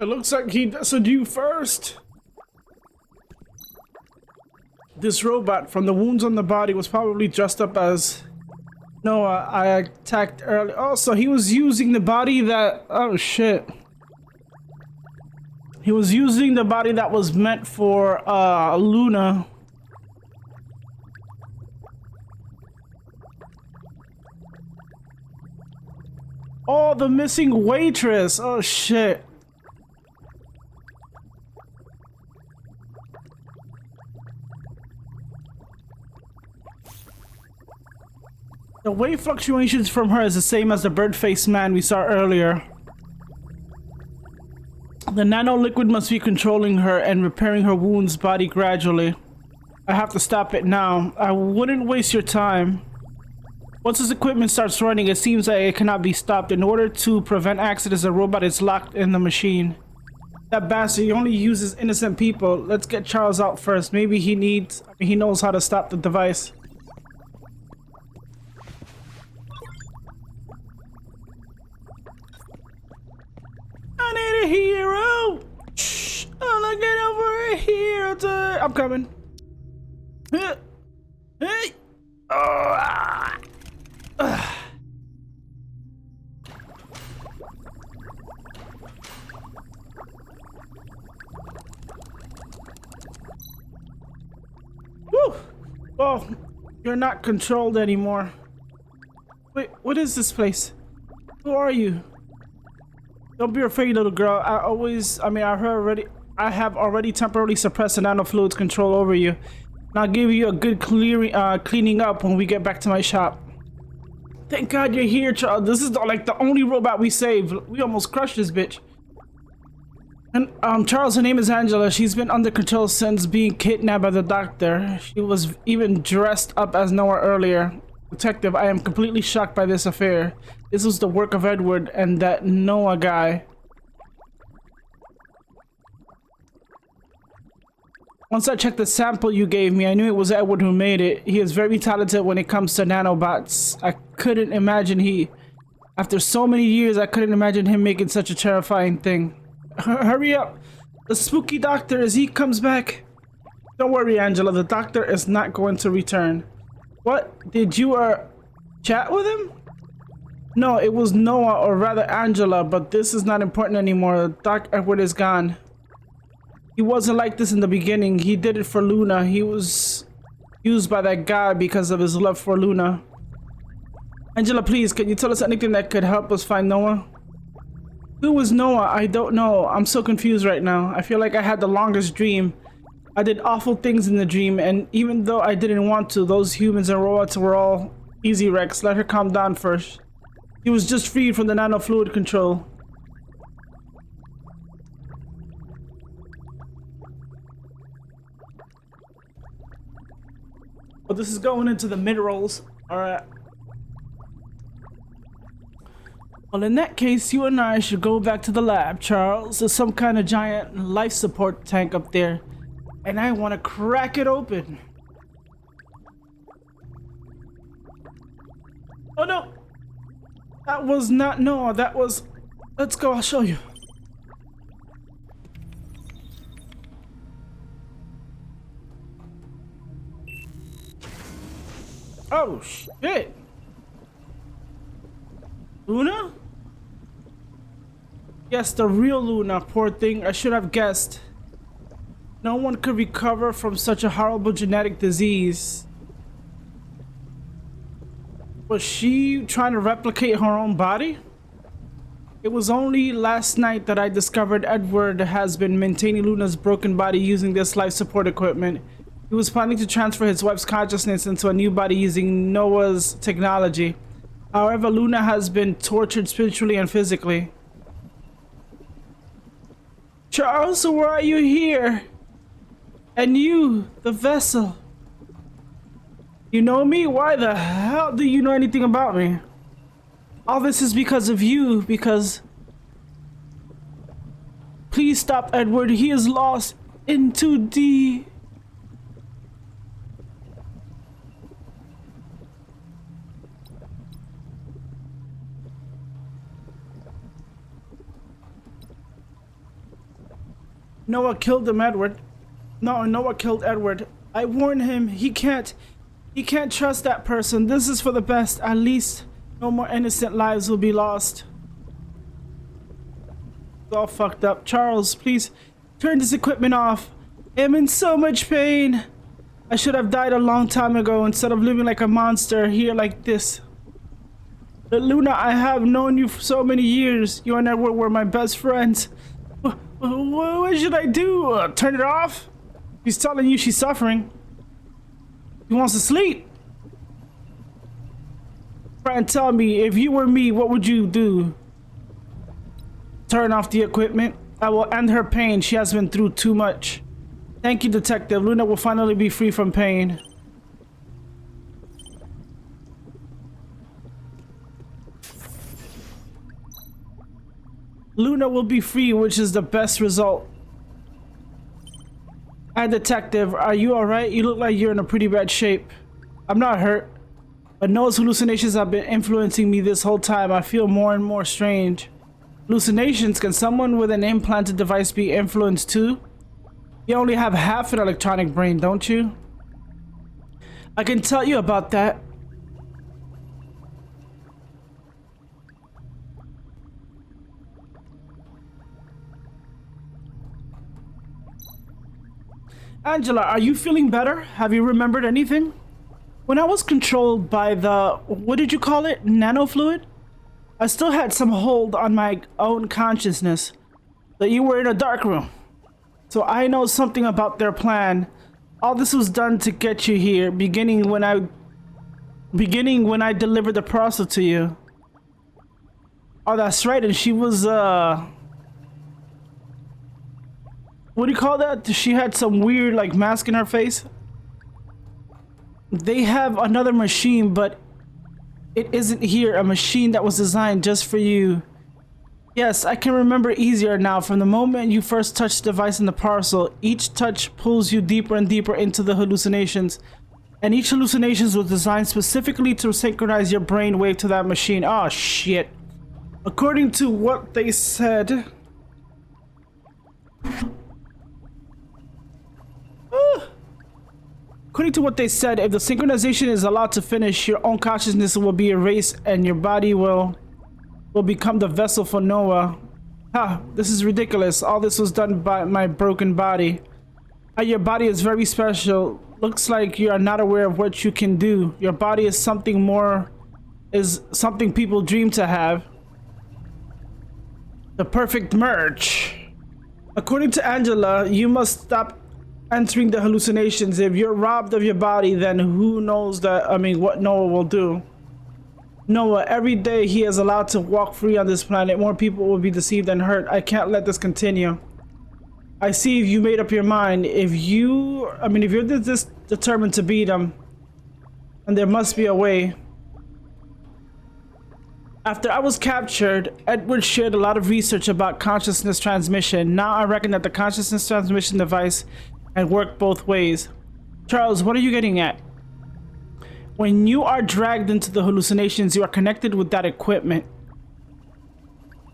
A: It looks like he dusted you first. This robot from the wounds on the body was probably dressed up as Noah I attacked earlier. Oh, so he was using the body that... Oh, shit. He was using the body that was meant for, Luna. Oh, the missing waitress. Oh, shit. The weight fluctuations from her is the same as the bird-faced man we saw earlier. The nano liquid must be controlling her and repairing her wounds body gradually. I have to stop it now. I wouldn't waste your time. Once this equipment starts running, it seems that it cannot be stopped. In order to prevent accidents, the robot is locked in the machine. That bastard, he only uses innocent people. Let's get Charles out first. Maybe he knows how to stop the device. I need a hero! Shh! I'm looking over here. I'm coming. Hey! Woo! Oh, you're not controlled anymore. Wait, what is this place? Who are you? Don't be afraid, little girl. I have already temporarily suppressed the nanofluid's control over you. And I'll give you a good cleaning up when we get back to my shop. Thank God you're here, Charles. This is like the only robot we saved. We almost crushed this bitch. And Charles, her name is Angela. She's been under control since being kidnapped by the doctor. She was even dressed up as Noah earlier. Detective, I am completely shocked by this affair. This was the work of Edward and that Noah guy. Once I checked the sample you gave me, I knew it was Edward who made it. He is very talented when it comes to nanobots. After so many years, I couldn't imagine him making such a terrifying thing. Hurry up! The spooky doctor, as he comes back. Don't worry, Angela, the doctor is not going to return. What? Did you, chat with him? No, it was Noah, or rather Angela, but this is not important anymore. Doc Edward is gone. He wasn't like this in the beginning. He did it for Luna. He was used by that guy because of his love for Luna. Angela, please, can you tell us anything that could help us find Noah? Who was Noah? I don't know. I'm so confused right now. I feel like I had the longest dream. I did awful things in the dream, and even though I didn't want to, those humans and robots were all easy wrecks. Let her calm down first. He was just freed from the nanofluid control. Well, this is going into the mid-rolls. Alright. Well, in that case, you and I should go back to the lab, Charles. There's some kind of giant life support tank up there. And I want to crack it open. Oh no! That was not Noah, that was... Let's go, I'll show you. Oh shit! Luna? Yes, the real Luna, poor thing, I should have guessed. No one could recover from such a horrible genetic disease. Was she trying to replicate her own body? It was only last night that I discovered Edward has been maintaining Luna's broken body using this life support equipment. He was planning to transfer his wife's consciousness into a new body using Noah's technology. However, Luna has been tortured spiritually and physically. Charles, why are you here? And you, the vessel. You know me? Why the hell do you know anything about me? All this is because of you, because... Please stop Edward, he is lost into the... Noah killed him, Edward. No, Noah killed Edward. I warned him. He can't trust that person. This is for the best. At least no more innocent lives will be lost. It's all fucked up. Charles, please turn this equipment off. I'm in so much pain. I should have died a long time ago instead of living like a monster here like this. But Luna, I have known you for so many years. You and Edward were my best friends. What should I do? Turn it off? She's telling you she's suffering. He wants to sleep. Try and tell me, if you were me, what would you do? Turn off the equipment. I will end her pain. She has been through too much. Thank you, Detective. Luna will finally be free from pain. Luna will be free, which is the best result. Hi, Detective. Are you alright? You look like you're in a pretty bad shape. I'm not hurt, but Noah's hallucinations have been influencing me this whole time. I feel more and more strange. Hallucinations? Can someone with an implanted device be influenced too? You only have half an electronic brain, don't you? I can tell you about that. Angela, are you feeling better? Have you remembered anything? When I was controlled by the, what did you call it? Nanofluid? I still had some hold on my own consciousness. That you were in a dark room. So I know something about their plan. All this was done to get you here, beginning when I delivered the parcel to you. Oh, that's right, and she was, what do you call that? She had some weird, like, mask in her face. They have another machine, but it isn't here. A machine that was designed just for you. Yes, I can remember easier now. From the moment you first touched the device in the parcel, each touch pulls you deeper and deeper into the hallucinations. And each hallucination was designed specifically to synchronize your brainwave to that machine. Oh, shit. According to what they said... According to what they said, if the synchronization is allowed to finish, your own consciousness will be erased and your body will become the vessel for Noah. Ha, this is ridiculous. All this was done by my broken body. Your body is very special. Looks like you are not aware of what you can do. Your body is something more, is something people dream to have. The perfect merge. According to Angela, you must stop entering the hallucinations. If you're robbed of your body, then who knows what Noah will do. Noah, every day he is allowed to walk free on this planet, more people will be deceived and hurt. I can't let this continue. I see if you made up your mind. If you're this determined to beat him, and there must be a way. After I was captured, Edward shared a lot of research about consciousness transmission. Now I reckon that the consciousness transmission device and work both ways. Charles, what are you getting at? When you are dragged into the hallucinations, you are connected with that equipment.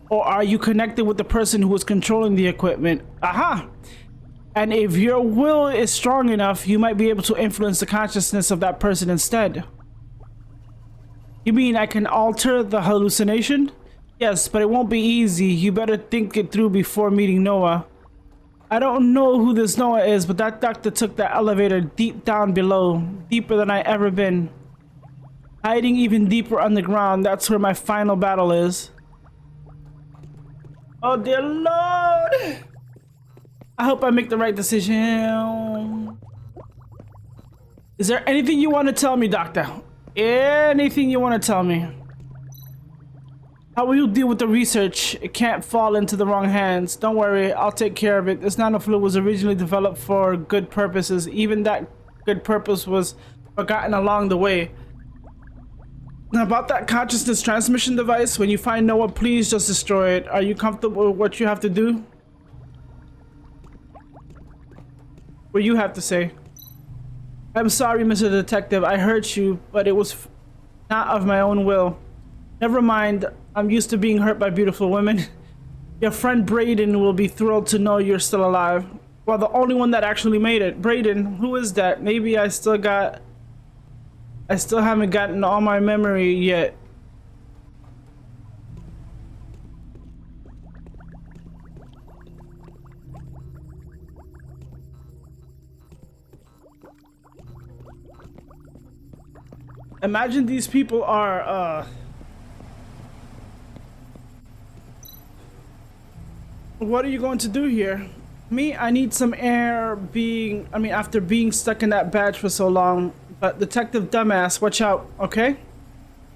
A: Or are you connected with the person who is controlling the equipment? Aha! And if your will is strong enough, you might be able to influence the consciousness of that person instead. You mean I can alter the hallucination? Yes, but it won't be easy. You better think it through before meeting Noah. I don't know who this Noah is, but that doctor took the elevator deep down below, deeper than I ever been. Hiding even deeper underground, that's where my final battle is. Oh dear Lord! I hope I make the right decision. Is there anything you want to tell me, Doctor? Anything you want to tell me? How will you deal with the research? It can't fall into the wrong hands. Don't worry, I'll take care of it. This nanofluid was originally developed for good purposes. Even that good purpose was forgotten along the way. Now about that consciousness transmission device, when you find Noah, please just destroy it. Are you comfortable with what you have to do? What you have to say? I'm sorry, Mr. Detective. I hurt you, but it was not of my own will. Never mind. I'm used to being hurt by beautiful women. Your friend Brayden will be thrilled to know you're still alive. Well, the only one that actually made it. Brayden, who is that? Maybe I still haven't gotten all my memory yet. Imagine these people are, what are you going to do here? Me, I need some air after being stuck in that badge for so long. But Detective Dumbass, watch out, okay?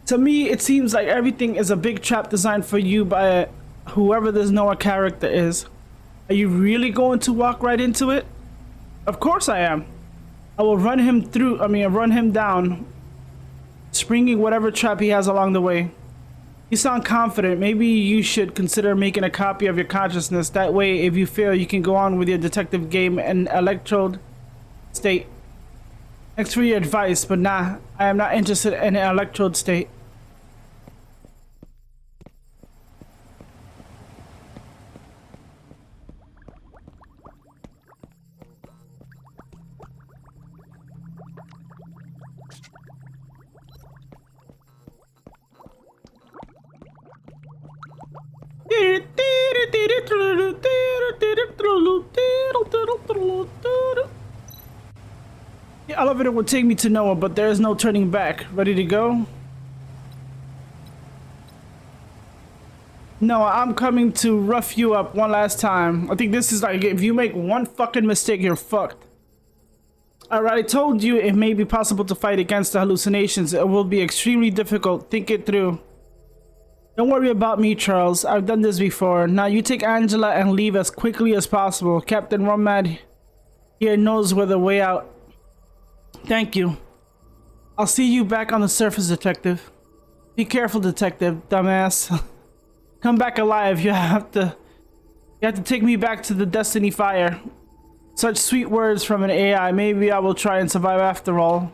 A: To me, it seems like everything is a big trap designed for you by whoever this Noah character is. Are you really going to walk right into it? Of course I am. I will run him down, springing whatever trap he has along the way. You sound confident. Maybe you should consider making a copy of your consciousness. That way, if you fail, you can go on with your detective game and electrode state. Thanks for your advice, but nah, I am not interested in an electrode state. The elevator will take me to Noah, but there is no turning back. Ready to go? Noah, I'm coming to rough you up one last time. I think this is like, if you make one fucking mistake, you're fucked. Alright, I told you it may be possible to fight against the hallucinations. It will be extremely difficult. Think it through. Don't worry about me, Charles. I've done this before. Now you take Angela and leave as quickly as possible. Captain Romad here knows where the way out. Thank you. I'll see you back on the surface, Detective. Be careful, Detective, dumbass. Come back alive. You have to take me back to the Destiny Fire. Such sweet words from an AI. Maybe I will try and survive after all.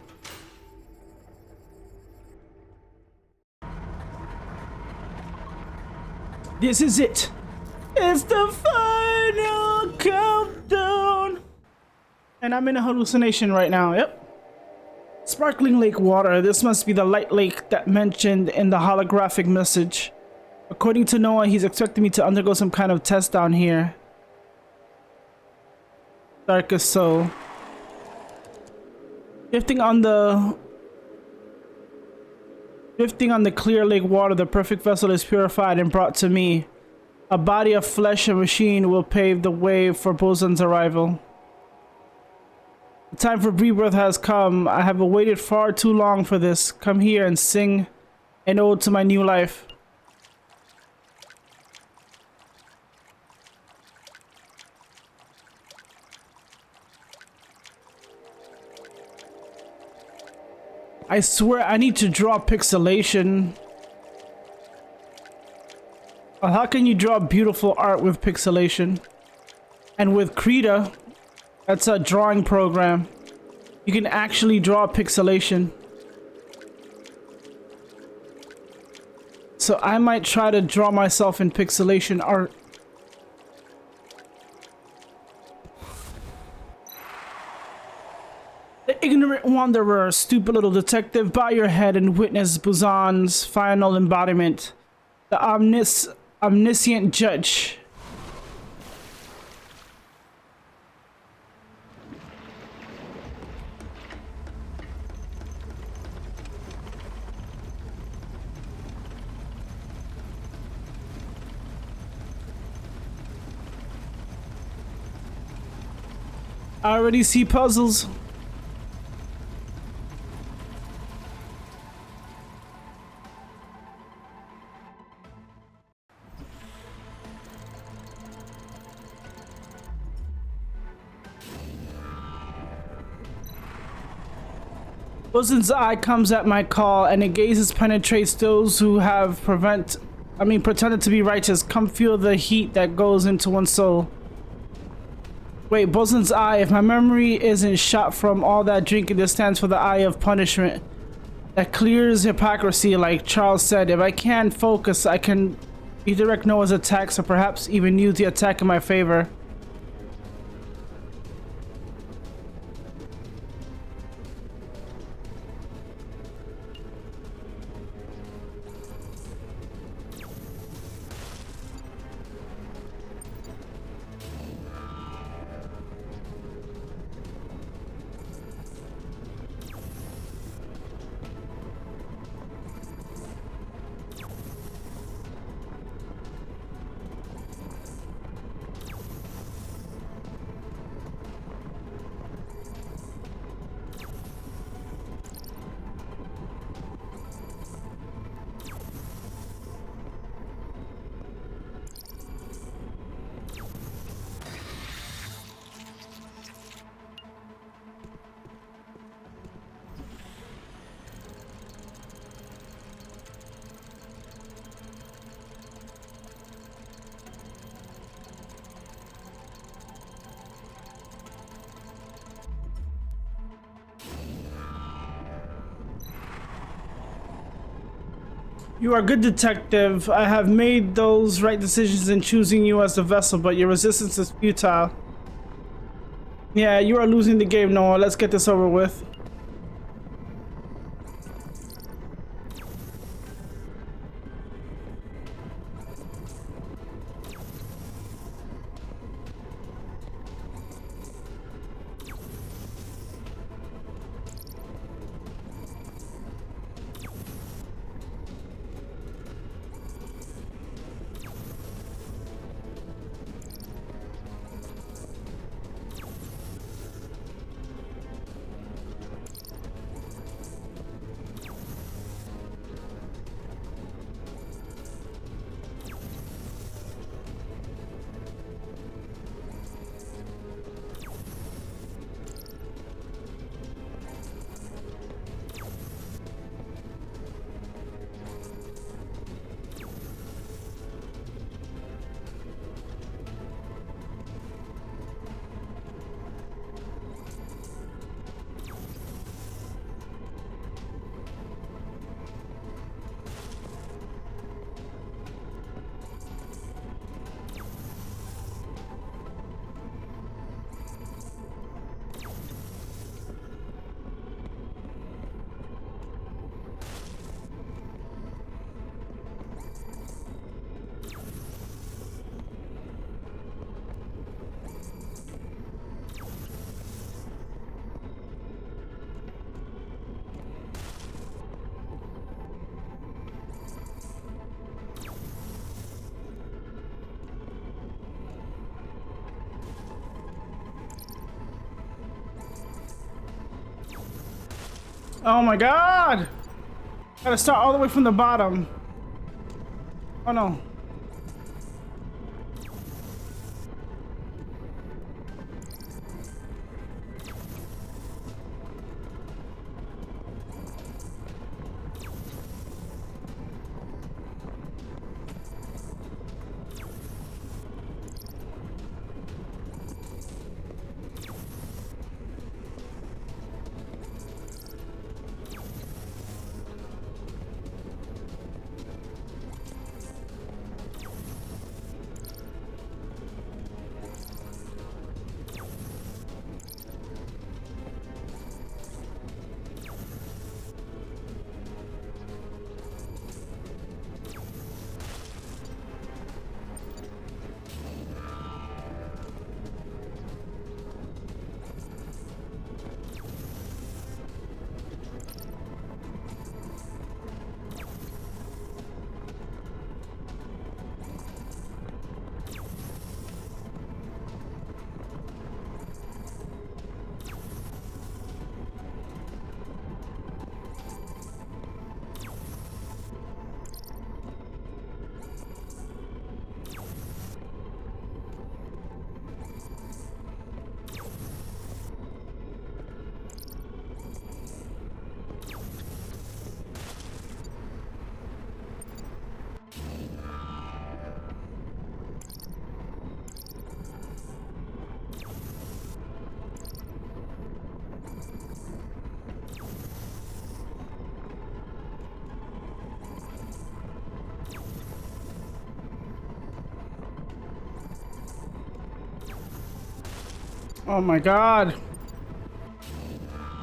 A: This is it. It's the final countdown. And I'm in a hallucination right now. Yep. Sparkling lake water. This must be the light lake that mentioned in the holographic message. According to Noah, he's expecting me to undergo some kind of test down here. Darkest soul. Drifting on the clear lake water, the perfect vessel is purified and brought to me. A body of flesh and machine will pave the way for Boson's arrival. The time for rebirth has come. I have waited far too long for this. Come here and sing an ode to my new life. I swear I need to draw pixelation. How can you draw beautiful art with pixelation? And with Krita, that's a drawing program. You can actually draw pixelation. So I might try to draw myself in pixelation art. The ignorant wanderer, stupid little detective, bow your head and witness Buzan's final embodiment. The omniscient judge. I already see puzzles. Bosun's eye comes at my call, and it gazes penetrates those who have pretended to be righteous. Come feel the heat that goes into one's soul. Wait, Bosun's eye. If my memory isn't shot from all that drinking, this stands for the eye of punishment. That clears hypocrisy, like Charles said. If I can't focus, I can You direct Noah's attacks, or perhaps even use the attack in my favor. You are a good detective. I have made those right decisions in choosing you as the vessel, but your resistance is futile. Yeah, you are losing the game, Noah. Let's get this over with. Oh my god! Gotta start all the way from the bottom. Oh no. Oh my god.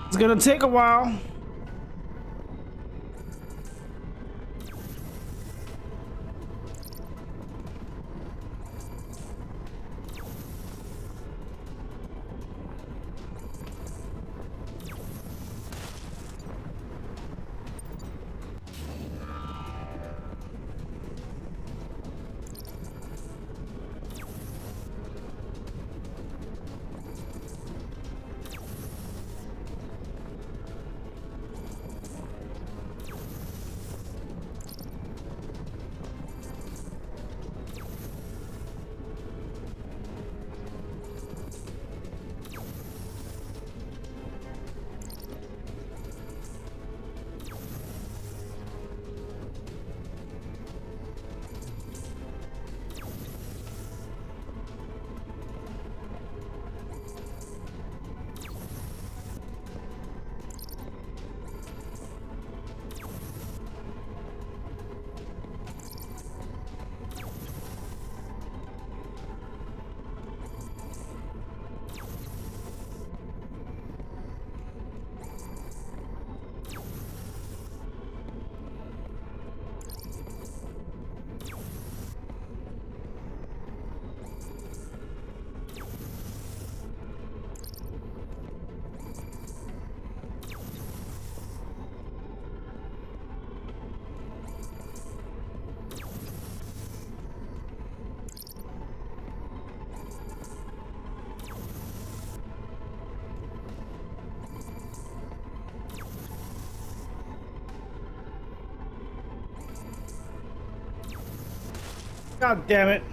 A: It's gonna take a while. God damn it.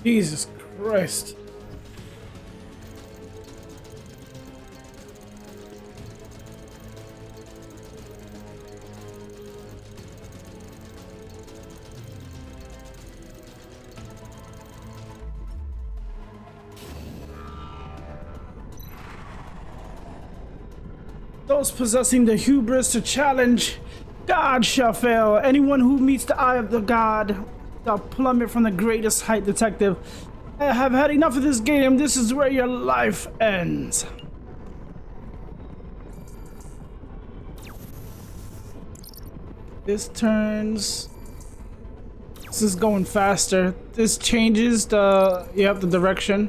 A: Jesus Christ. Those possessing the hubris to challenge God shall fail. Anyone who meets the eye of the God shall plummet from the greatest height, detective. I have had enough of this game. This is where your life ends. This turns. This is going faster. This changes the, yep, the direction.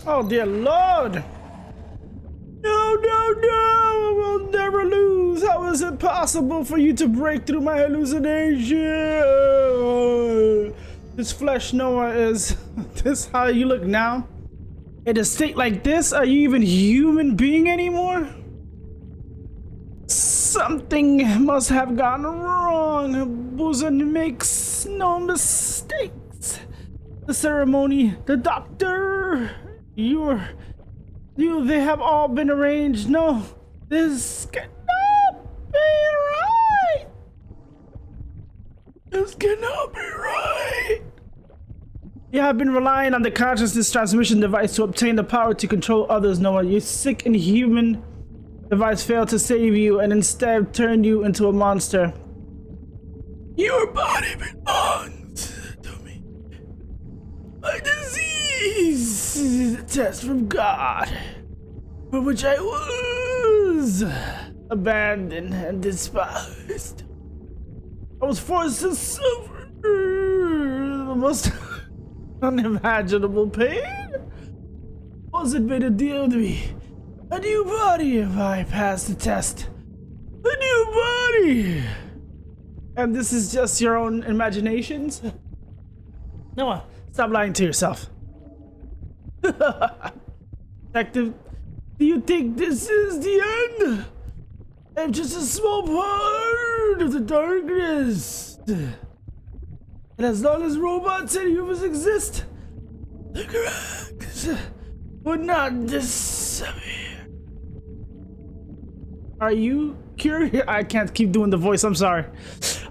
A: Oh dear Lord! No, no, no! I will never lose! How is it possible for you to break through my hallucination? This flesh, Noah, is this how you look now? In a state like this, are you even human being anymore? Something must have gone wrong. Buzan makes no mistakes. The ceremony, the doctor, they have all been arranged. No, this cannot be right. This cannot be right. You have been relying on the consciousness transmission device to obtain the power to control others, Noah. Your sick and human device failed to save you and instead turned you into a monster. Your body belongs to me. My disease is a test from God, for which I was abandoned and despised. I was forced to suffer the most unimaginable pain. Was it made a deal with me? A new body if I pass the test. A new body! And this is just your own imaginations? Noah, stop lying to yourself. Detective, do you think this is the end? I'm just a small part of the darkness. And as long as robots and humans exist, the cracks would not disappear. Are you curious? I can't keep doing the voice, I'm sorry.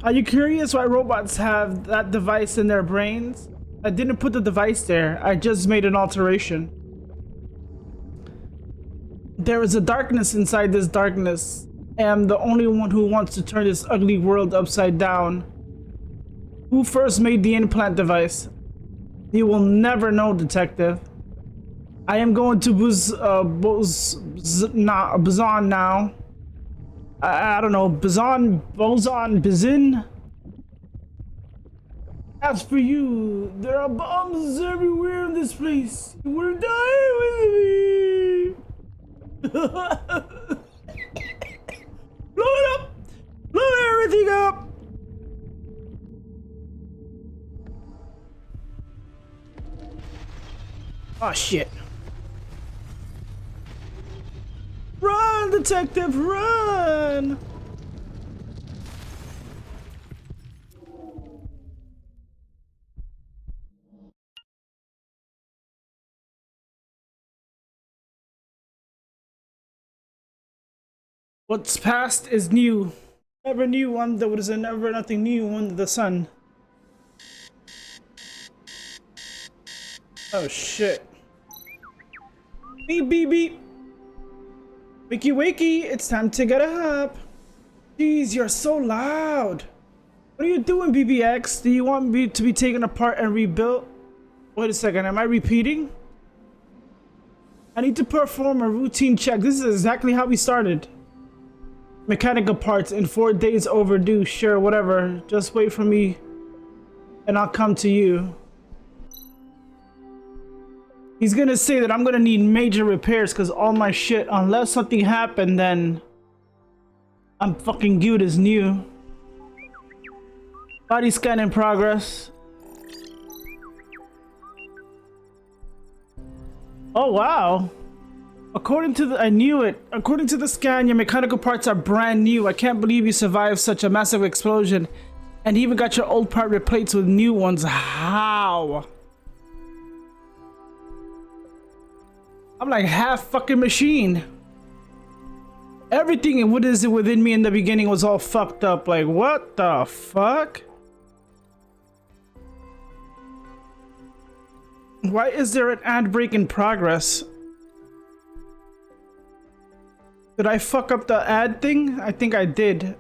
A: Are you curious why robots have that device in their brains? I didn't put the device there, I just made an alteration. There is a darkness inside this darkness. I am the only one who wants to turn this ugly world upside down. Who first made the implant device? You will never know, Detective. I am going to Buzan now. I don't know, Bizin? As for you, there are bombs everywhere in this place. You will die with me. Blow it up! Blow everything up! Oh shit. Run, detective, run! What's past is new. Never knew one that was never nothing new under the sun. Oh shit. Beep beep beep. Wakey wakey, it's time to get up. Jeez, you're so loud. What are you doing, BBX? Do you want me to be taken apart and rebuilt? Wait a second, am I repeating? I need to perform a routine check. This is exactly how we started. Mechanical parts in 4 days overdue. Sure, whatever. Just wait for me and I'll come to you. He's gonna say that I'm gonna need major repairs because all my shit, unless something happened, then I'm fucking good as new. Body scan in progress. Oh wow. According to I knew it. According to the scan, your mechanical parts are brand new. I can't believe you survived such a massive explosion and even got your old part replaced with new ones. How? I'm like half fucking machine. Everything what is it within me in the beginning was all fucked up. Like what the fuck? Why is there an ad break in progress? Did I fuck up the ad thing? I think I did.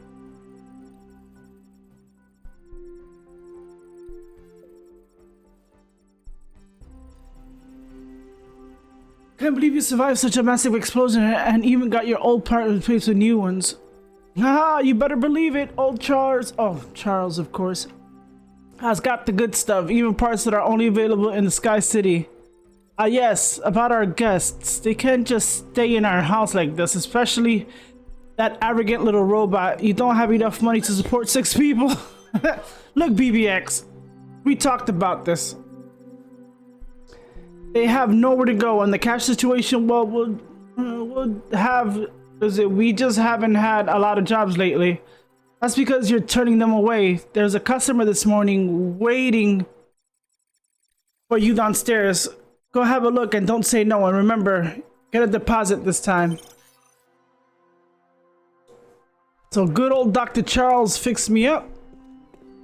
A: Can't believe you survived such a massive explosion and even got your old part replaced with new ones. Ah, you better believe it, old Charles. Oh, Charles, of course. Has got the good stuff, even parts that are only available in the Sky City. Ah, yes, about our guests. They can't just stay in our house like this, especially that arrogant little robot. You don't have enough money to support 6 people. Look, BBX, we talked about this. They have nowhere to go, and the cash situation, well, we'll have, we just haven't had a lot of jobs lately. That's because you're turning them away. There's a customer this morning waiting for you downstairs. Go have a look and don't say no, and remember, get a deposit this time. So good old Dr. Charles fixed me up.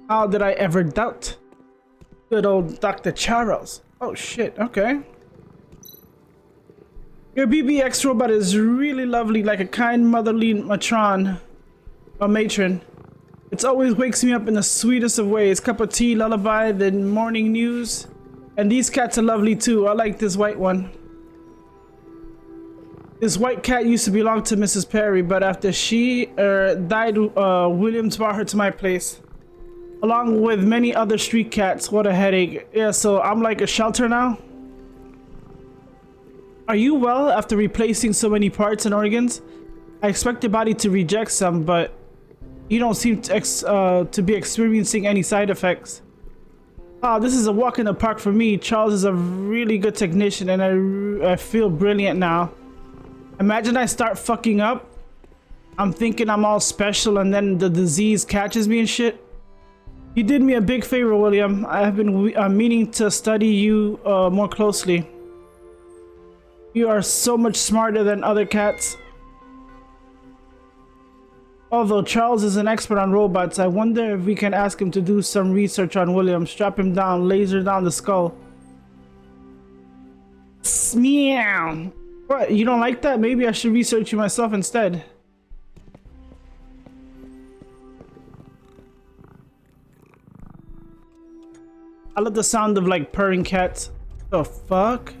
A: How did I ever doubt? Good old Dr. Charles. Oh shit, okay. Your BBX robot is really lovely, like a kind motherly matron. A matron. It always wakes me up in the sweetest of ways. Cup of tea, lullaby, then morning news. And these cats are lovely too. I like this white one. This white cat used to belong to Mrs. Perry, but after she died, Williams brought her to my place. Along with many other street cats. What a headache. Yeah, so I'm like a shelter now? Are you well after replacing so many parts and organs? I expect your body to reject some, but you don't seem to be experiencing any side effects. Oh, this is a walk in the park for me. Charles is a really good technician and I feel brilliant now. Imagine I start fucking up. I'm thinking I'm all special and then the disease catches me and shit. You did me a big favor, William. I have been meaning to study you more closely. You are so much smarter than other cats. Although Charles is an expert on robots, I wonder if we can ask him to do some research on William. Strap him down, laser down the skull. Meow. What, you don't like that? Maybe I should research you myself instead. I love the sound of like purring cats. The fuck?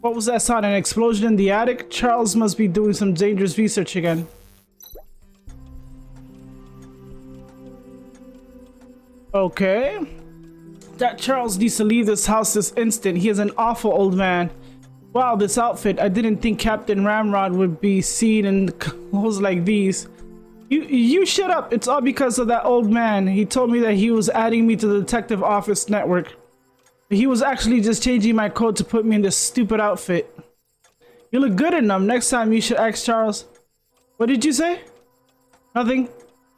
A: What was that sound? An explosion in the attic? Charles must be doing some dangerous research again. Okay. That Charles needs to leave this house this instant. He is an awful old man. Wow, this outfit. I didn't think Captain Ramrod would be seen in clothes like these. You shut up. It's all because of that old man. He told me that he was adding me to the detective office network. But he was actually just changing my code to put me in this stupid outfit. You look good in them. Next time you should ask Charles. What did you say? Nothing.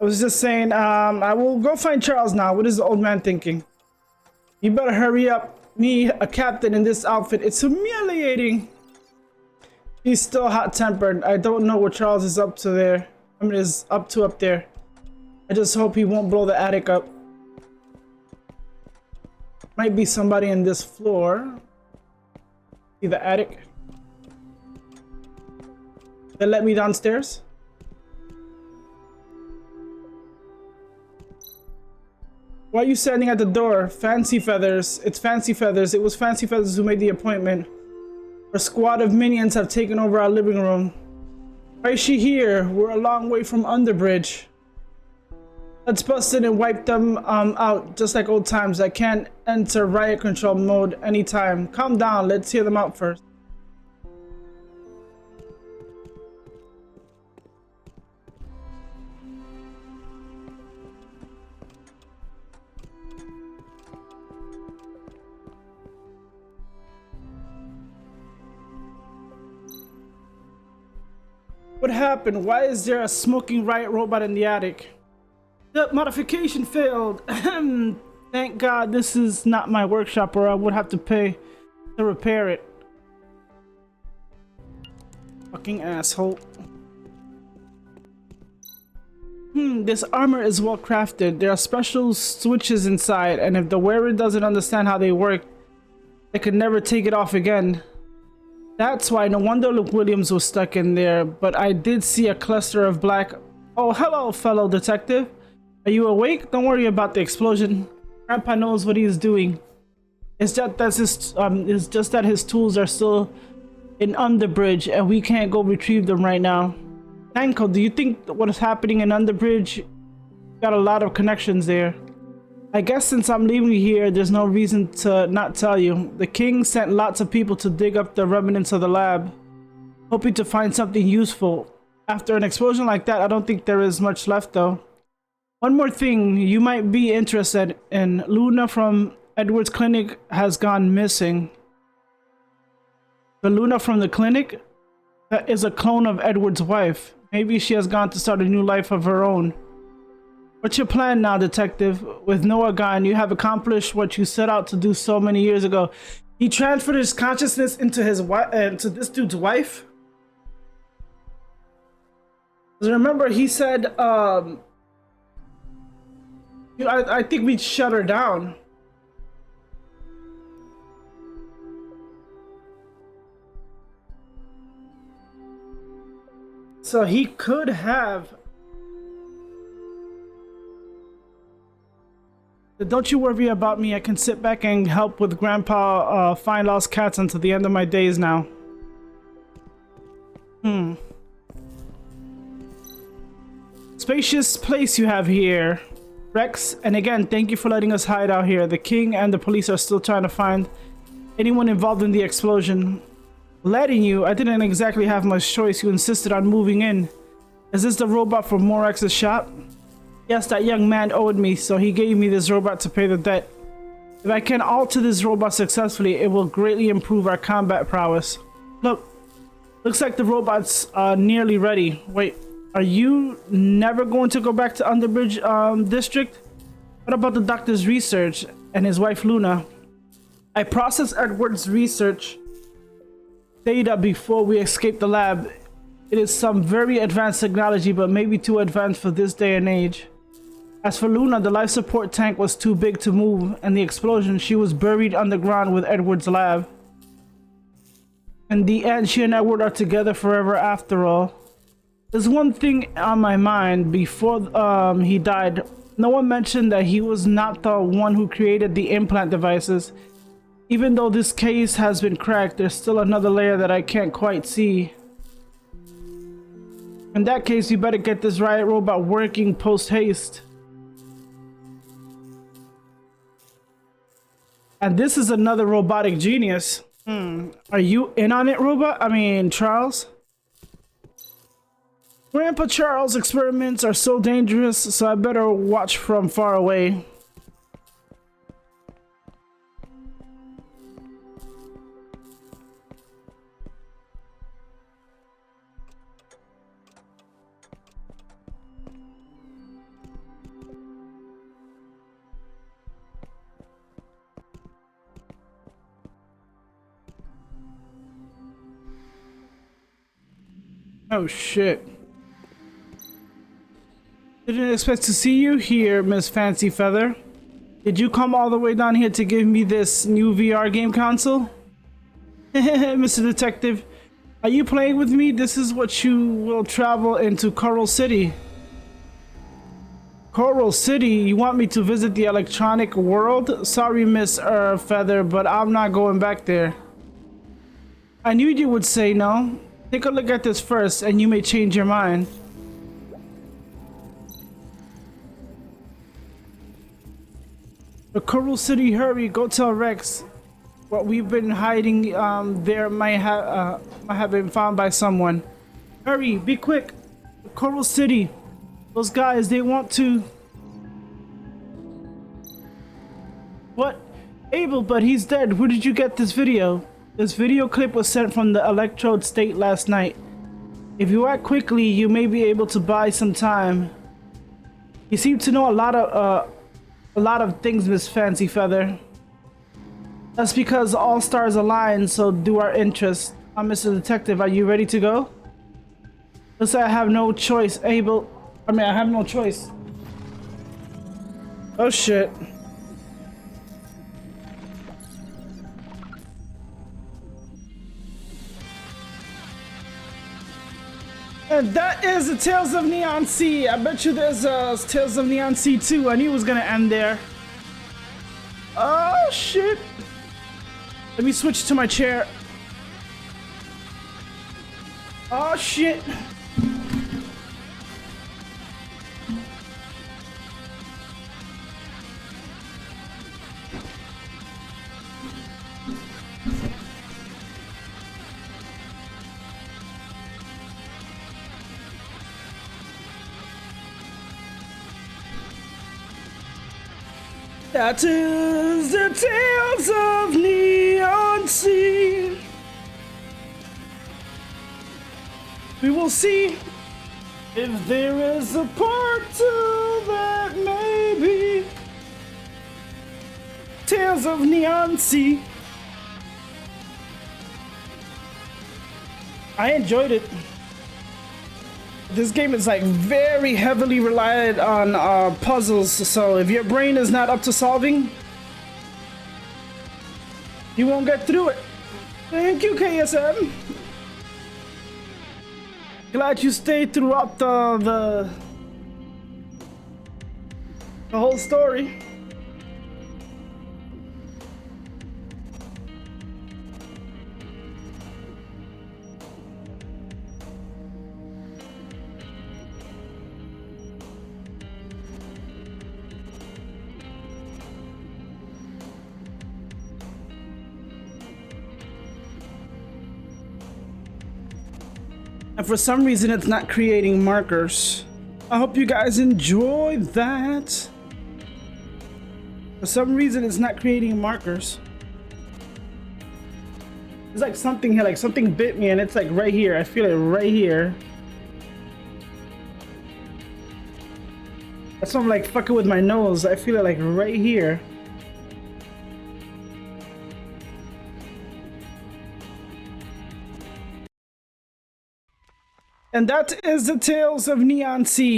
A: I was just saying, I will go find Charles now. What is the old man thinking? You better hurry up. Me, a captain in this outfit. It's humiliating. He's still hot-tempered. I don't know what Charles is up to there. I mean, is up there. I just hope he won't blow the attic up. Might be somebody in this floor. See the attic? They let me downstairs? Why are you standing at the door? Fancy Feathers. It's Fancy Feathers. It was Fancy Feathers who made the appointment. Her squad of minions have taken over our living room. Why is she here? We're a long way from Underbridge. Let's bust in and wipe them out, just like old times. I can't enter riot control mode anytime. Calm down. Let's hear them out first. What happened? Why is there a smoking riot robot in the attic? The modification failed. Thank God this is not my workshop, or I would have to pay to repair it. Fucking asshole. This armor is well crafted. There are special switches inside, and if the wearer doesn't understand how they work, they could never take it off again. That's why no wonder Luke Williams was stuck in there, but I did see a cluster of black... Oh, hello, fellow detective. Are you awake? Don't worry about the explosion. Grandpa knows what he is doing. It's just that his tools are still in Underbridge, and we can't go retrieve them right now. Nanko, do you think what is happening in Underbridge? Got a lot of connections there. I guess since I'm leaving here, there's no reason to not tell you. The king sent lots of people to dig up the remnants of the lab, hoping to find something useful. After an explosion like that, I don't think there is much left though. One more thing you might be interested in. Luna from Edward's clinic has gone missing. The Luna from the clinic? That is a clone of Edward's wife. Maybe she has gone to start a new life of her own. What's your plan now, detective? With Noah gone, you have accomplished what you set out to do so many years ago. He transferred his consciousness into his wife, to this dude's wife. Because remember, he said, I think we'd shut her down. So he could have. Don't you worry about me. I can sit back and help with Grandpa find lost cats until the end of my days now. Spacious place you have here, Rex. And again, thank you for letting us hide out here. The king and the police are still trying to find anyone involved in the explosion. Letting you? I didn't exactly have much choice. You insisted on moving in. Is this the robot from Morex's shop? Yes, that young man owed me, so he gave me this robot to pay the debt. If I can alter this robot successfully, it will greatly improve our combat prowess. Look, looks like the robot's nearly ready. Wait, are you never going to go back to Underbridge District? What about the doctor's research and his wife Luna? I processed Edward's research data before we escaped the lab. It is some very advanced technology, but maybe too advanced for this day and age. As for Luna, the life support tank was too big to move, and the explosion, she was buried underground with Edward's lab. In the end, she and Edward are together forever after all. There's one thing on my mind. Before he died, no one mentioned that he was not the one who created the implant devices. Even though this case has been cracked, there's still another layer that I can't quite see. In that case, you better get this riot robot working post-haste. And this is another robotic genius. Are you in on it, robot? I mean, Charles? Grandpa Charles' experiments are so dangerous, so I better watch from far away. Oh shit. Didn't expect to see you here, Miss Fancy Feather. Did you come all the way down here to give me this new VR game console? Mr. Detective, are you playing with me? This is what you will travel into Coral City. Coral City? You want me to visit the electronic world? Sorry, Miss Feather, but I'm not going back there. I knew you would say no. Take a look at this first, and you may change your mind. The Coral City, hurry, go tell Rex. What we've been hiding there might have been found by someone. Hurry, be quick. The Coral City. Those guys, they want to... What? Abel, but he's dead. Where did you get this video? This video clip was sent from the Electrode State last night. If you act quickly, you may be able to buy some time. You seem to know a lot of things, Miss Fancy Feather. That's because all stars align, so do our interests. Mr. Detective, are you ready to go? Looks like I have no choice, Abel. I have no choice. Oh shit. And that is the Tales of Neon Sea. I bet you there's Tales of Neon Sea 2. I knew it was gonna end there. Oh shit. Let me switch to my chair. Oh shit. That is the Tales of Neon Sea. We will see if there is a part 2 that maybe Tales of Neon Sea. I enjoyed it. This game is like very heavily reliant on puzzles, so if your brain is not up to solving, you won't get through it. Thank you, KSM. Glad you stayed throughout the whole story. And for some reason, it's not creating markers. I hope you guys enjoyed that. For some reason, it's not creating markers. There's like something here, like something bit me, and it's like right here. I feel it right here. That's why I'm like fucking with my nose. I feel it like right here. And that is the Tales of Neon Sea.